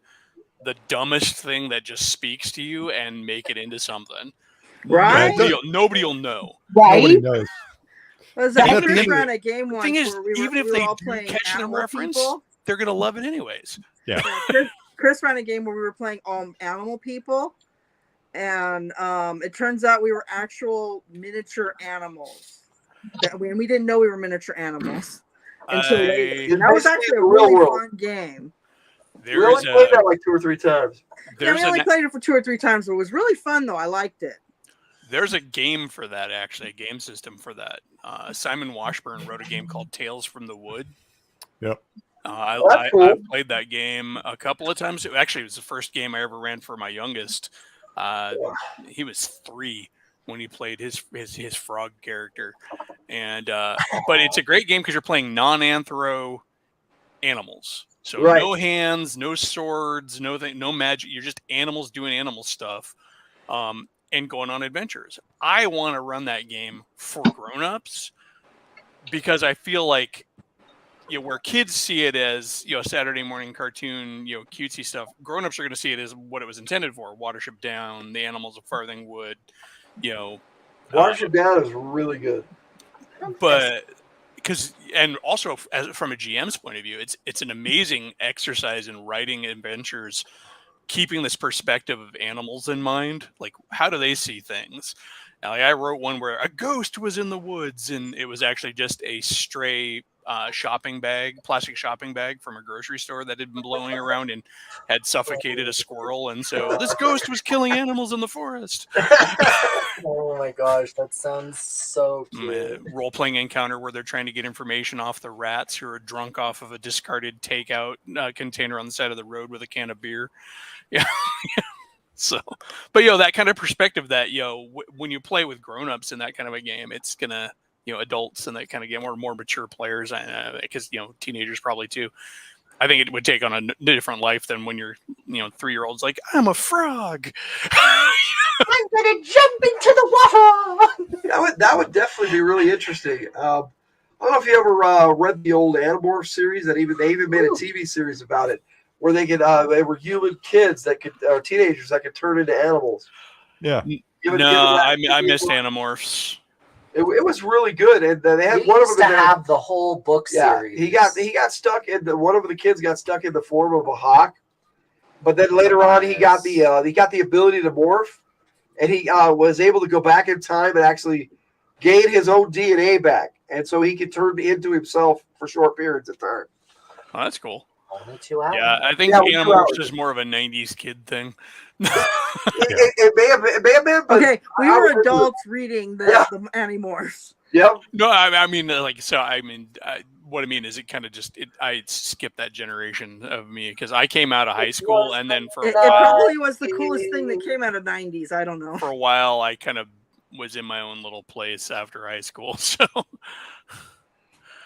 the dumbest thing that just speaks to you and make it into something. Right? Nobody will know. Nobody Right? knows. Was Even that if Chris they- ran a game once Thing is, where we even if were they all do playing catch the animal reference, people? they're gonna love it anyways. Yeah, Chris ran a game where we were playing all animal people, and it turns out we were actual miniature animals. We didn't know we were miniature animals until later. And that was actually a The real really world. fun game. We There only is played that like 2 or 3 times. Yeah, we there's only a played it for 2 or 3 times, but it was really fun though. I liked it. there's a game for that, actually, a game system for that. Simon Washburn wrote a game called Tales from the Wood. Yep. That's cool. I've played that game a couple of times. Actually, it was the first game I ever ran for my youngest. He was 3 when he played his frog character, and but it's a great game because you're playing non-anthro animals. So Right. no hands, no swords, no magic. You're just animals doing animal stuff, and going on adventures. I want to run that game for grown-ups because I feel like, where kids see it as, Saturday morning cartoon, cutesy stuff, grown-ups are going to see it as what it was intended for: Watership Down, The Animals of Farthing Wood, Watership Down is really good. but and also from a GM's point of view, it's an amazing exercise in writing adventures keeping this perspective of animals in mind. Like, how do they see things? Now, like, I wrote one where a ghost was in the woods, and it was actually just a stray plastic shopping bag from a grocery store that had been blowing around and had suffocated a squirrel. And so this ghost was killing animals in the forest. Oh my gosh, that sounds so cute. Role-playing encounter where they're trying to get information off the rats who are drunk off of a discarded takeout container on the side of the road with a can of beer. Yeah. So, but that kind of perspective that when you play with grown-ups in that kind of a game, it's gonna adults and that kind of game, or more mature players, because teenagers probably too. I think it would take on a different life than when you're 3-year-olds like, I'm a frog. I'm gonna jump into the water. That would definitely be really interesting. I don't know if you ever read the old Animorphs series. They even made a TV series about it, where they they were human kids that could, teenagers that could turn into animals. Yeah. I missed Animorphs. It was really good, and they had one of them to have the whole book series. He got stuck in one of the kids got stuck in the form of a hawk, but then later on he got the ability to morph, and he was able to go back in time and actually gain his own DNA back, and so he could turn into himself for short periods of time. Oh, that's cool. Only 2 hours. Yeah, I think Animorphs is more of a '90s kid thing. It may have been. But okay, we were adults reading the Animorphs. Yep. No, I mean, what I mean is, it kind of I skipped that generation of me because I came out of high school, and then for a It while, probably was the coolest thing that came out of '90s. I don't know. For a while, I kind of was in my own little place after high school. So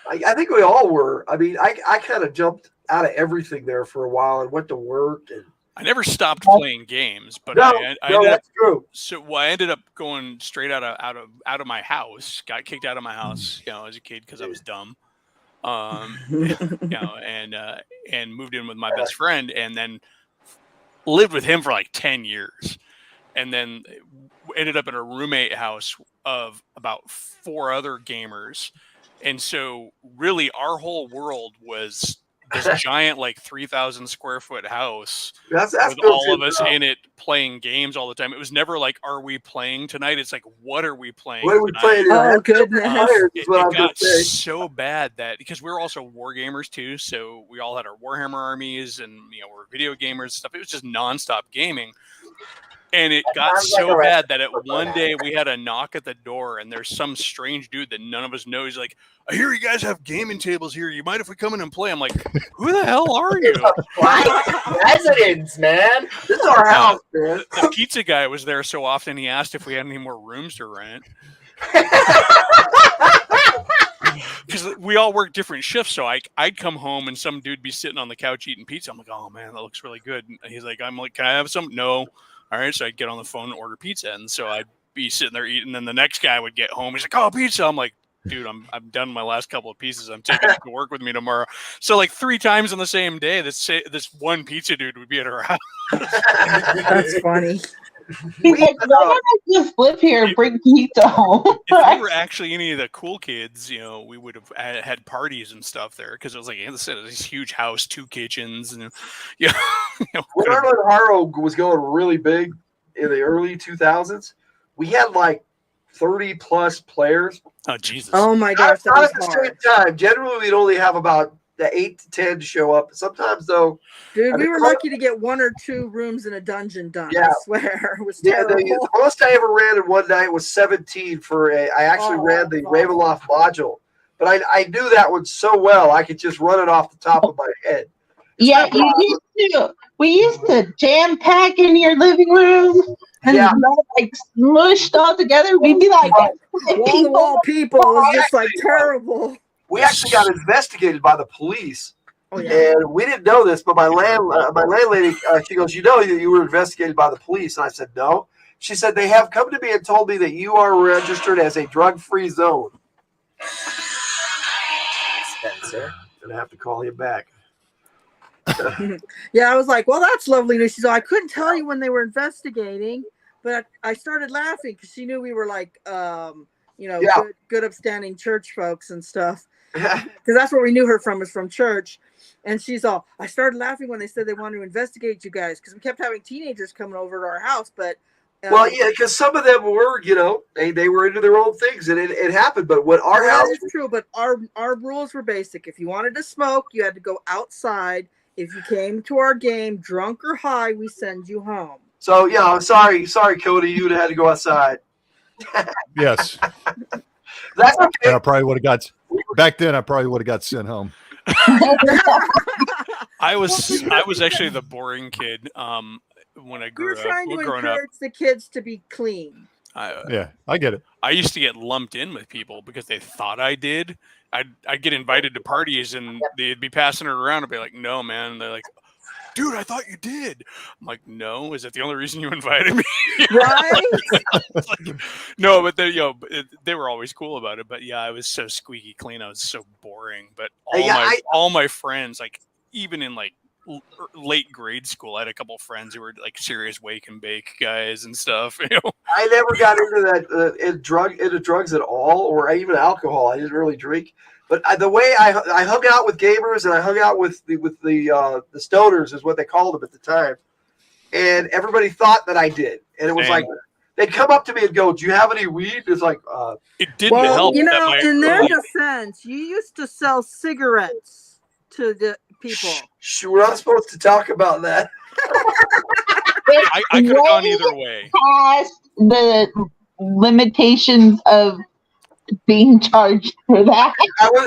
I think we all were. I mean, I kind of jumped out of everything there for a while and went to work. And I never stopped playing games, but that's true. So I ended up going straight out of my house. Got kicked out of my house, as a kid because I was dumb. And moved in with my best friend, and then lived with him for like 10 years, and then ended up in a roommate house of about 4 other gamers. And so really our whole world was this giant, like 3,000 square foot house that's with all of us in it playing games all the time. It was never like, are we playing tonight? It's like, what are we playing? What are we playing? Oh, goodness. It got so bad that, because we were also war gamers too, so we all had our Warhammer armies, and we're video gamers and stuff. It was just nonstop gaming. And it got so bad that one day we had a knock at the door, and there's some strange dude that none of us know. He's like, I hear you guys have gaming tables here. You mind if we come in and play? I'm like, who the hell are you? Residents, man. This is our house, man. The pizza guy was there so often, he asked if we had any more rooms to rent. Because we all work different shifts, so I'd come home and some dude be sitting on the couch eating pizza. I'm like, oh man, that looks really good. And he's like, I'm like, can I have some? No. All right, so I'd get on the phone and order pizza, and so I'd be sitting there eating. Then the next guy would get home. He's like, "Oh, pizza!" I'm like, "Dude, I'm done my last couple of pieces. I'm taking it to work with me tomorrow." So like 3 times on the same day, this one pizza dude would be at our house. That's funny. He's like, why don't I just live here and bring pizza home? If we were actually any of the cool kids, we would have had parties and stuff there, because it was like, as I said, it was this huge house, 2 kitchens, and When our Lenharrow was going really big in the early 2000s, we had like 30 plus players. Oh Jesus! Oh my gosh, that not was at the hard. same time. Generally, we'd only have about the 8 to 10 show up. Sometimes though, Dude, we were lucky to get 1 or 2 rooms in a dungeon done. Yeah. I swear, it was yeah, terrible. the most I ever ran in one night was 17 I actually ran the Ravenloft module, but I knew that one so well I could just run it off the top of my head. Yeah, we used to jam pack in your living room and like smushed all together. We'd be like wall people. It was just like terrible. We actually got investigated by the police. Oh, yeah. And we didn't know this, but my landlady, she goes, you were investigated by the police. And I said, no. She said, they have come to me and told me that you are registered as a drug-free zone. Spencer. I'm going to have to call him back. Yeah, I was like, well, that's lovely news. She said, I couldn't tell you when they were investigating, but I started laughing because she knew we were like, good upstanding church folks and stuff. because that's where we knew her from, is from church. And she's all, I started laughing when they said they wanted to investigate you guys, because we kept having teenagers coming over to our house. But well, yeah, because some of them were, they were into their own things, and it happened. But what our house, that is true. But our rules were basic. If you wanted to smoke, you had to go outside. If you came to our game drunk or high, we send you home. So yeah, I'm sorry, Cody, you'd have had to go outside. Yes. That's okay. And I probably would have got back then. I probably would have got sent home. I was actually the boring kid when I grew up. We're trying to growing up, encourage the kids to be clean. Yeah, I get it. I used to get lumped in with people because they thought I did. I'd get invited to parties and they'd be passing it around and be like, "No, man." And they're like, "Dude, I thought you did." I'm like, "No, is that the only reason you invited me?" Right? Like, no, but they were always cool about it. But yeah, I was so squeaky clean. I was so boring. But all my friends, like even in like late grade school, I had a couple friends who were like serious wake and bake guys and stuff. I never got into that into drugs at all, or even alcohol. I didn't really drink. But the way I hung out with gamers and I hung out with the stoners is what they called them at the time, and everybody thought that I did, and it was like they'd come up to me and go, "Do you have any weed?" It's like it didn't help. In their defense, you used to sell cigarettes to the people. We're not supposed to talk about that. I could have gone either way. Past the limitations of being charged for that.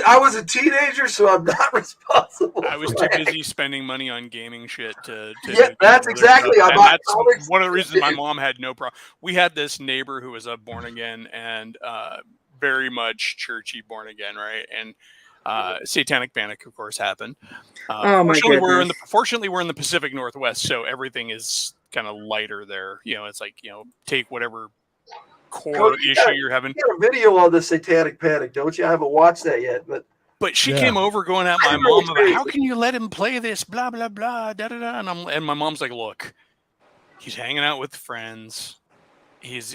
I was a teenager, so I'm not responsible. I was too busy spending money on gaming shit to yeah, that's exactly. That's one of the reasons my mom had no problem. We had this neighbor who was a born again and very much churchy born again, right? And Satanic Panic, of course, happened. Fortunately, we're in the Pacific Northwest, so everything is kind of lighter there. It's like take whatever core issue you're having. You got a video on the Satanic Panic, don't you? I haven't watched that yet, but she came over going at my mom about, how can you let him play this, blah blah blah, da da da, and my mom's like, look, he's hanging out with friends. He's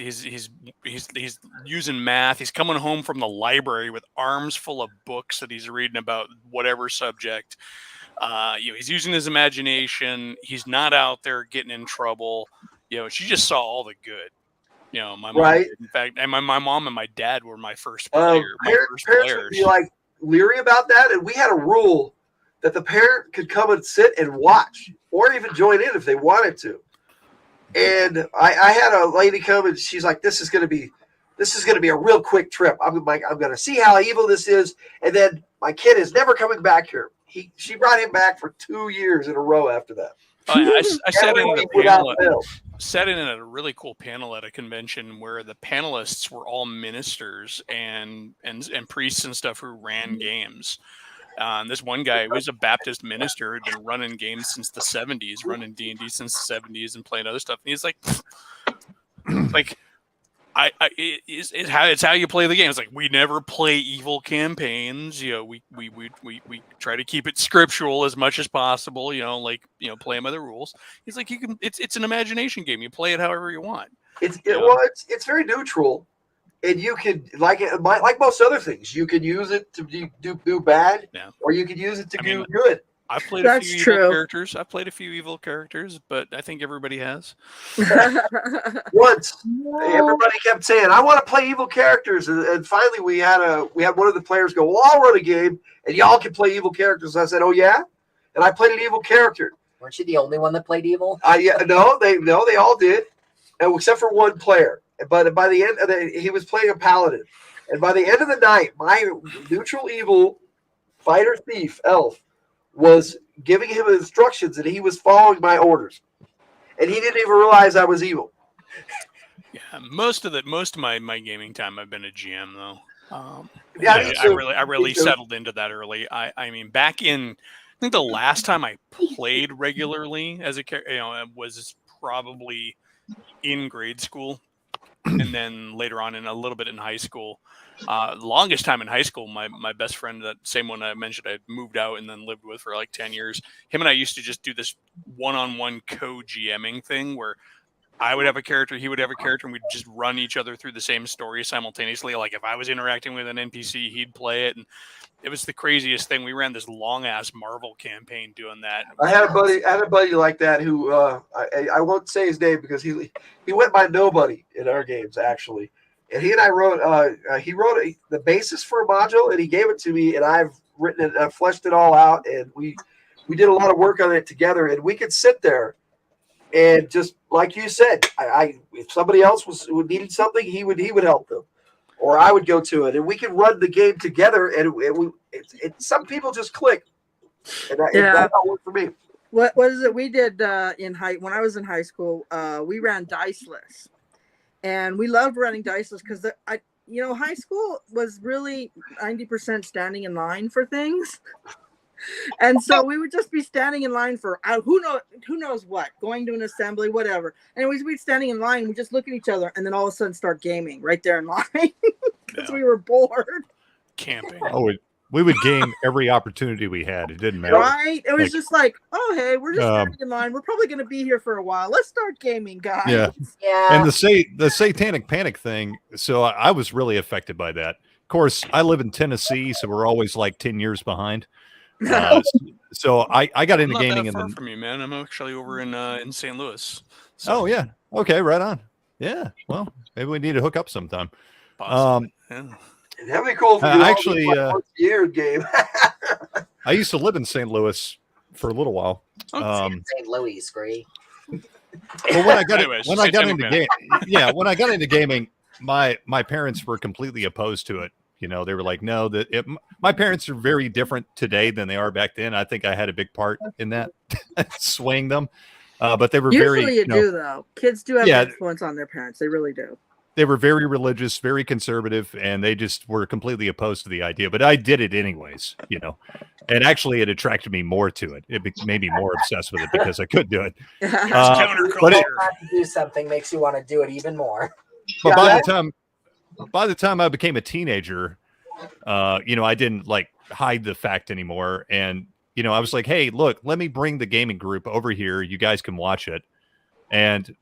using math. He's coming home from the library with arms full of books that he's reading about whatever subject. He's using his imagination. He's not out there getting in trouble. She just saw all the good. My mom, right? In fact, and my mom and my dad were my first players. Parents would be like leery about that, and we had a rule that the parent could come and sit and watch, or even join in if they wanted to. And I had a lady come and she's like, "This is going to be a real quick trip. I'm going to see how evil this is, and then my kid is never coming back here." She brought him back for 2 years in a row after that. I sat in a really cool panel at a convention where the panelists were all ministers and priests and stuff who ran games. This one guy was a Baptist minister who'd been running games since the 70s, running D&D since the 70s and playing other stuff. And he's like, it's how you play the game. It's like, we never play evil campaigns. We try to keep it scriptural as much as possible. Play them by the rules. He's like, it's an imagination game. You play it however you want. It's very neutral, and you could like most other things. You could use it to do bad, or you could use it to do good. I've played a few evil characters. I've played a few evil characters, but I think everybody has. Once, everybody kept saying, "I want to play evil characters," and finally we had one of the players go, "Well, I'll run a game, and y'all can play evil characters." And I said, "Oh yeah," and I played an evil character. Weren't you the only one that played evil? No, they all did, except for one player. But by the end, he was playing a paladin, and by the end of the night, my neutral evil fighter thief elf was giving him instructions, and he was following my orders, and he didn't even realize I was evil. Yeah, most of my gaming time, I've been a GM though. I really settled into that early. I mean, back in, I think the last time I played regularly as a was probably in grade school, and then later on in a little bit in high school. Longest time in high school, my best friend, that same one I mentioned, I moved out and then lived with for like 10 years. Him and I used to just do this one-on-one co-GMing thing where I would have a character, he would have a character, and we'd just run each other through the same story simultaneously. Like if I was interacting with an NPC, he'd play it, and it was the craziest thing. We ran this long ass Marvel campaign doing that. I had a buddy like that who I won't say his name because he went by Nobody in our games actually, and he and I wrote the basis for a module, and he gave it to me, and I've written it, I've fleshed it all out, and we did a lot of work on it together, and we could sit there and just like you said, if somebody else needed something, he would help them, or I would go to it, and we could run the game together, and some people just click, and that worked for me. What is it we did when I was in high school? We ran Diceless, and we loved running Diceless because high school was really 90% standing in line for things. And so we would just be standing in line for who knows what, going to an assembly, whatever. Anyways, we'd be standing in line, we just look at each other, and then all of a sudden start gaming right there in line because we were bored. Camping. Oh, we would game every opportunity we had. It didn't matter. Right? It was just like, oh, hey, we're just standing in line. We're probably going to be here for a while. Let's start gaming, guys. Yeah. And the satanic panic thing. So I was really affected by that. Of course, I live in Tennessee, so we're always like 10 years behind. So I got into gaming not that far from you, man. I'm actually over in St. Louis. So. Oh yeah, okay, right on. Yeah, well, maybe we need to hook up sometime. Possibly. Yeah. That'd be cool. Actually, once a year game. I used to live in St. Louis for a little while. St. Louis, Gray. Well, when I got into gaming, my parents were completely opposed to it. You know, they were like, no, my parents are very different today than they are back then. I think I had a big part in that, swaying them. But they were usually you do, though. Kids do have an influence on their parents. They really do. They were very religious, very conservative, and they just were completely opposed to the idea. But I did it anyways, you know. And actually, it attracted me more to it. It made me more obsessed with it because I could do it. But to do something makes you want to do it even more. But by the time I became a teenager, I didn't like hide the fact anymore. And, I was like, hey, look, let me bring the gaming group over here. You guys can watch it. And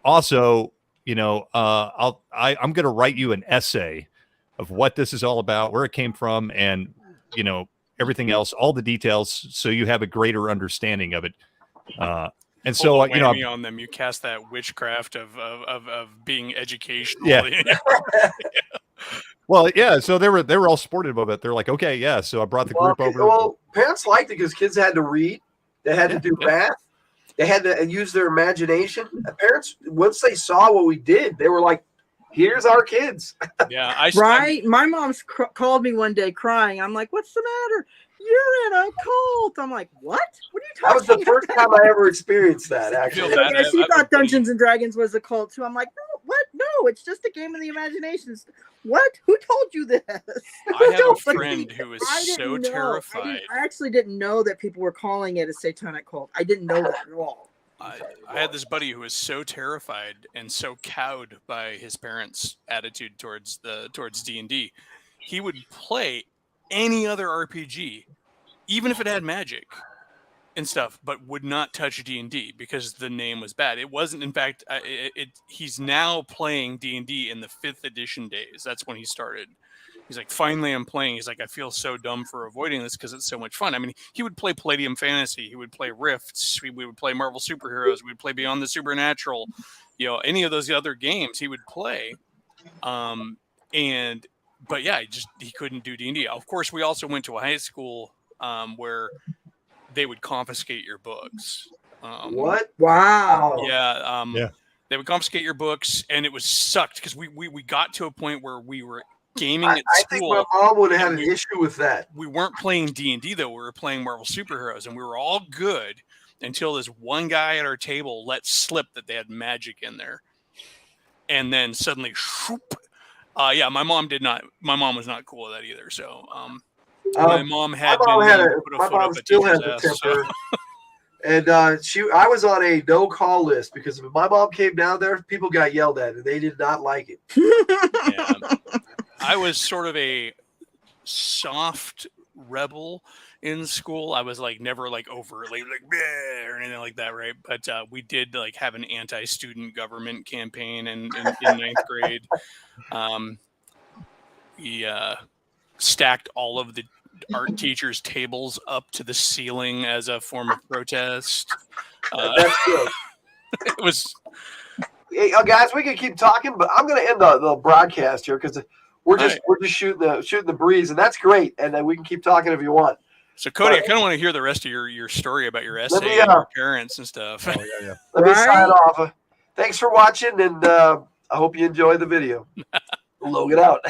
also, I'm going to write you an essay of what this is all about, where it came from, and, everything else, all the details, so you have a greater understanding of it. And so, on them, you cast that witchcraft of being educational. Yeah. Well, yeah. So they were all supportive of it. They're like, okay, yeah. So I brought the group over. Well, parents liked it because kids had to read, they had to do math, they had to use their imagination. Parents, once they saw what we did, they were like, "Here's our kids." Yeah, right. My mom's called me one day crying. I'm like, "What's the matter? You're in a cult." I'm like, "What? What are you talking about?" That was the first time I ever experienced that, actually. She thought Dungeons and Dragons was a cult too. I'm like, "No, what? No, it's just a game of the imagination." What? Who told you this? I have a friend who was so terrified. I actually didn't know that people were calling it a satanic cult. I didn't know that at all. I had this buddy who was so terrified and so cowed by his parents' attitude towards D&D. He would play any other RPG, even if it had magic and stuff, but would not touch D&D because the name was bad. It wasn't, in fact, he's now playing D&D in the 5th edition days. That's when he started. He's like, finally I'm playing. He's like, I feel so dumb for avoiding this because it's so much fun. I mean, he would play Palladium Fantasy. He would play Rifts. We would play Marvel Superheroes. We would play Beyond the Supernatural. Any of those other games he would play. But yeah, he couldn't do D&D. Of course, we also went to a high school where they would confiscate your books. What? Wow. Yeah. Yeah. They would confiscate your books, and it was sucked because we got to a point where we were gaming at I school. think my mom would have had an issue with that. We weren't playing D&D though. We were playing Marvel Superheroes, and we were all good until this one guy at our table let slip that they had magic in there, and then suddenly, shoop. My mom was not cool with that either. So, my mom still has a temper. And I was on a no-call list because if my mom came down there, people got yelled at, and they did not like it. Yeah. I was sort of a soft rebel in school. I was like never like overtly like "Bleh," or anything like that, right? But we did like have an anti-student government campaign in ninth grade. We stacked all of the art teachers' tables up to the ceiling as a form of protest. That's good. It was Hey, guys, we can keep talking, but I'm going to end the broadcast here because we're just shooting the breeze, and that's great. And then we can keep talking if you want. so, Cody. But- I kind of want to hear the rest of your story about your essay me, and your parents and stuff. Oh, yeah. Let me Right? sign off. Thanks for watching, and I hope you enjoy the video. Logan out.